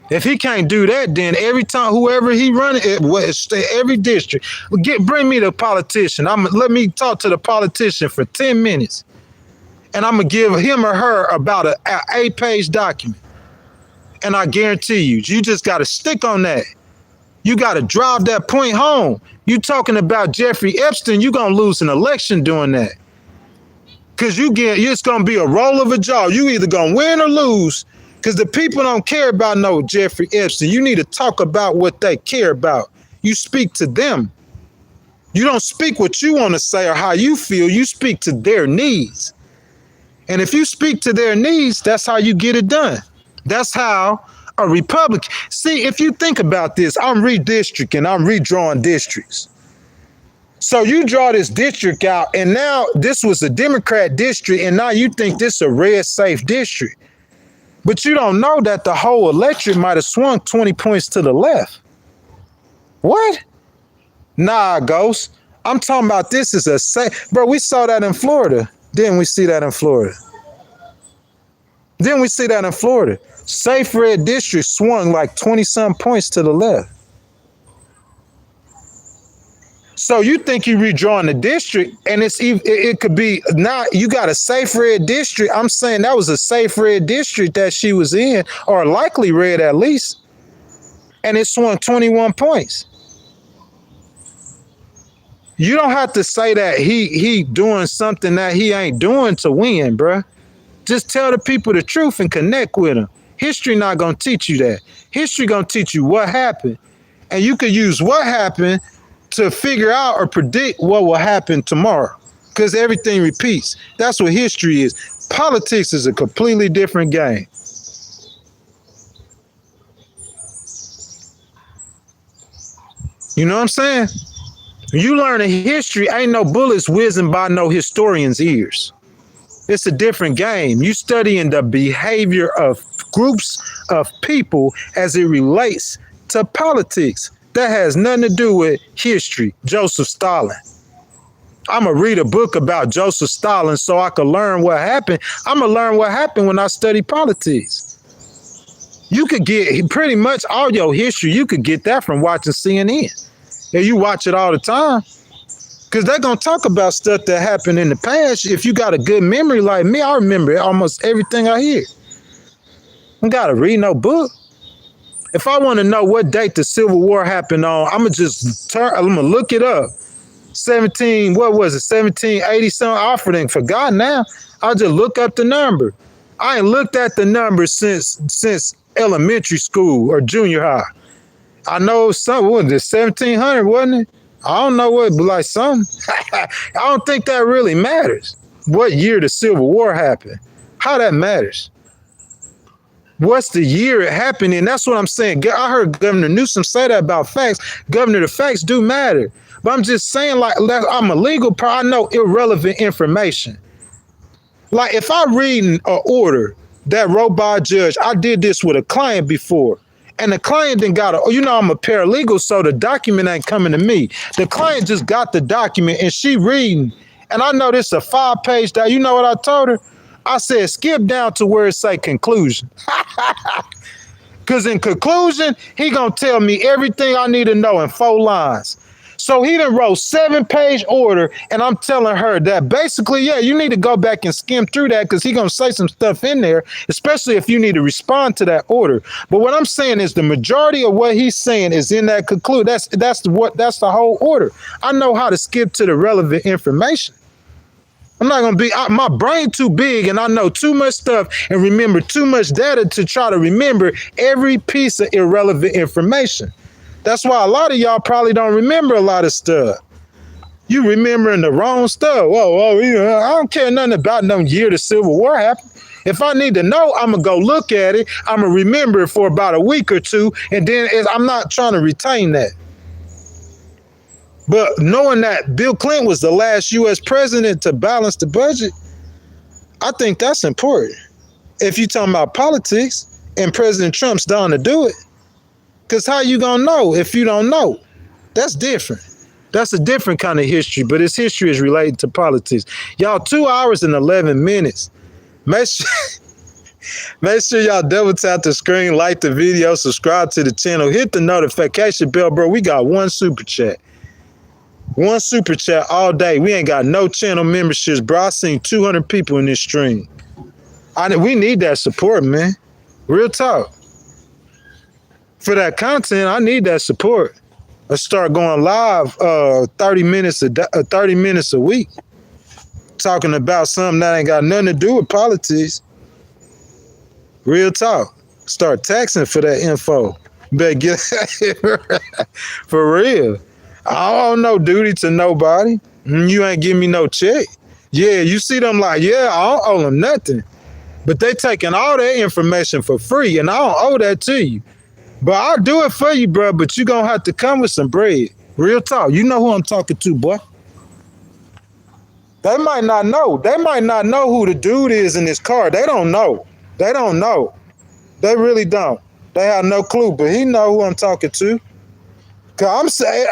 If he can't do that, then every time, whoever he running, every district, bring me the politician. Let me talk to the politician for 10 minutes. And I'm going to give him or her about an 8-page document. And I guarantee you just got to stick on that. You got to drive that point home. You talking about Jeffrey Epstein, you're going to lose an election doing that. Because it's going to be a roll of a jaw. You either going to win or lose. Because the people don't care about no Jeffrey Epstein. You need to talk about what they care about. You speak to them. You don't speak what you want to say or how you feel. You speak to their needs. And if you speak to their needs, that's how you get it done. That's how a Republican. See, if you think about this, I'm redistricting, I'm redrawing districts. So you draw this district out, and now this was a Democrat district, and now you think this is a red safe district. But you don't know that the whole electorate might have swung 20 points to the left. What? Nah, Ghost. I'm talking about this is a safe. Bro, we saw that in Florida. Didn't we see that in Florida? Didn't we see that in Florida? Safe red district swung like 20-some points to the left. So you think you redrawing the district, and it could be not. You got a safe red district. I'm saying that was a safe red district that she was in, or likely red at least, and it swung 21 points. You don't have to say that he doing something that he ain't doing to win, bruh. Just tell the people the truth and connect with them. History not gonna teach you that. History gonna teach you what happened, and you could use what happened to figure out or predict what will happen tomorrow, because everything repeats. That's what history is. Politics is a completely different game. You know what I'm saying? You learn a history, ain't no bullets whizzing by no historian's ears. It's a different game. You studying the behavior of groups of people as it relates to politics. That has nothing to do with history. Joseph Stalin. I'm going to read a book about Joseph Stalin so I can learn what happened. I'm going to learn what happened when I study politics. You could get pretty much all your history. You could get that from watching CNN. And you watch it all the time. Because they're going to talk about stuff that happened in the past. If you got a good memory like me, I remember almost everything I hear. I got to read no book. If I want to know what date the Civil War happened on, I'm going to look it up. 1780 something? I forgot now. I'll just look up the number. I ain't looked at the number since elementary school or junior high. I know something, what was it, 1700, wasn't it? I don't know what, but like something. I don't think that really matters. What year the Civil War happened? How that matters? What's the year it happened in? That's what I'm saying. I heard Governor Newsom say that about facts. Governor, the facts do matter. But I'm just saying, like, I'm a legal I know irrelevant information. Like, if I read an order that wrote by a judge, I did this with a client before. And the client then got I'm a paralegal, so the document ain't coming to me. The client just got the document and she reading. And I know this is a 5-page document. You know what I told her? I said, skip down to where it say conclusion. Because in conclusion, he going to tell me everything I need to know in 4 lines. So he done wrote 7-page order, and I'm telling her that basically, yeah, you need to go back and skim through that because he going to say some stuff in there, especially if you need to respond to that order. But what I'm saying is the majority of what he's saying is in that conclude. That's the whole order. I know how to skip to the relevant information. I'm not going to be, my brain too big and I know too much stuff and remember too much data to try to remember every piece of irrelevant information. That's why a lot of y'all probably don't remember a lot of stuff. You remembering the wrong stuff. I don't care nothing about no year the Civil War happened. If I need to know, I'm going to go look at it. I'm going to remember it for about a week or two. And then I'm not trying to retain that. But knowing that Bill Clinton was the last U.S. president to balance the budget, I think that's important. If you're talking about politics and President Trump's done to do it, because how you going to know if you don't know? That's different. That's a different kind of history, but its history is related to politics. Y'all, 2 hours and 11 minutes. Make sure y'all double tap the screen, like the video, subscribe to the channel, hit the notification bell, bro. We got one super chat. One super chat all day. We ain't got no channel memberships, bro. I seen 200 people in this stream. We need that support, man. Real talk. For that content, I need that support. I start going live 30 minutes a week, talking about something that ain't got nothing to do with politics. Real talk. Start taxing for that info. Better get for real. I don't know duty to nobody. You ain't give me no check. Yeah, you see them like, yeah, I don't owe them nothing. But they taking all that information for free, and I don't owe that to you. But I'll do it for you, bro, but you going to have to come with some bread. Real talk. You know who I'm talking to, boy. They might not know. They might not know who the dude is in this car. They don't know. They don't know. They really don't. They have no clue, but he know who I'm talking to. Cause I'm saying,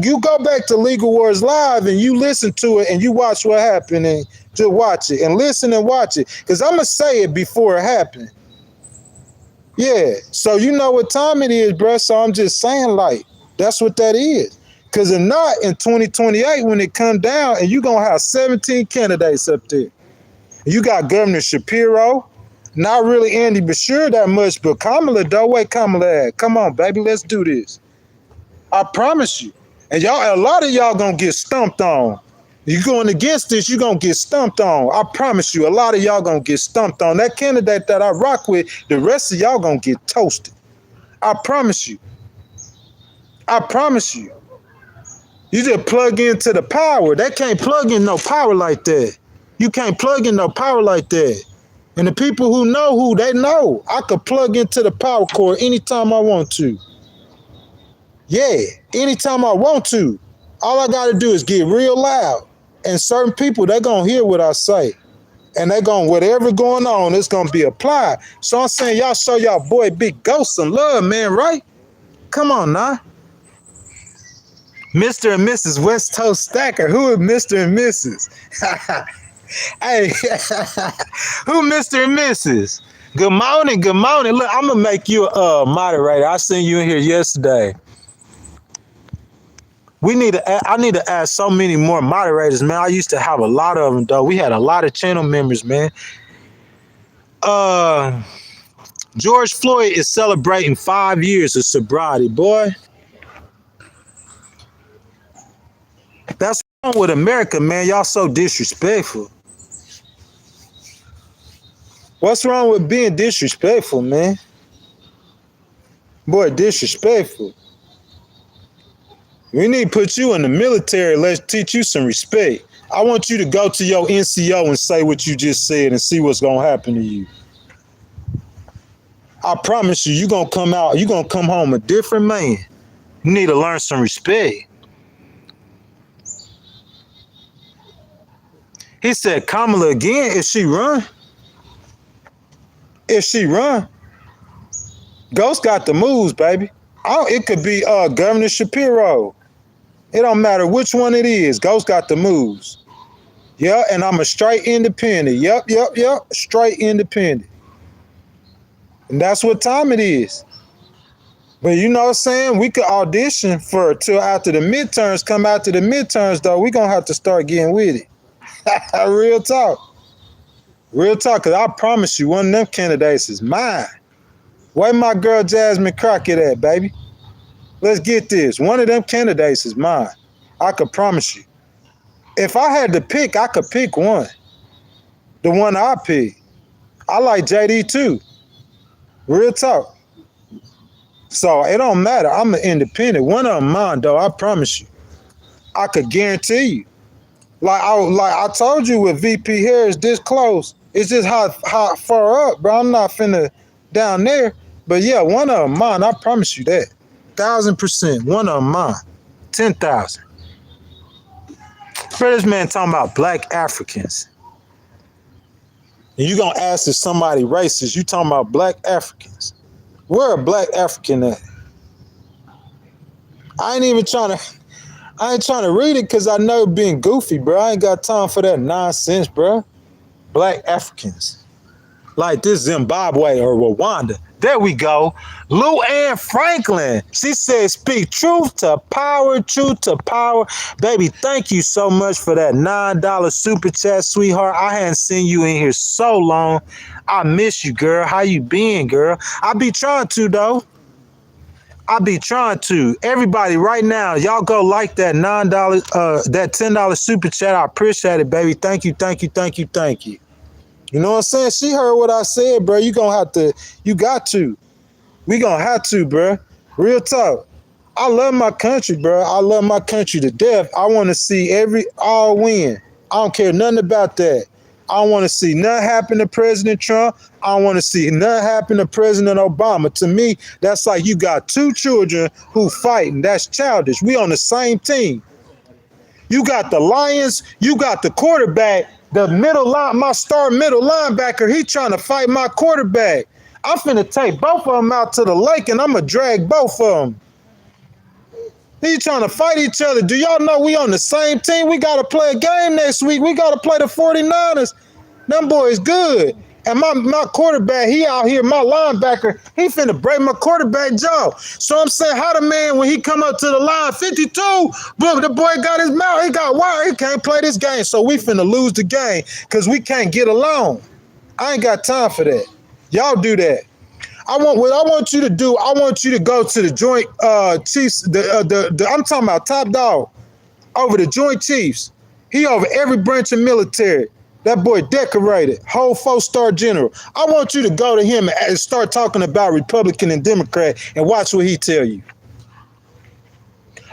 you go back to Legal Wars Live and you listen to it and you watch what happened and just watch it and listen and watch it. Cause I'm gonna say it before it happened. Yeah, so you know what time it is, bro. So I'm just saying, like, that's what that is. Cause if not, in 2028, when it come down, and you gonna have 17 candidates up there. You got Governor Shapiro, not really Andy Beshear that much, but Kamala, though. Where Kamala at? Come on, baby, let's do this. I promise you. And y'all, a lot of y'all gonna get stumped on. You going against this, you gonna get stumped on. I promise you, a lot of y'all gonna get stumped on. That candidate that I rock with, the rest of y'all gonna get toasted. I promise you. I promise you. You just plug into the power. They can't plug in no power like that. You can't plug in no power like that. And the people who know who, they know. I could plug into the power cord anytime I want to. Yeah, anytime I want to. All I got to do is get real loud. And certain people, they're going to hear what I say. And they're going, whatever going on, it's going to be applied. So I'm saying, y'all show y'all boy Big Ghost some love, man, right? Come on now. Mr. and Mrs. West Coast Stacker. Who is Mr. and Mrs.? Hey, who Mr. and Mrs.? Good morning, good morning. Look, I'm going to make you a moderator. I seen you in here yesterday. I need to add so many more moderators, man. I used to have a lot of them, though. We had a lot of channel members, man. George Floyd is celebrating 5 years of sobriety, boy. That's wrong with America, man. Y'all so disrespectful. What's wrong with being disrespectful, man? Boy, disrespectful. We need to put you in the military. Let's teach you some respect. I want you to go to your NCO and say what you just said and see what's going to happen to you. I promise you, you're going to come out, you're going to come home a different man. You need to learn some respect. He said, Kamala again, if she run, Ghost got the moves, baby. It could be Governor Shapiro. It don't matter which one it is. Ghost got the moves. Yeah, and I'm a straight independent. Yep. Straight independent. And that's what time it is. But you know what I'm saying? We could audition till after the midterms. Come after the midterms, though, we're going to have to start getting with it. Real talk. Real talk, because I promise you, one of them candidates is mine. Where my girl Jasmine Crockett at, baby? Let's get this. One of them candidates is mine. I could promise you. If I had to pick, I could pick one. The one I pick. I like JD too. Real talk. So it don't matter. I'm an independent. One of them mine, though. I promise you. I could guarantee you. Like I told you with VP Harris this close, It's just how far up, bro. I'm not finna down there. But yeah, one of them mine. I promise you that. 1,000%. One of them mine. 10,000. Bro, this man talking about black Africans. And you gonna ask if somebody racist, you talking about black Africans. Where a black African at? I ain't trying to read it because I know being goofy, bro. I ain't got time for that nonsense, bro. Black Africans. Like this Zimbabwe or Rwanda. There we go. Lou Ann Franklin. She said, speak truth to power, truth to power. Baby, thank you so much for that $9 super chat, sweetheart. I hadn't seen you in here so long. I miss you, girl. How you been, girl? I be trying to, though. I be trying to. Everybody right now, y'all go like that that $10 super chat. I appreciate it, baby. Thank you, thank you, thank you, thank you. You know what I'm saying? She heard what I said, bro. You got to. We gonna have to, bro. Real talk. I love my country, bro. I love my country to death. I want to see all win. I don't care nothing about that. I don't want to see nothing happen to President Trump. I don't want to see nothing happen to President Obama. To me, that's like you got two children who fighting. That's childish. We on the same team. You got the Lions. You got the quarterback. The my star middle linebacker, he trying to fight my quarterback. I'm finna take both of them out to the lake and I'm gonna drag both of them. He trying to fight each other. Do y'all know we on the same team? We gotta play a game next week. We gotta play the 49ers. Them boys good. And my quarterback, he out here, my linebacker, he finna break my quarterback jaw. So I'm saying, how the man, when he come up to the line, 52, but the boy got his mouth, he got wire, he can't play this game. So we finna lose the game because we can't get along. I ain't got time for that. Y'all do that. What I want you to do, I want you to go to the Joint Chiefs, I'm talking about top dog, over the Joint Chiefs. He over every branch of military. That boy decorated, whole 4-star general. I want you to go to him and start talking about Republican and Democrat and watch what he tell you.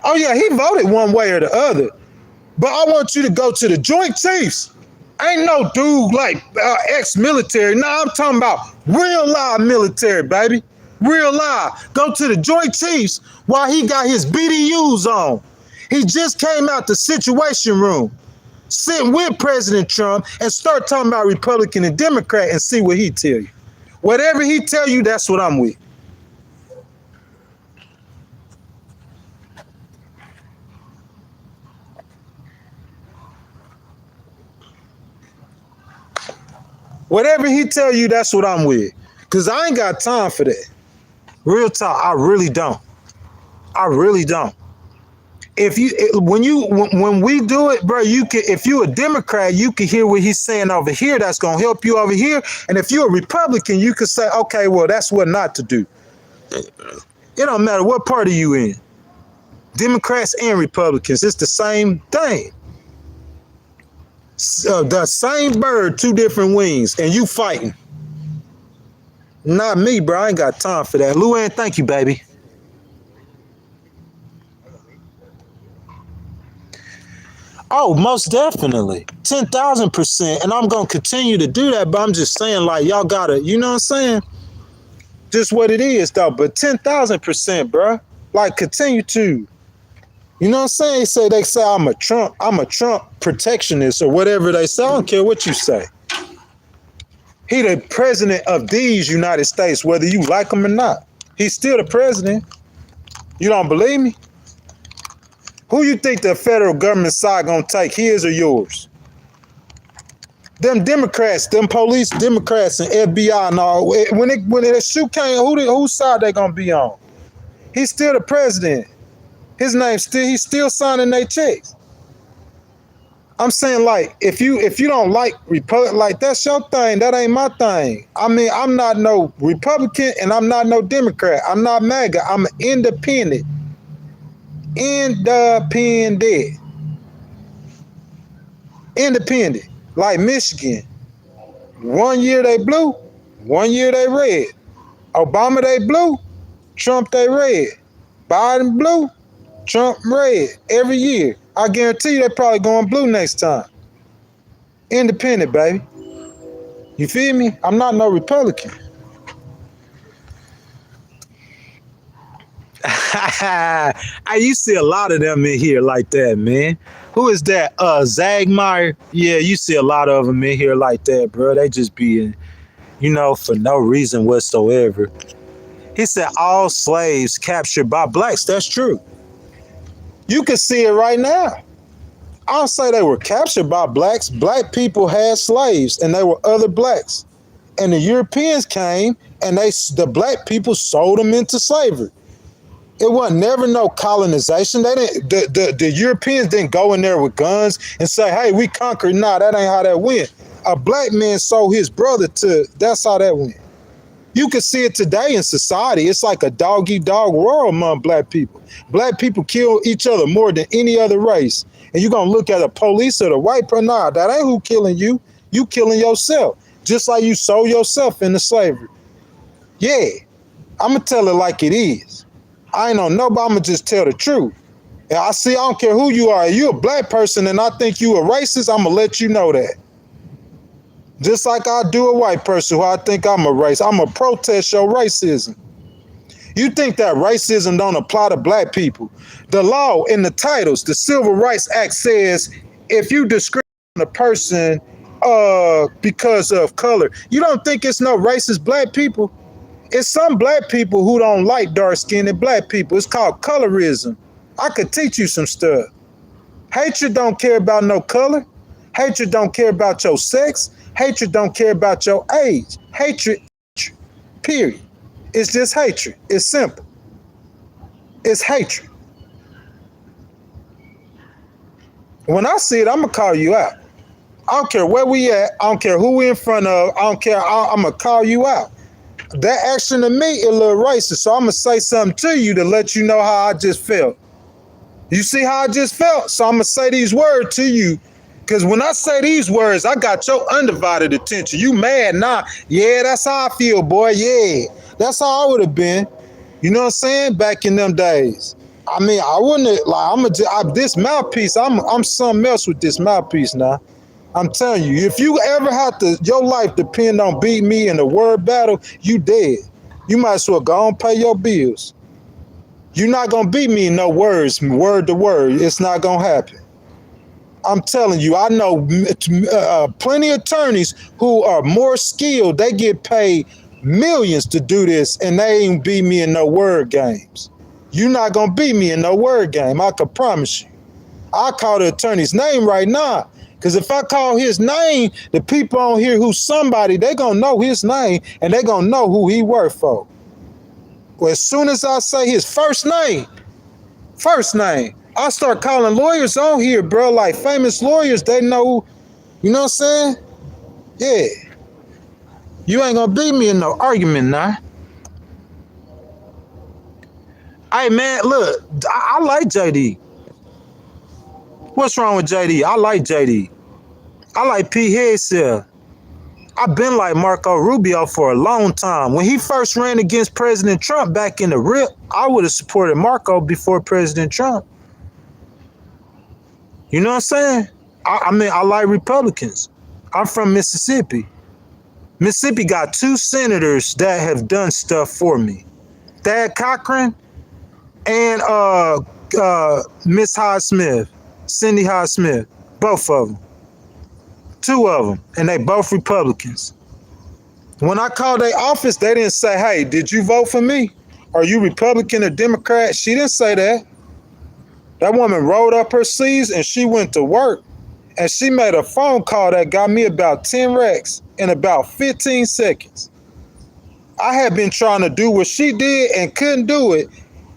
Oh yeah, he voted one way or the other. But I want you to go to the Joint Chiefs. Ain't no dude like ex-military. Nah, I'm talking about real live military, baby. Real live. Go to the Joint Chiefs while he got his BDUs on. He just came out the Situation Room, sitting with President Trump, and start talking about Republican and Democrat and see what he tell you. Whatever he tell you, that's what I'm with. Whatever he tell you, that's what I'm with. Because I ain't got time for that. Real talk, I really don't. I really don't. When we do it, bro, you can, if you a Democrat, you can hear what he's saying over here. That's gonna help you over here. And if you're a Republican, you can say, okay, well, that's what not to do. It don't matter what party you in. Democrats and Republicans, it's the same thing. The same bird, two different wings, and you fighting. Not me, bro. I ain't got time for that. Luann, thank you, baby. Oh, most definitely. 10,000%. And I'm going to continue to do that, but I'm just saying, like, y'all got to, you know what I'm saying? Just what it is, though. But 10,000%, bro. Like, continue to. You know what I'm saying? They say I'm a Trump protectionist or whatever they say. I don't care what you say. He the president of these United States, whether you like him or not. He's still the president. You don't believe me? Who you think the federal government side gonna take, his or yours? Them Democrats, them police Democrats and FBI and all. When the shoe came, whose side they gonna be on? He's still the president. His name's he's still signing their checks. I'm saying, like, if you don't like Republic, like, that's your thing. That ain't my thing. I mean, I'm not no Republican and I'm not no Democrat. I'm not MAGA. I'm an independent. Independent. Like Michigan. 1 year they blue, 1 year they red. Obama they blue, Trump they red. Biden blue, Trump red every year. I guarantee you they probably going blue next time. Independent, baby. You feel me? I'm not no Republican. You see a lot of them in here like that, man. Who is that? Zagmeyer? Yeah, you see a lot of them in here like that, bro. They just be, for no reason whatsoever. He said all slaves captured by blacks. That's true. You can see it right now. I don't say they were captured by blacks. Black people had slaves, and they were other blacks. And the Europeans came, and the black people sold them into slavery. It wasn't never no colonization. They didn't. The Europeans didn't go in there with guns and say, "Hey, we conquered." Nah, that ain't how that went. A black man sold his brother to. That's how that went. You can see it today in society. It's like a dog-eat-dog world among black people. Black people kill each other more than any other race. And you're gonna look at the police or the white person. Nah, that ain't who killing you. You killing yourself. Just like you sold yourself into slavery. Yeah, I'm gonna tell it like it is. I ain't on nobody, I'm gonna just tell the truth. And I don't care who you are. If you a black person and I think you a racist, I'm gonna let you know that. Just like I do a white person who I think I'm a racist. I'm gonna protest your racism. You think that racism don't apply to black people? The law in the titles, the Civil Rights Act says if you discriminate a person because of color, you don't think it's no racist black people? It's some black people who don't like dark-skinned black people. It's called colorism. I could teach you some stuff. Hatred don't care about no color. Hatred don't care about your sex. Hatred don't care about your age. Hatred, period. It's just hatred. It's simple. It's hatred. When I see it, I'm going to call you out. I don't care where we at. I don't care who we in front of. I don't care. I'm going to call you out. That action to me is a little racist, so I'm going to say something to you to let you know how I just felt. You see how I just felt? So I'm going to say these words to you, because when I say these words, I got your undivided attention. You mad? Nah. Yeah, that's how I feel, boy. Yeah, that's how I would have been. You know what I'm saying? Back in them days. I mean, I wouldn't like, this mouthpiece, I'm something else with this mouthpiece now. I'm telling you, if you ever have to, your life depend on beat me in a word battle, you dead. You might as well go and pay your bills. You're not going to beat me in no words, word to word. It's not going to happen. I'm telling you, I know plenty of attorneys who are more skilled. They get paid millions to do this, and they ain't beat me in no word games. You're not going to beat me in no word game. I can promise you. I'll call the attorney's name right now. Because if I call his name, the people on here who's somebody, they going to know his name and they going to know who he worked for. Well, as soon as I say his first name, I start calling lawyers on here, bro, like famous lawyers. They know, you know what I'm saying? Yeah. You ain't going to beat me in no argument now. Hey, man, look, I like JD. What's wrong with JD? I like JD. I like Pete Hegseth. I've been like Marco Rubio for a long time. When he first ran against President Trump back in the RIP, I would have supported Marco before President Trump. You know what I'm saying? I mean, I like Republicans. I'm from Mississippi. Mississippi got 2 senators that have done stuff for me. Thad Cochran and Miss Hyde-Smith. Cindy Hyde-Smith, both of them. 2 of them, and they both Republicans. When I called their office, they didn't say, hey, did you vote for me? Are you Republican or Democrat? She didn't say that. That woman rolled up her sleeves and she went to work, and she made a phone call that got me about 10 racks in about 15 seconds. I had been trying to do what she did and couldn't do it.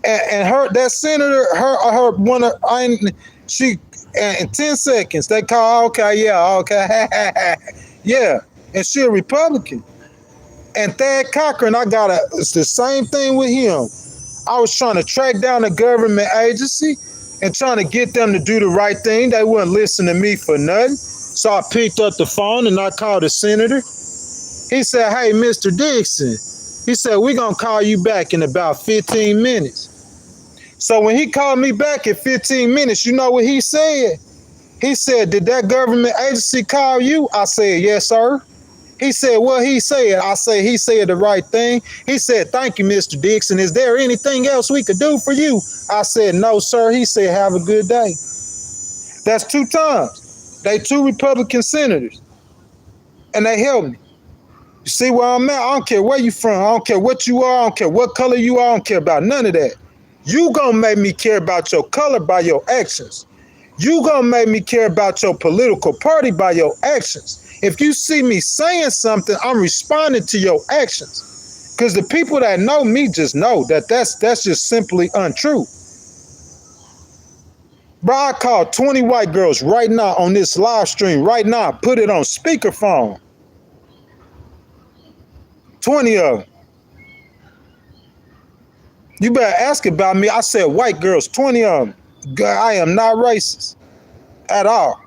And that senator, in 10 seconds, they call, okay. Yeah, and she a Republican. And Thad Cochran, it's the same thing with him. I was trying to track down a government agency and trying to get them to do the right thing. They wouldn't listen to me for nothing. So I picked up the phone and I called the senator. He said, hey, Mr. Dixon. He said, we're going to call you back in about 15 minutes. So when he called me back in 15 minutes, you know what he said? He said, did that government agency call you? I said, yes, sir. He said, what he said? I say, he said the right thing. He said, thank you, Mr. Dixon. Is there anything else we could do for you? I said, no, sir. He said, have a good day. That's 2 times. They 2 Republican senators. And they helped me. You see where I'm at? I don't care where you from. I don't care what you are. I don't care what color you are. I don't care about none of that. You gonna make me care about your color by your actions. You gonna make me care about your political party by your actions. If you see me saying something, I'm responding to your actions. Because the people that know me just know that that's just simply untrue. Bro, I called 20 white girls right now on this live stream, right now. Put it on speakerphone. 20 of them. You better ask about me. I said white girls, 20 of them. God, I am not racist at all.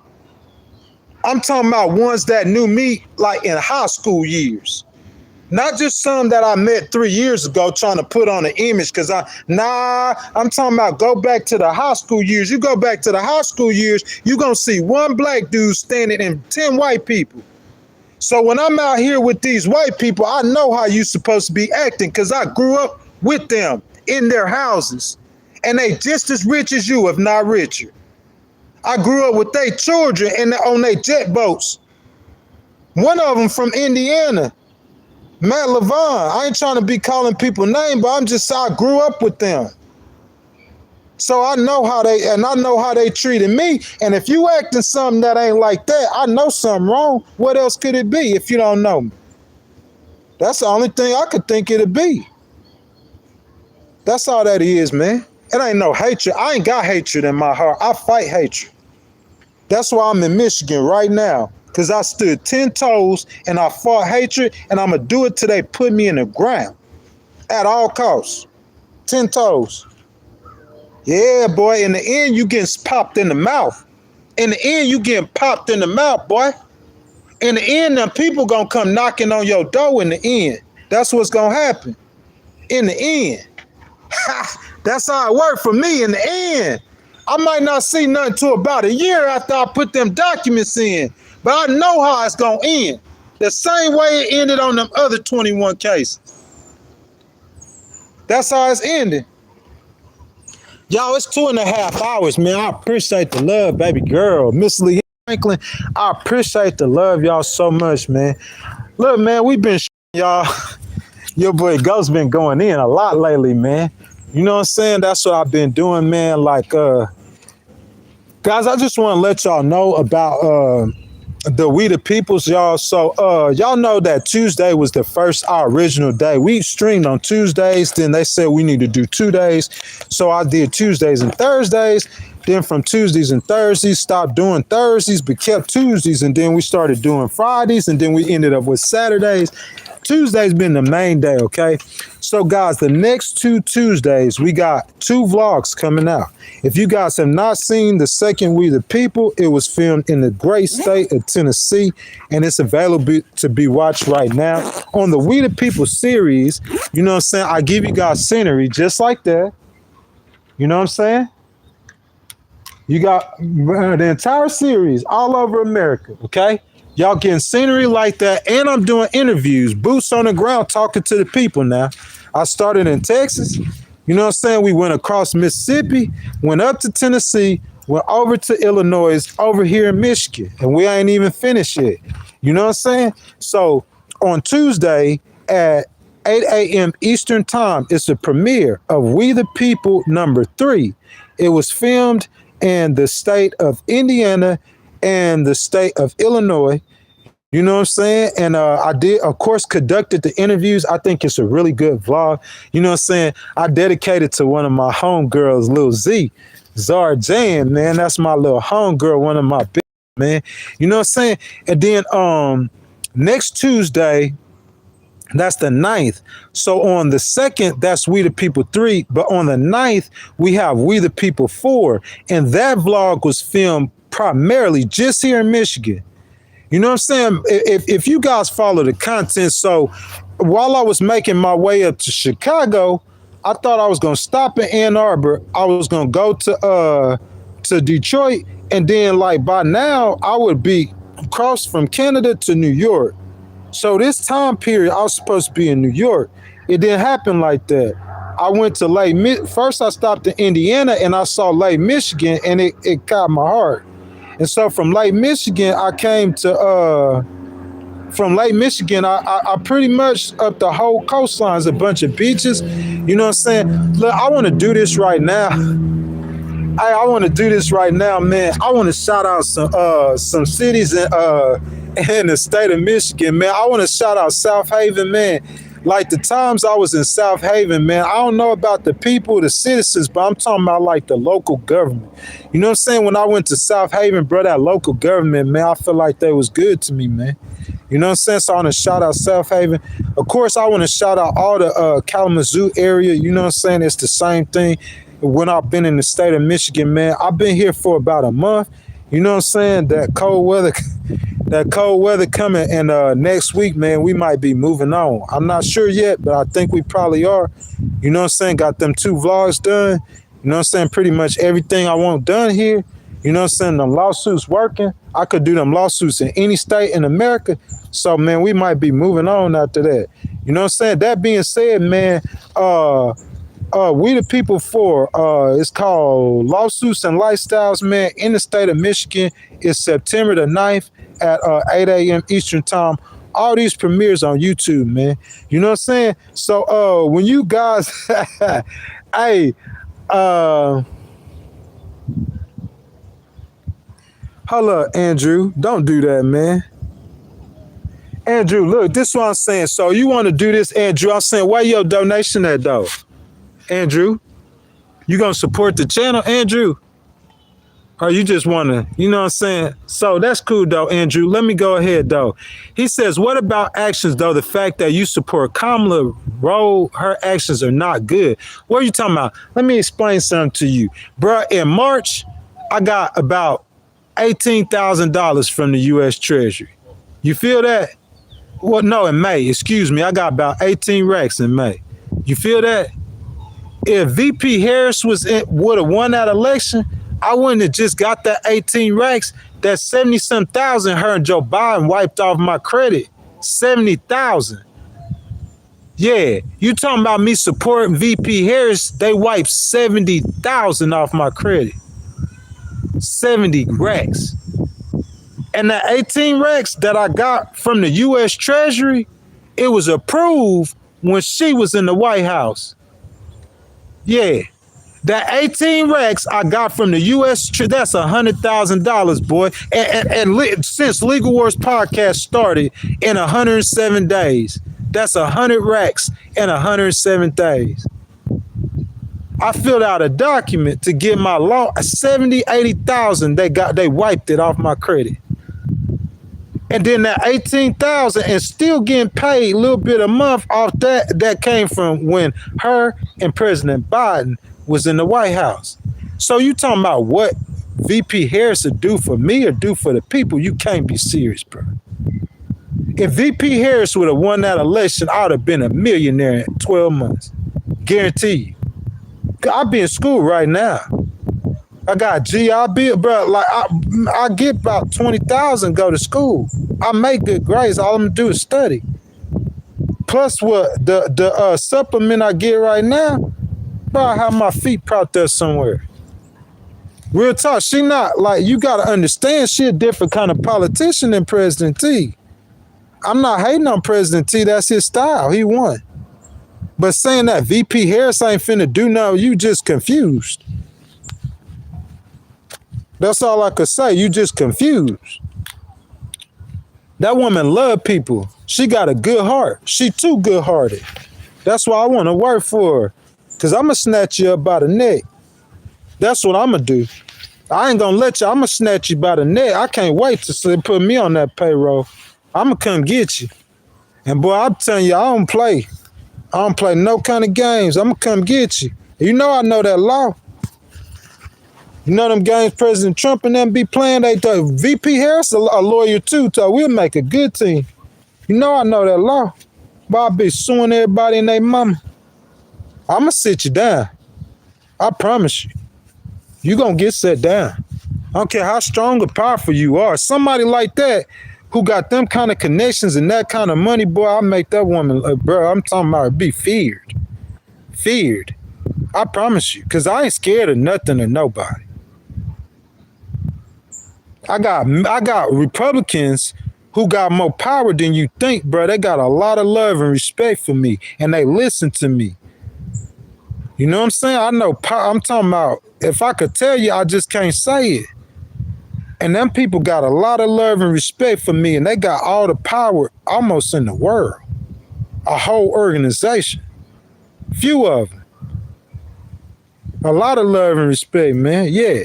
I'm talking about ones that knew me like in high school years. Not just some that I met 3 years ago trying to put on an image because I'm talking about go back to the high school years. You go back to the high school years, you're going to see 1 black dude standing and 10 white people. So when I'm out here with these white people, I know how you're supposed to be acting because I grew up with them in their houses. And they just as rich as you, if not richer. I grew up with their children and on their jet boats. One of them from Indiana, Matt Levine. I ain't trying to be calling people names, but I grew up with them. So I know how they treated me. And if you acting something that ain't like that, I know something wrong. What else could it be if you don't know me? That's the only thing I could think it'd be. That's all that is, man. It ain't no hatred. I ain't got hatred in my heart. I fight hatred. That's why I'm in Michigan right now. Because I stood 10 toes and I fought hatred, and I'm going to do it till they put me in the ground. At all costs. 10 toes. Yeah, boy. In the end, you getting popped in the mouth. In the end, you getting popped in the mouth, boy. In the end, them people going to come knocking on your door in the end. That's what's going to happen. In the end. That's how it worked for me in the end. I might not see nothing till about a year after I put them documents in, but I know how it's going to end. The same way it ended on them other 21 cases. That's how it's ending. Y'all, it's 2.5 hours, man. I appreciate the love, baby girl. Miss Lee Franklin, I appreciate the love, y'all, so much, man. Look, man, we've been y'all. Your boy Ghost been going in a lot lately, man. You know what I'm saying? That's what I've been doing, man. Like, guys, I just want to let y'all know about the We the Peoples, y'all. So y'all know that Tuesday was the first, our original day. We streamed on Tuesdays. Then they said we need to do 2 days. So I did Tuesdays and Thursdays. Then from Tuesdays and Thursdays, stopped doing Thursdays, but kept Tuesdays. And then we started doing Fridays. And then we ended up with Saturdays. Tuesday's been the main day, okay? So, guys, the next 2 Tuesdays, we got 2 vlogs coming out. If you guys have not seen the second We the People, it was filmed in the great state of Tennessee, and it's available to be watched right now. On the We the People series, you know what I'm saying? I give you guys scenery just like that. You know what I'm saying? You got the entire series all over America, okay? Y'all getting scenery like that, and I'm doing interviews, boots on the ground, talking to the people now. I started in Texas. You know what I'm saying? We went across Mississippi, went up to Tennessee, went over to Illinois, over here in Michigan, and we ain't even finished yet. You know what I'm saying? So on Tuesday at 8 a.m. Eastern Time, it's the premiere of We the People #3. It was filmed in the state of Indiana and the state of Illinois. You know what I'm saying? And I did, of course, conducted the interviews. I think it's a really good vlog. You know what I'm saying? I dedicated to one of my homegirls, Lil Z, Zara Jan, man. That's my little homegirl, one of my big, man. You know what I'm saying? And then next Tuesday, that's the 9th. So on the 2nd, that's We the People 3. But on the 9th, we have We the People 4. And that vlog was filmed primarily just here in Michigan. You know what I'm saying? If you guys follow the content, so while I was making my way up to Chicago, I thought I was going to stop in Ann Arbor. I was going to go to Detroit. And then like by now, I would be crossed from Canada to New York. So this time period, I was supposed to be in New York. It didn't happen like that. I went to first I stopped in Indiana and I saw Lake Michigan, and it caught my heart. And so from Lake Michigan, I came to from Lake Michigan, I pretty much up the whole coastlines, a bunch of beaches. You know what I'm saying? Look, I want to do this right now. I want to do this right now, man. I want to shout out some cities in the state of Michigan, man. I want to shout out South Haven, man. Like the times I was in South Haven, man, I don't know about the people, the citizens, but I'm talking about like the local government. You know what I'm saying? When I went to South Haven, bro, that local government, man, I feel like they was good to me, man. You know what I'm saying? So I want to shout out South Haven. Of course, I want to shout out all the Kalamazoo area. You know what I'm saying? It's the same thing. When I've been in the state of Michigan, man, I've been here for about a month. You know what I'm saying? That cold weather coming, and next week, man, we might be moving on. I'm not sure yet, but I think we probably are. You know what I'm saying? Got them 2 vlogs done. You know what I'm saying? Pretty much everything I want done here. You know what I'm saying? Them lawsuits working. I could do them lawsuits in any state in America. So, man, we might be moving on after that. You know what I'm saying? That being said, man, We the People 4, it's called Lawsuits and Lifestyles, man, in the state of Michigan. It's September the 9th at 8 a.m. Eastern time. All these premieres on YouTube, man. You know what I'm saying? So when you guys, hey, hold up, Andrew. Don't do that, man. Andrew, look, this is what I'm saying. So you want to do this, Andrew. I'm saying, where your donation at, though? Andrew, you going to support the channel, Andrew? Or you just want to, you know what I'm saying? So that's cool, though, Andrew. Let me go ahead, though. He says, what about actions, though? The fact that you support Kamala Rowe, her actions are not good. What are you talking about? Let me explain something to you. Bruh, in March, I got about $18,000 from the U.S. Treasury. You feel that? Well, no, in May, excuse me. I got about 18 racks in May. You feel that? If VP Harris would have won that election, I wouldn't have just got that 18 racks. That 70-some thousand her and Joe Biden wiped off my credit. 70,000. Yeah, you talking about me supporting VP Harris, they wiped 70,000 off my credit. 70 racks. And the 18 racks that I got from the U.S. Treasury, it was approved when she was in the White House. Yeah. That 18 racks I got from the U.S. That's $100,000, boy. And since Legal Wars Podcast started in 107 days, that's 100 racks in 107 days. I filled out a document to get my law 80,000. They wiped it off my credit. And then that 18,000 and still getting paid a little bit a month off that came from when her and President Biden was in the White House. So you talking about what VP Harris would do for me or do for the people? You can't be serious, bro. If VP Harris would have won that election, I would have been a millionaire in 12 months. Guarantee you. I'll be in school right now. I got bro, like I get about 20,000 go to school. I make good grades. All I'm gonna do is study. Plus what the supplement I get right now, bro, I have my feet propped up somewhere. Real talk, she not like, you gotta understand, she a different kind of politician than President T. I'm not hating on President T, that's his style, he won. But saying that VP Harris ain't finna do nothing, you just confused. That's all I could say. You just confused. That woman love people. She got a good heart. She too good-hearted. That's why I want to work for her. Because I'm going to snatch you up by the neck. That's what I'm going to do. I ain't going to let you. I'm going to snatch you by the neck. I can't wait to put me on that payroll. I'm going to come get you. And boy, I'm telling you, I don't play. I don't play no kind of games. I'm going to come get you. You know I know that law. You know them games President Trump and them be playing, they thought VP Harris a lawyer too, so we'll make a good team. You know I know that law. But I'll be suing everybody and their mama. I'ma sit you down. I promise you. You gonna get set down. I don't care how strong or powerful you are. Somebody like that who got them kind of connections and that kind of money, boy, I make that woman, bro, I'm talking about her, be feared. Feared. I promise you, because I ain't scared of nothing or nobody. I got Republicans who got more power than you think, bro. They got a lot of love and respect for me, and they listen to me. You know what I'm saying? I know, I'm talking about, if I could tell you, I just can't say it. And them people got a lot of love and respect for me, and they got all the power almost in the world. A whole organization. Few of them. A lot of love and respect, man. Yeah.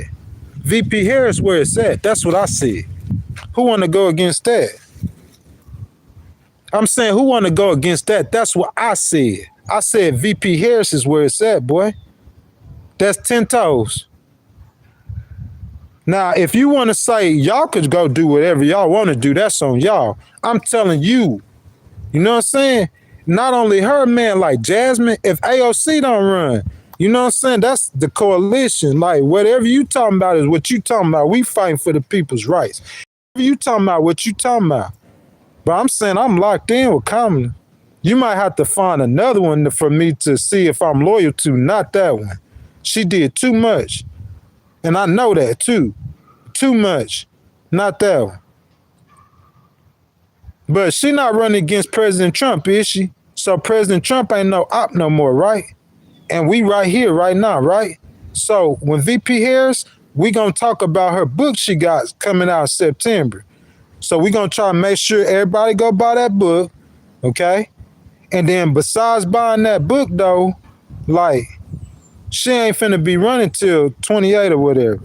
VP Harris where it's at. That's what I said. Who want to go against that? I'm saying, who want to go against that? That's what I said. I said VP Harris is where it's at, boy. That's 10 toes. Now, if you want to say y'all could go do whatever y'all want to do, that's on y'all. I'm telling you, you know what I'm saying? Not only her, man, like Jasmine, if AOC don't run, you know what I'm saying? That's the coalition. Like, whatever you talking about is what you talking about. We fighting for the people's rights. Whatever you talking about, what you talking about. But I'm saying I'm locked in with Kamala. You might have to find another one for me to see if I'm loyal to, not that one. She did too much. And I know that too. Too much. Not that one. But she not running against President Trump, is she? So President Trump ain't no op no more, right? And we right here, right now, right? So when VP Harris, we gonna talk about her book she got coming out in September. So we gonna try to make sure everybody go buy that book, okay? And then besides buying that book though, like, she ain't finna be running till 28 or whatever.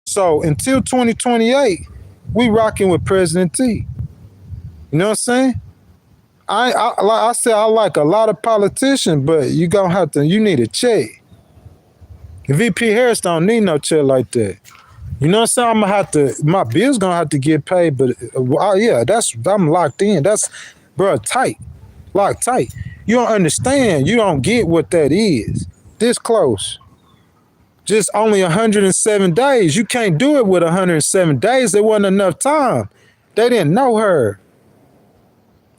So until 2028, we rocking with President T. You know what I'm saying? Like I said, I like a lot of politicians, but you need a check. VP Harris don't need no check like that. You know what I'm saying? My bill's gonna have to get paid, but yeah, I'm locked in. That's, bro, tight. Locked tight. You don't understand. You don't get what that is. This close. Just only 107 days. You can't do it with 107 days. There wasn't enough time. They didn't know her.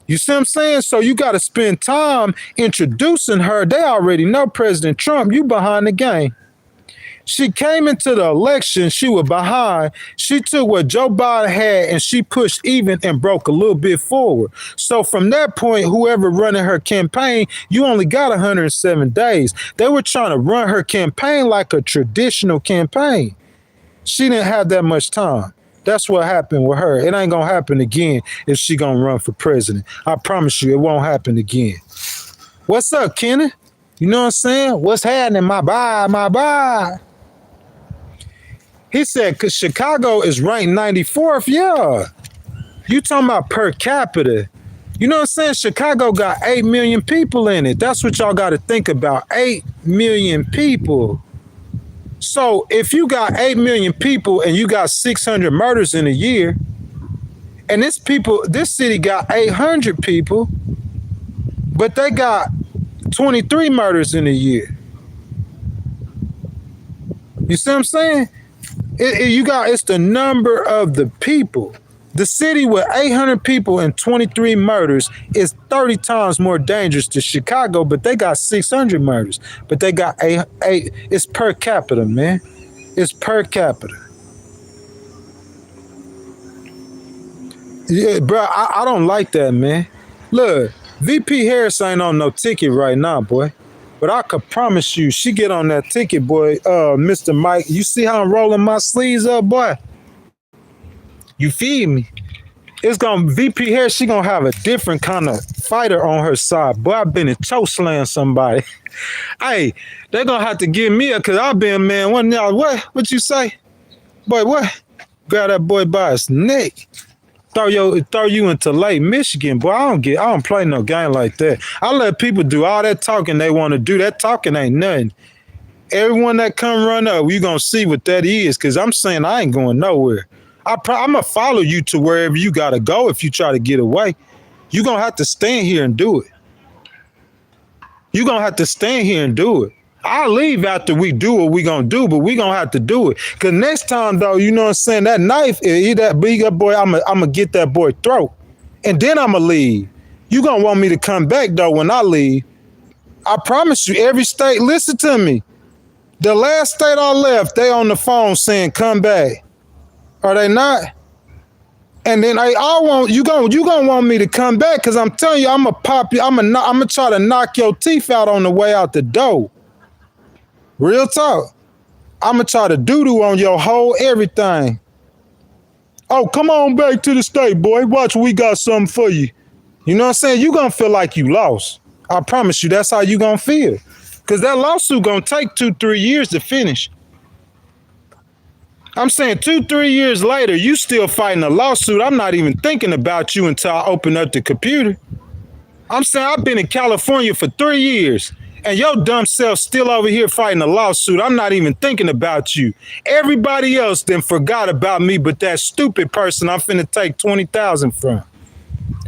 You see what I'm saying? So you got to spend time introducing her. They already know President Trump. You behind the game. She came into the election. She was behind. She took what Joe Biden had and she pushed even and broke a little bit forward. So from that point, whoever running her campaign, you only got 107 days. They were trying to run her campaign like a traditional campaign. She didn't have that much time. That's what happened with her. It ain't going to happen again if she going to run for president. I promise you it won't happen again. What's up, Kenny? You know what I'm saying? What's happening? My bye. He said, because Chicago is ranked 94th. Yeah. You talking about per capita. You know what I'm saying? Chicago got 8 million people in it. That's what y'all got to think about. 8 million people. So if you got 8 million people and you got 600 murders in a year, and this city got 800 people, but they got 23 murders in a year. You see what I'm saying? It's the number of the people. The city with 800 people and 23 murders is 30 times more dangerous to Chicago, but they got 600 murders. But they got eight. It's per capita, man. It's per capita. Yeah, bro, I don't like that, man. Look, VP Harris ain't on no ticket right now, boy. But I could promise you, she get on that ticket, boy. Mr. Mike, you see how I'm rolling my sleeves up, boy? You feel me? VP Harris, she gonna have a different kind of fighter on her side. Boy, I've been in choke slaying somebody. Hey, they gonna have to give me cause I've been, man, what you say? Boy, what? Grab that boy by his neck. Throw you into Lake Michigan, boy. I don't play no game like that. I let people do all that talking they want to do. That talking ain't nothing. Everyone that come run up, you gonna see what that is. Cause I'm saying I ain't going nowhere. I'm gonna follow you to wherever you gotta go. If you try to get away, you gonna have to stand here and do it. You gonna have to stand here and do it. I'll leave after we do what we gonna do, but we gonna have to do it. Cause next time though, you know what I'm saying, that knife, that bigger boy, I'ma get that boy throat. And then I'ma leave. You gonna want me to come back though when I leave. I promise you, every state, listen to me. The last state I left, they on the phone saying come back. Are they not? And then I want you gonna want me to come back because I'm telling you, I'ma pop you, I'ma try to knock your teeth out on the way out the door. Real talk. I'ma try to doo-doo on your whole everything. Oh, come on back to the state, boy. Watch, we got something for you. You know what I'm saying? You gonna feel like you lost. I promise you, that's how you gonna feel. Because that lawsuit gonna take 2-3 years to finish. I'm saying 2-3 years later, you still fighting a lawsuit. I'm not even thinking about you until I open up the computer. I'm saying I've been in California for 3 years. And your dumb self still over here fighting a lawsuit. I'm not even thinking about you. Everybody else then forgot about me, but that stupid person I'm finna take 20,000 from.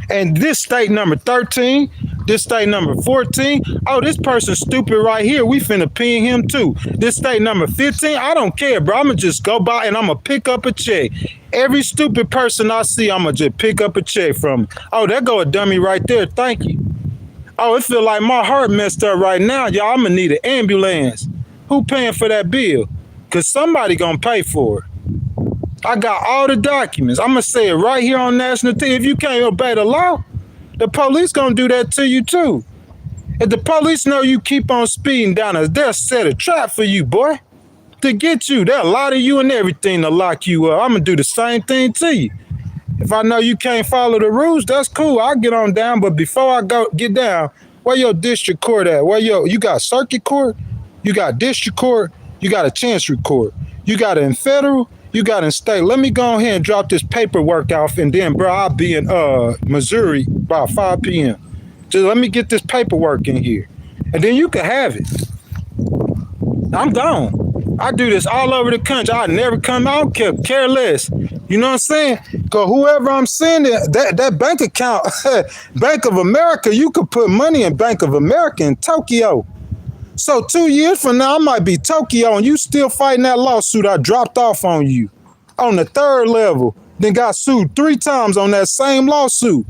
And this state number 13, this state number 14, oh, this person's stupid right here. We finna ping him too. This state number 15, I don't care, bro. I'ma just go by and I'ma pick up a check. Every stupid person I see, I'ma just pick up a check from. Oh, there go a dummy right there. Thank you. Oh, it feel like my heart messed up right now, y'all. I'm gonna need an ambulance. Who paying for that bill? Cause somebody gonna pay for it. I got all the documents. I'm gonna say it right here on national TV. If you can't obey the law, the police gonna do that to you too. If the police know you keep on speeding down us, they'll set a trap for you, boy, to get you. They'll lie to you and everything to lock you up. I'm gonna do the same thing to you. If I know you can't follow the rules, that's cool. I'll get on down. But before I get down, where your district court at? You got circuit court, you got district court, you got a chancery court, you got it in federal, you got it in state. Let me go ahead and drop this paperwork off, and then, bro, I'll be in Missouri about 5 p.m. Just let me get this paperwork in here, and then you can have it. I'm gone. I do this all over the country. I never come out, care less. You know what I'm saying? Because whoever I'm sending, that bank account, Bank of America, you could put money in Bank of America in Tokyo. So 2 years from now, I might be Tokyo and you still fighting that lawsuit I dropped off on you on the 3rd level, then got sued 3 times on that same lawsuit.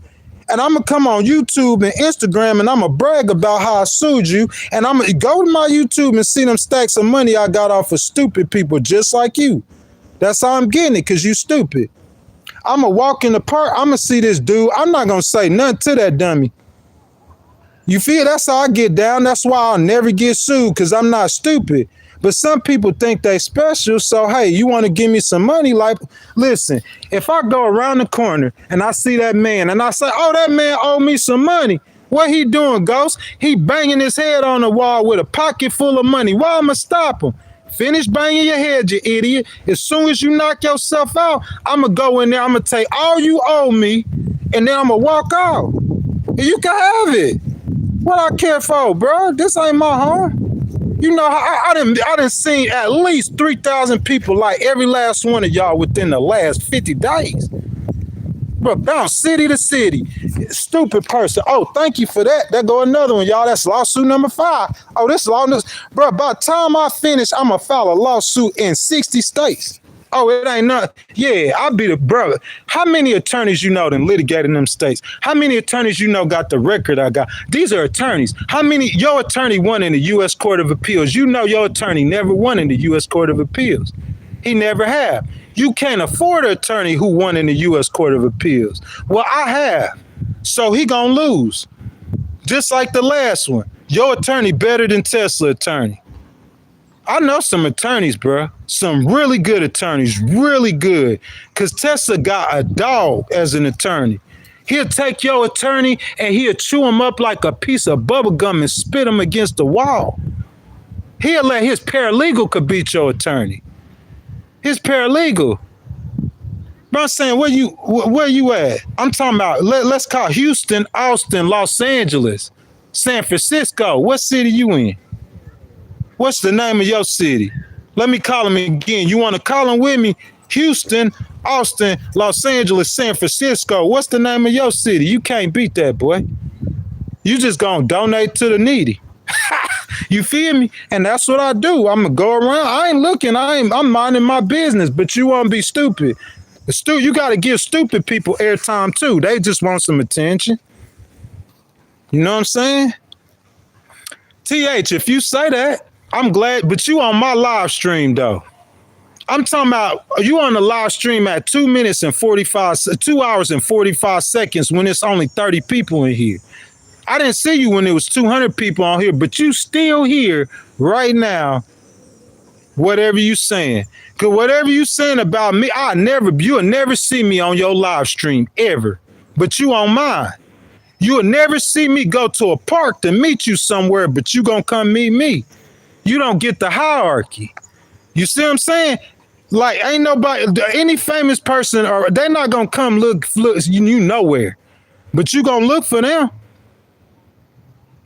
And I'm going to come on YouTube and Instagram and I'm going to brag about how I sued you. And I'm going to go to my YouTube and see them stacks of money I got off of stupid people just like you. That's how I'm getting it, because you stupid. I'm going to walk in the park. I'm going to see this dude. I'm not going to say nothing to that dummy. You feel? That's how I get down. That's why I'll never get sued, because I'm not stupid. But some people think they special. So, hey, you want to give me some money? Like, listen, if I go around the corner and I see that man and I say, oh, that man owe me some money. What he doing, Ghost? He banging his head on the wall with a pocket full of money. Why am I stop him? Finish banging your head, you idiot. As soon as you knock yourself out, I'm going to go in there. I'm going to take all you owe me, and then I'm going to walk out. And you can have it. What I care for, bro? This ain't my home. You know, I done seen at least 3,000 people, like every last one of y'all, within the last 50 days. Bro, bounce city to city. Stupid person. Oh, thank you for that. There go another one, y'all. That's lawsuit number 5. Oh, this lawsuit. Bro, by the time I finish, I'm going to file a lawsuit in 60 states. Oh, it ain't nothing. Yeah, I'll be the brother. How many attorneys you know that litigated in them states? How many attorneys you know got the record I got? These are attorneys. How many? Your attorney won in the U.S. Court of Appeals. You know your attorney never won in the U.S. Court of Appeals. He never have. You can't afford an attorney who won in the U.S. Court of Appeals. Well, I have. So he gonna lose. Just like the last one. Your attorney better than Tesla attorney. I know some attorneys, bro. Some really good attorneys, really good. Because Tesla got a dog as an attorney. He'll take your attorney and he'll chew him up like a piece of bubble gum and spit him against the wall. He'll let his paralegal could beat your attorney. His paralegal. Bro, I'm saying, where you at? I'm talking about, let's call Houston, Austin, Los Angeles, San Francisco. What city you in? What's the name of your city? Let me call them again. You want to call them with me? Houston, Austin, Los Angeles, San Francisco. What's the name of your city? You can't beat that, boy. You just gonna donate to the needy. You feel me? And that's what I do. I'm gonna go around. I ain't looking. I'm minding my business. But you won't be stupid. You got to give stupid people airtime too. They just want some attention. You know what I'm saying? TH, if you say that, I'm glad. But you on my live stream though. I'm talking about you on the live stream at 2 minutes and 2 hours and 45 seconds when it's only 30 people in here. I didn't see you when there was 200 people on here, but you still here right now. Whatever you saying, cause whatever you saying about me, you'll never see me on your live stream ever. But you on mine. You'll never see me go to a park to meet you somewhere, but you gonna come meet me. You don't get the hierarchy. You see what I'm saying? Like ain't nobody, any famous person, or they're not gonna come look you nowhere, but you gonna look for them.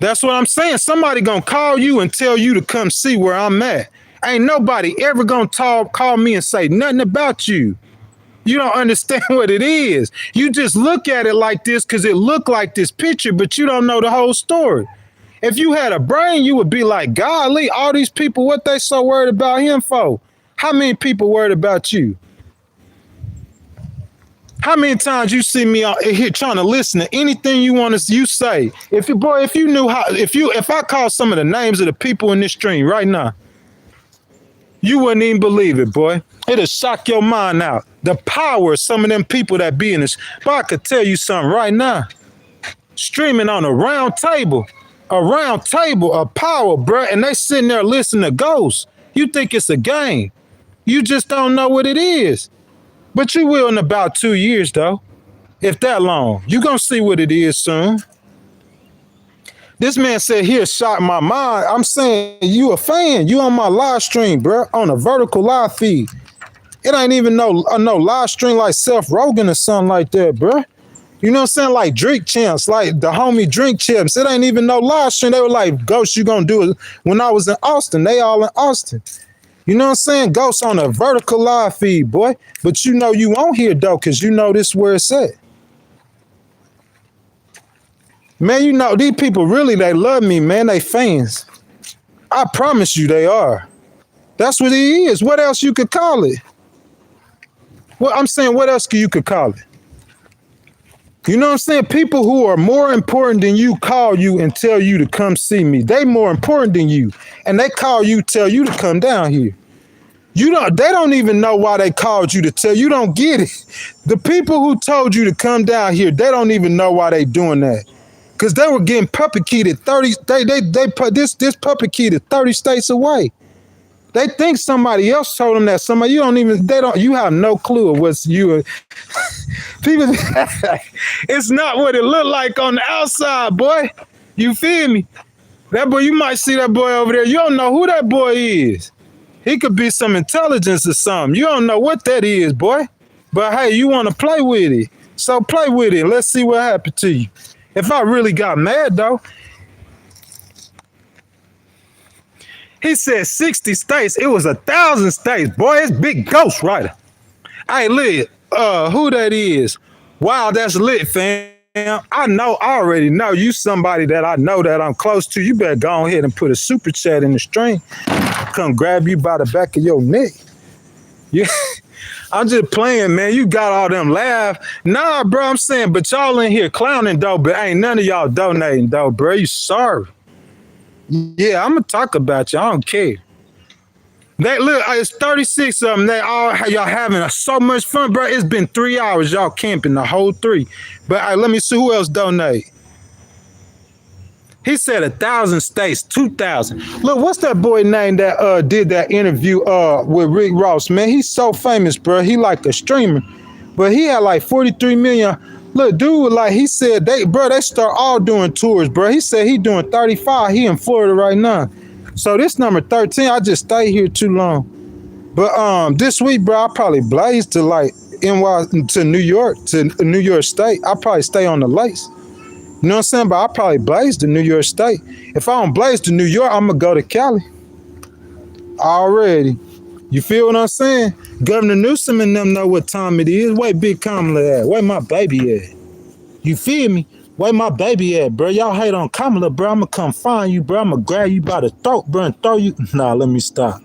That's what I'm saying. Somebody gonna call you and tell you to come see where I'm at. Ain't nobody ever gonna call me and say nothing about you. You don't understand what it is. You just look at it like this because it looked like this picture, but you don't know the whole story. If you had a brain, you would be like, golly, all these people, what they so worried about him for? How many people worried about you? How many times you see me out here trying to listen to anything you say? If you knew how, if I call some of the names of the people in this stream right now, you wouldn't even believe it, boy. It'll shock your mind out. The power of some of them people that be in this. But I could tell you something right now. Streaming on a round table of power, bro, and they sitting there listening to ghosts. You think it's a game. You just don't know what it is. But you will in about 2 years, though. If that long. You gonna see what it is soon. This man said he'll shock my mind. I'm saying you a fan. You on my live stream, bro, on a vertical live feed. It ain't even no live stream like Seth Rogen or something like that, bro. You know what I'm saying? Like Drink Champs, like the homie Drink Champs. It ain't even no live stream. They were like, Ghost, you gonna do it. When I was in Austin, they all in Austin. You know what I'm saying? Ghost on a vertical live feed, boy. But you know you won't hear though, because you know this where it's at. Man, you know, these people really, they love me, man. They fans. I promise you they are. That's what he is. What else you could call it? Well, I'm saying, what else you could call it? You know what I'm saying? People who are more important than you call you and tell you to come see me. They more important than you. And they call you, tell you to come down here. They don't even know why they called you to tell you. Don't get it. The people who told you to come down here, they don't even know why they doing that. Because they were getting puppet keyed at 30, they put this puppet key to 30 states away. They think somebody else told them that. You have no clue of what's you. People, it's not what it looked like on the outside, boy. You feel me? That boy, you might see that boy over there. You don't know who that boy is. He could be some intelligence or something. You don't know what that is, boy. But hey, you want to play with it. So play with it. Let's see what happened to you. If I really got mad, though, he said 60 states. It was 1,000 states. Boy, it's big ghost writer. Hey, lit. Who that is? Wow, that's lit, fam. I already know you somebody that I know that I'm close to. You better go ahead and put a super chat in the stream. Come grab you by the back of your neck. Yeah. I'm just playing, man. You got all them laugh. Nah, bro, I'm saying, but y'all in here clowning, though, but ain't none of y'all donating, though, bro. You sorry. Yeah, I'm going to talk about you. I don't care. Look, it's 36 of them. Y'all having so much fun, bro. It's been 3 hours. Y'all camping the whole 3. But let me see who else donate. He said 1,000 states, 2,000. Look, what's that boy name that did that interview with Rick Ross, man? He's so famous, bro. He like a streamer, but he had like 43 million. Look, dude, like he said, they start all doing tours, bro. He said he doing 35. He in Florida right now. So this number 13, I just stayed here too long. But this week, bro, I probably blazed to like to New York State. I probably stay on the lakes. You know what I'm saying? But I probably blaze to New York State. If I don't blaze to New York, I'm going to go to Cali. Already. You feel what I'm saying? Governor Newsom and them know what time it is. Where Big Kamala at? Where my baby at? You feel me? Where my baby at, bro? Y'all hate on Kamala, bro. I'ma come find you, bro. I'ma grab you by the throat, bro, and throw you. Nah, let me stop.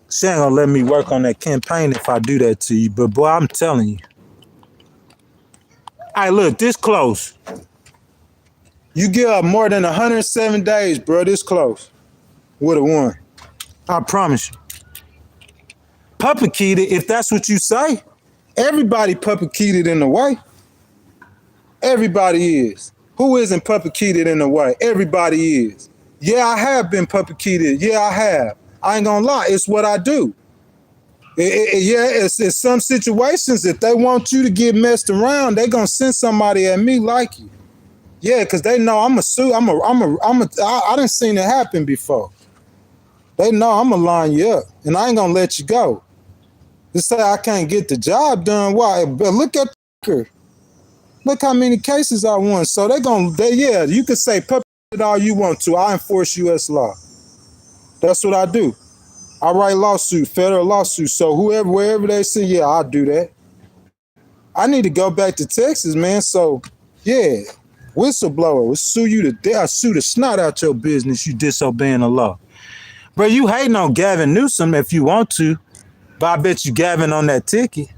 She ain't gonna let me work on that campaign if I do that to you. But boy, I'm telling you. Hey, look, this close. You give up more than 107 days, bro. This close. Would have won. I promise you. Puppet keyed it, if that's what you say. Everybody puppet keyed it in a way. Everybody is. Who isn't puppet keyed it in a way? Everybody is. Yeah, I have been puppet keyed it. Yeah, I have. I ain't gonna lie. It's what I do. It's some situations, if they want you to get messed around, they gonna send somebody at me like you. Yeah, because they know I'm a sue. I done seen it happen before. They know I'm gonna line you up, and I ain't gonna let you go. Just say I can't get the job done. Why? But look at her. Look how many cases I won. So yeah, you can say puppet it all you want to. I enforce U.S. law. That's what I do. I write lawsuits, federal lawsuits. So wherever they say, yeah, I'll do that. I need to go back to Texas, man. So, yeah, whistleblower will sue you to death. I sue the snot out your business. You disobeying the law. Bro, you hating on Gavin Newsom if you want to, but I bet you Gavin on that ticket.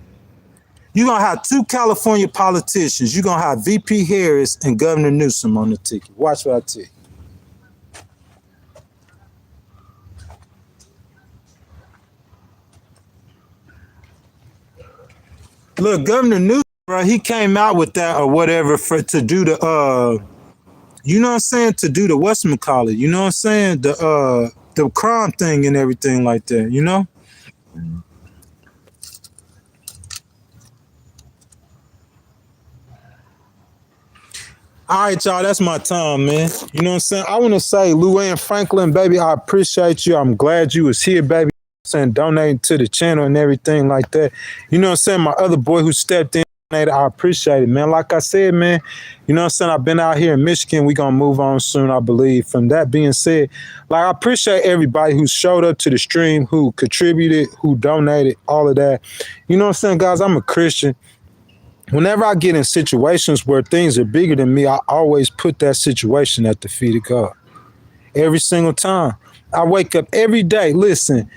You're going to have two California politicians. You're going to have VP Harris and Governor Newsom on the ticket. Watch what I tell you. Look, Governor Newsom, bro, he came out with that or whatever to do the you know what I'm saying, to do the whatchamacallit, you know what I'm saying, the crime thing and everything like that, you know? All right, y'all, that's my time, man. You know what I'm saying? I want to say, Luann Franklin, baby, I appreciate you. I'm glad you was here, baby. Saying donating to the channel and everything like that. You know what I'm saying? My other boy who stepped in, I appreciate it, man. Like I said, man, you know what I'm saying? I've been out here in Michigan. We're going to move on soon, I believe. From that being said, like, I appreciate everybody who showed up to the stream, who contributed, who donated, all of that. You know what I'm saying, guys? I'm a Christian. Whenever I get in situations where things are bigger than me, I always put that situation at the feet of God. Every single time. I wake up every day. Listen,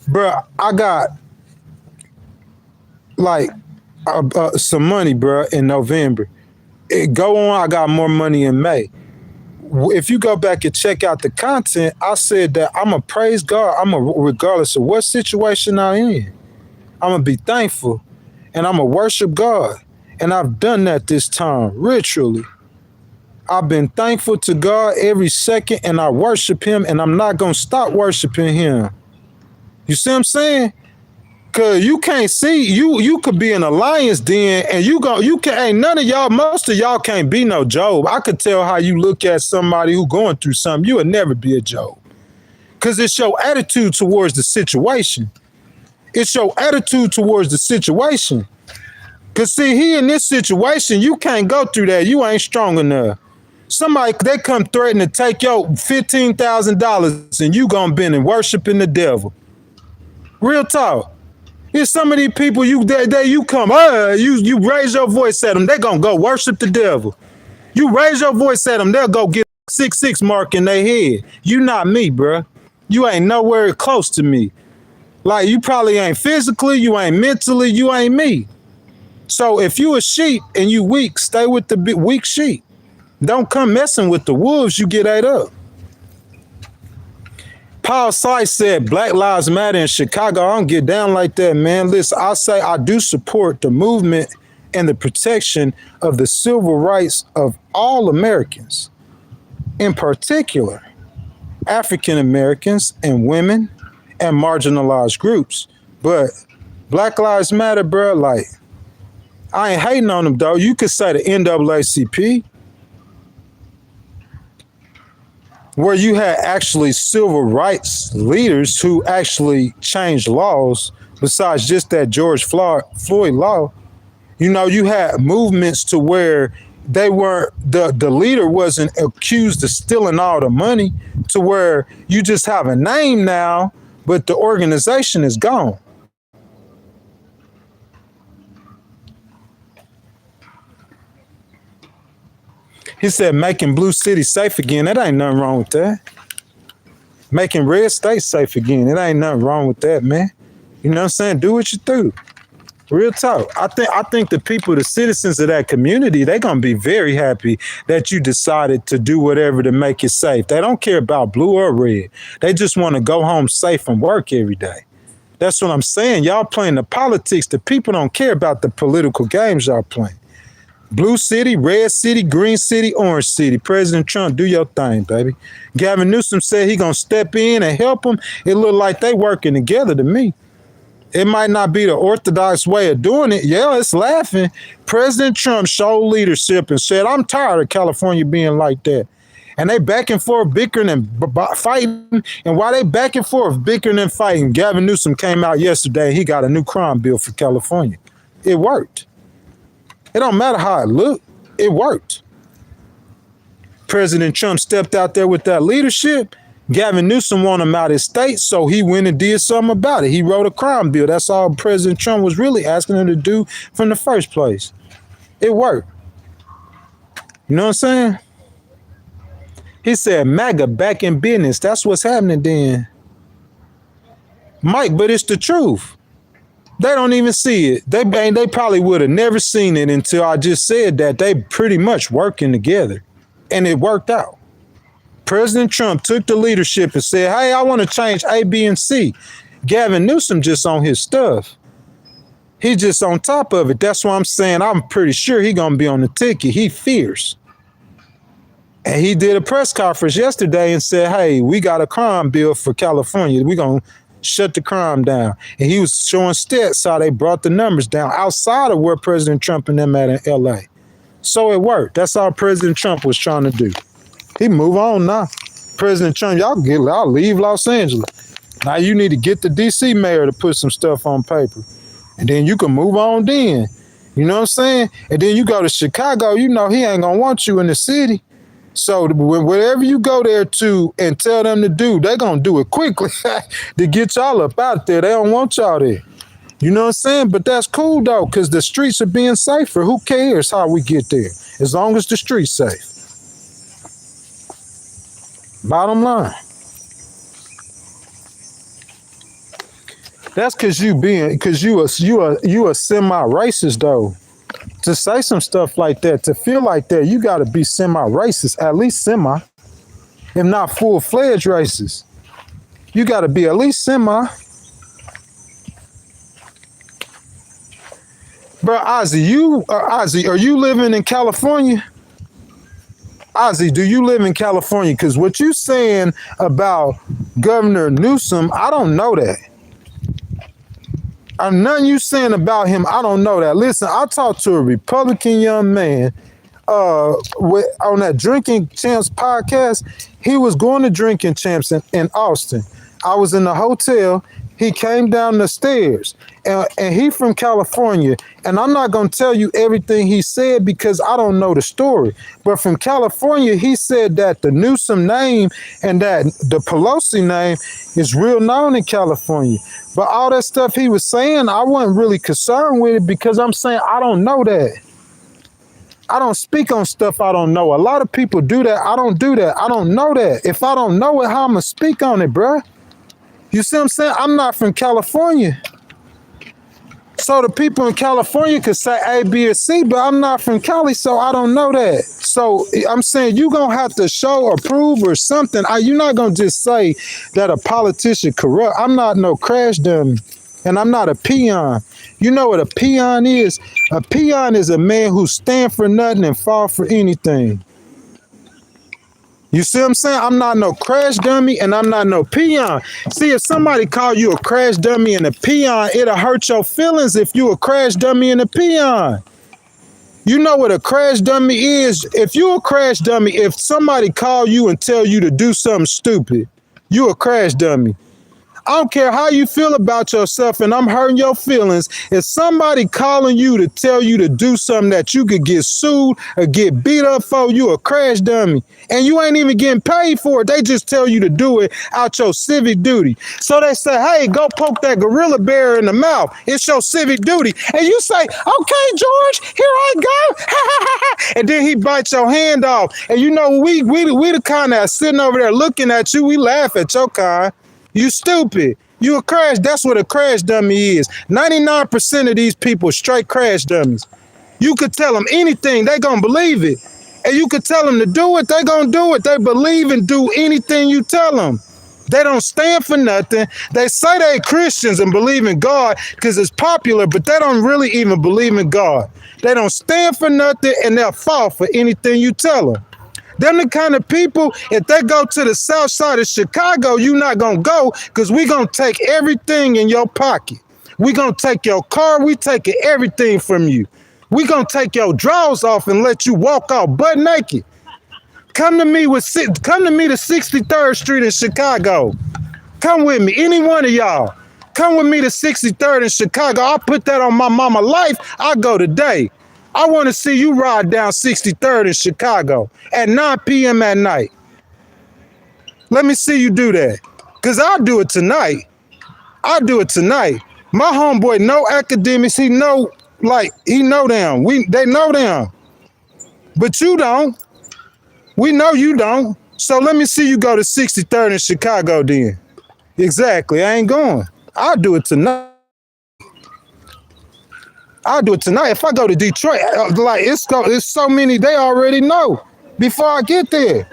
bro, I got like some money, bro, in November. Go on, I got more money in May. If you go back and check out the content, I said that I'm going to praise God. Regardless of what situation I'm in, I'm going to be thankful and I'm going to worship God. And I've done that this time, ritually. I've been thankful to God every second and I worship him and I'm not going to stop worshiping him. You see what I'm saying? Cause you can't see, you could be in a lion's den and ain't none of y'all, most of y'all can't be no Job. I could tell how you look at somebody who going through something. You would never be a Job. Cause it's your attitude towards the situation. It's your attitude towards the situation. Cause see, he in this situation, you can't go through that. You ain't strong enough. Somebody, they come threaten to take your $15,000 and you gonna bend and worshiping the devil. Real talk. It's some of these people you come, you raise your voice at them, they gonna go worship the devil. You raise your voice at them, they'll go get a 666 mark in their head. You not me, bruh. You ain't nowhere close to me. Like, you probably ain't physically, you ain't mentally, you ain't me. So if you a sheep and you weak, stay with the weak sheep. Don't come messing with the wolves, you get ate up. Paul Sice said Black Lives Matter in Chicago. I don't get down like that, man. Listen, I say I do support the movement and the protection of the civil rights of all Americans, in particular African Americans and women and marginalized groups. But Black Lives Matter, bro, like, I ain't hating on them, though. You could say the NAACP, where you had actually civil rights leaders who actually changed laws besides just that George Floyd law. You know, you had movements to where they weren't, the leader wasn't accused of stealing all the money, to where you just have a name now, but the organization is gone. He said making blue city safe again. That ain't nothing wrong with that. Making red state safe again. It ain't nothing wrong with that, man. You know what I'm saying? Do what you do. Real talk. I think the people, the citizens of that community, they're gonna be very happy that you decided to do whatever to make it safe. They don't care about blue or red. They just want to go home safe from work every day. That's what I'm saying. Y'all playing the politics. The people don't care about the political games y'all playing. Blue city, red city, green city, orange city. President Trump, do your thing, baby. Gavin Newsom said he gonna step in and help them. It look like they working together to me. It might not be the orthodox way of doing it. Yeah, it's laughing. President Trump showed leadership and said, I'm tired of California being like that. And they back and forth bickering and fighting. And while they back and forth bickering and fighting, Gavin Newsom came out yesterday. He got a new crime bill for California. It worked. It don't matter how it looked. It worked. President Trump stepped out there with that leadership. Gavin Newsom wanted him out of state, so he went and did something about it. He wrote a crime bill. That's all President Trump was really asking him to do from the first place. It worked. You know what I'm saying? He said, MAGA back in business. That's what's happening then. Mike, but it's the truth. They don't even see it. They probably would have never seen it until I just said that. They pretty much working together. And it worked out. President Trump took the leadership and said, hey, I want to change A, B, and C. Gavin Newsom just on his stuff. He just on top of it. That's why I'm saying I'm pretty sure he going to be on the ticket. He fierce. And he did a press conference yesterday and said, hey, we got a crime bill for California. We're going to shut the crime down. And he was showing stats how they brought the numbers down outside of where President Trump and them at in L.A. So it worked. That's all President Trump was trying to do. He move on now. President Trump, y'all leave Los Angeles. Now you need to get the D.C. mayor to put some stuff on paper. And then you can move on then. You know what I'm saying? And then you go to Chicago, you know he ain't going to want you in the city. So whatever you go there to and tell them to do, they're going to do it quickly to get y'all up out there. They don't want y'all there. You know what I'm saying? But that's cool, though, because the streets are being safer. Who cares how we get there? As long as the street's safe. Bottom line. That's because you a semi-racist, though. To say some stuff like that, to feel like that, you got to be semi-racist, at least semi, if not full-fledged racist. You got to be at least semi. Bro, Ozzy, are you living in California? Ozzy, do you live in California? Because what you saying about Governor Newsom, I don't know that. Nothing you saying about him, I don't know that. Listen, I talked to a Republican young man on that Drinking Champs podcast. He was going to Drinking Champs in Austin. I was in the hotel. He came down the stairs, and he from California. And I'm not going to tell you everything he said because I don't know the story. But from California, he said that the Newsom name and that the Pelosi name is real known in California. But all that stuff he was saying, I wasn't really concerned with it because I'm saying I don't know that. I don't speak on stuff I don't know. A lot of people do that. I don't do that. I don't know that. If I don't know it, how I'm going to speak on it, bruh? You see what I'm saying? I'm not from California. So the people in California could say A, B, or C, but I'm not from Cali, so I don't know that. So I'm saying you're going to have to show or prove or something. You're not going to just say that a politician corrupt. I'm not no crash dummy, and I'm not a peon. You know what a peon is? A peon is a man who stand for nothing and fall for anything. You see what I'm saying? I'm not no crash dummy and I'm not no peon. See, if somebody call you a crash dummy and a peon, it'll hurt your feelings if you a crash dummy and a peon. You know what a crash dummy is? If you a crash dummy, if somebody call you and tell you to do something stupid, you a crash dummy. I don't care how you feel about yourself, and I'm hurting your feelings. If somebody calling you to tell you to do something that you could get sued or get beat up for, you a crash dummy. And you ain't even getting paid for it. They just tell you to do it out your civic duty. So they say, hey, go poke that gorilla bear in the mouth. It's your civic duty. And you say, okay, George, here I go. And then he bites your hand off. And you know, we the kind that sitting over there looking at you, we laugh at your kind. You stupid. You a crash. That's what a crash dummy is. 99% of these people straight crash dummies. You could tell them anything, they gonna believe it. And you could tell them to do it, they gonna do it. They believe and do anything you tell them. They don't stand for nothing. They say they Christians and believe in God because it's popular, but they don't really even believe in God. They don't stand for nothing, and they'll fall for anything you tell them. Them the kind of people, if they go to the south side of Chicago, you not going to go because we going to take everything in your pocket. We going to take your car. We taking everything from you. We going to take your drawers off and let you walk out butt naked. Come to me to 63rd Street in Chicago. Come with me, any one of y'all. Come with me to 63rd in Chicago. I'll put that on my mama life. I'll go today. I want to see you ride down 63rd in Chicago at 9 p.m. at night. Let me see you do that. Because I'll do it tonight. I'll do it tonight. My homeboy know academics. He know them. They know them. But you don't. We know you don't. So let me see you go to 63rd in Chicago then. Exactly. I ain't going. I'll do it tonight. I'll do it tonight. If I go to Detroit, it's so many they already know before I get there.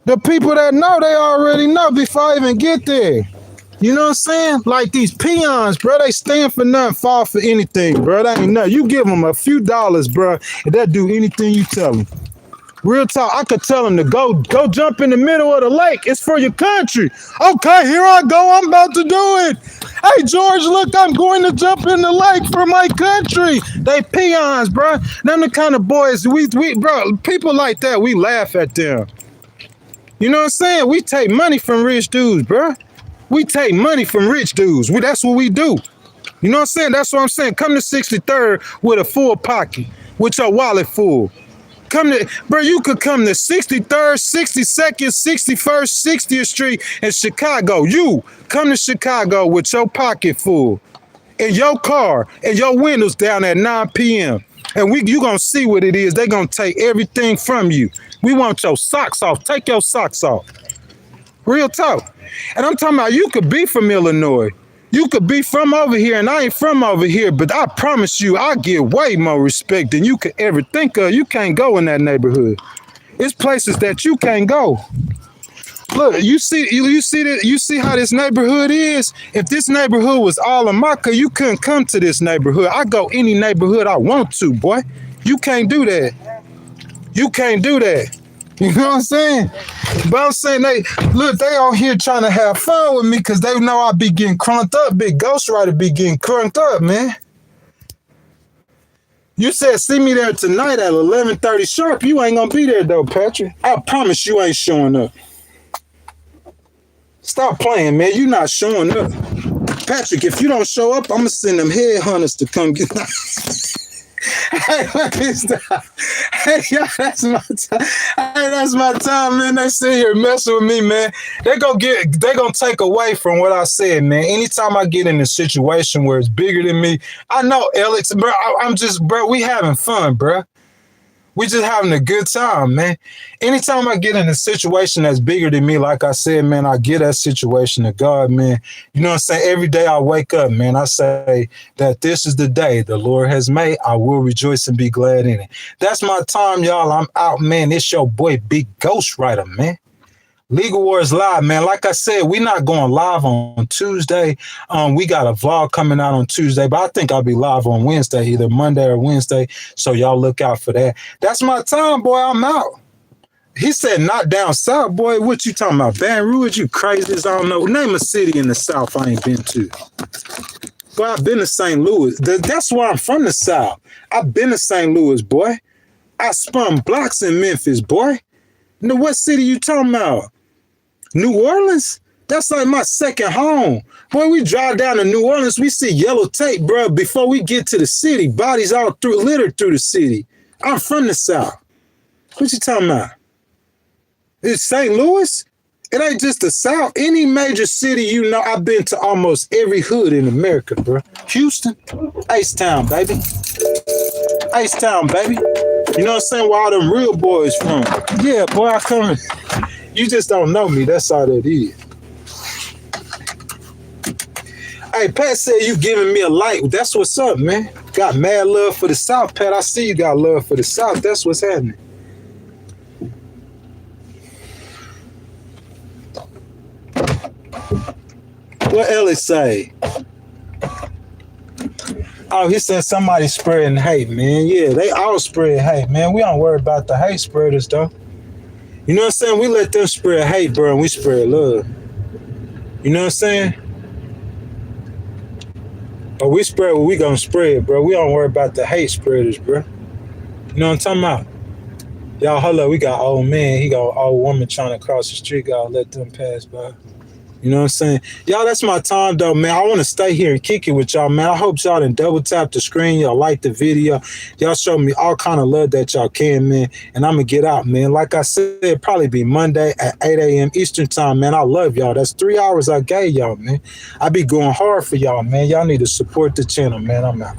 The people that know, they already know before I even get there. You know what I'm saying? Like these peons, bro, they stand for nothing, fall for anything, bro. That ain't nothing. You give them a few dollars, bro, and they'll do anything you tell them. Real talk, I could tell them to go jump in the middle of the lake. It's for your country. Okay, here I go. I'm about to do it. Hey, George, look, I'm going to jump in the lake for my country. They peons, bro. Them the kind of boys, bro, people like that, we laugh at them. You know what I'm saying? We take money from rich dudes, bro. We take money from rich dudes. That's what we do. You know what I'm saying? That's what I'm saying. Come to 63rd with a full pocket, with your wallet full. You could come to 63rd, 62nd, 61st, 60th Street in Chicago. You come to Chicago with your pocket full, in your car, and your windows down at 9 p.m. And you gonna see what it is. They gonna take everything from you. We want your socks off. Take your socks off. Real talk. And I'm talking about you could be from Illinois. You could be from over here, and I ain't from over here, but I promise you, I get way more respect than you could ever think of. You can't go in that neighborhood. It's places that you can't go. Look, you see how this neighborhood is? If this neighborhood was all America, you couldn't come to this neighborhood. I go any neighborhood I want to, boy. You can't do that. You can't do that. You know what I'm saying? But I'm saying they out here trying to have fun with me because they know I be getting crunked up. Big ghostwriter be getting crunked up, man. You said see me there tonight at 11:30 sharp. You ain't gonna be there though, Patrick. I promise you ain't showing up. Stop playing, man. You not showing up. Patrick, if you don't show up, I'm gonna send them headhunters to come get Hey, let me stop. Hey, yo, that's my time. Hey, that's my time, man. They sit here messing with me, man. They gonna take away from what I said, man. Anytime I get in a situation where it's bigger than me, I know, Alex, bro. Bro, we having fun, bro. We just having a good time, man. Anytime I get in a situation that's bigger than me, like I said, man, I give that situation to God, man. You know what I'm saying? Every day I wake up, man, I say that this is the day the Lord has made. I will rejoice and be glad in it. That's my time, y'all. I'm out, man. It's your boy, Big Ghostwriter, man. Legal Wars Live, man. Like I said, we're not going live on Tuesday. We got a vlog coming out on Tuesday, but I think I'll be live on Wednesday, either Monday or Wednesday. So y'all look out for that. That's my time, boy. I'm out. He said not down south, boy. What you talking about? Baton Rouge? You crazy as I don't know. Name a city in the south I ain't been to. Boy, I've been to St. Louis. That's why I'm from the south. I've been to St. Louis, boy. I spun blocks in Memphis, boy. What city you talking about? New Orleans? That's like my second home. When we drive down to New Orleans, we see yellow tape, bro. Before we get to the city, bodies all littered through the city. I'm from the South. What you talking about? It's St. Louis? It ain't just the South. Any major city, you know, I've been to almost every hood in America, bro. Houston, H-Town, baby. H-Town, baby. You know what I'm saying? Where all them real boys from. Yeah, boy, I come. You just don't know me. That's all that is. Hey, Pat said you giving me a like. That's what's up, man. Got mad love for the South, Pat. I see you got love for the South. That's what's happening. What Ellis say? Oh, he said somebody spreading hate, man. Yeah, they all spread hate, man. We don't worry about the hate spreaders, though. You know what I'm saying? We let them spread hate, bro, and we spread love. You know what I'm saying? But we spread what we gonna spread, bro. We don't worry about the hate spreaders, bro. You know what I'm talking about? Y'all, hold up. We got old man. He got old woman trying to cross the street. Gotta let them pass by. You know what I'm saying? Y'all, that's my time, though, man. I want to stay here and kick it with y'all, man. I hope y'all done double tap the screen. Y'all like the video. Y'all show me all kind of love that y'all can, man. And I'm going to get out, man. Like I said, it'll probably be Monday at 8 a.m. Eastern time, man. I love y'all. That's 3 hours I gave y'all, man. I be going hard for y'all, man. Y'all need to support the channel, man. I'm out.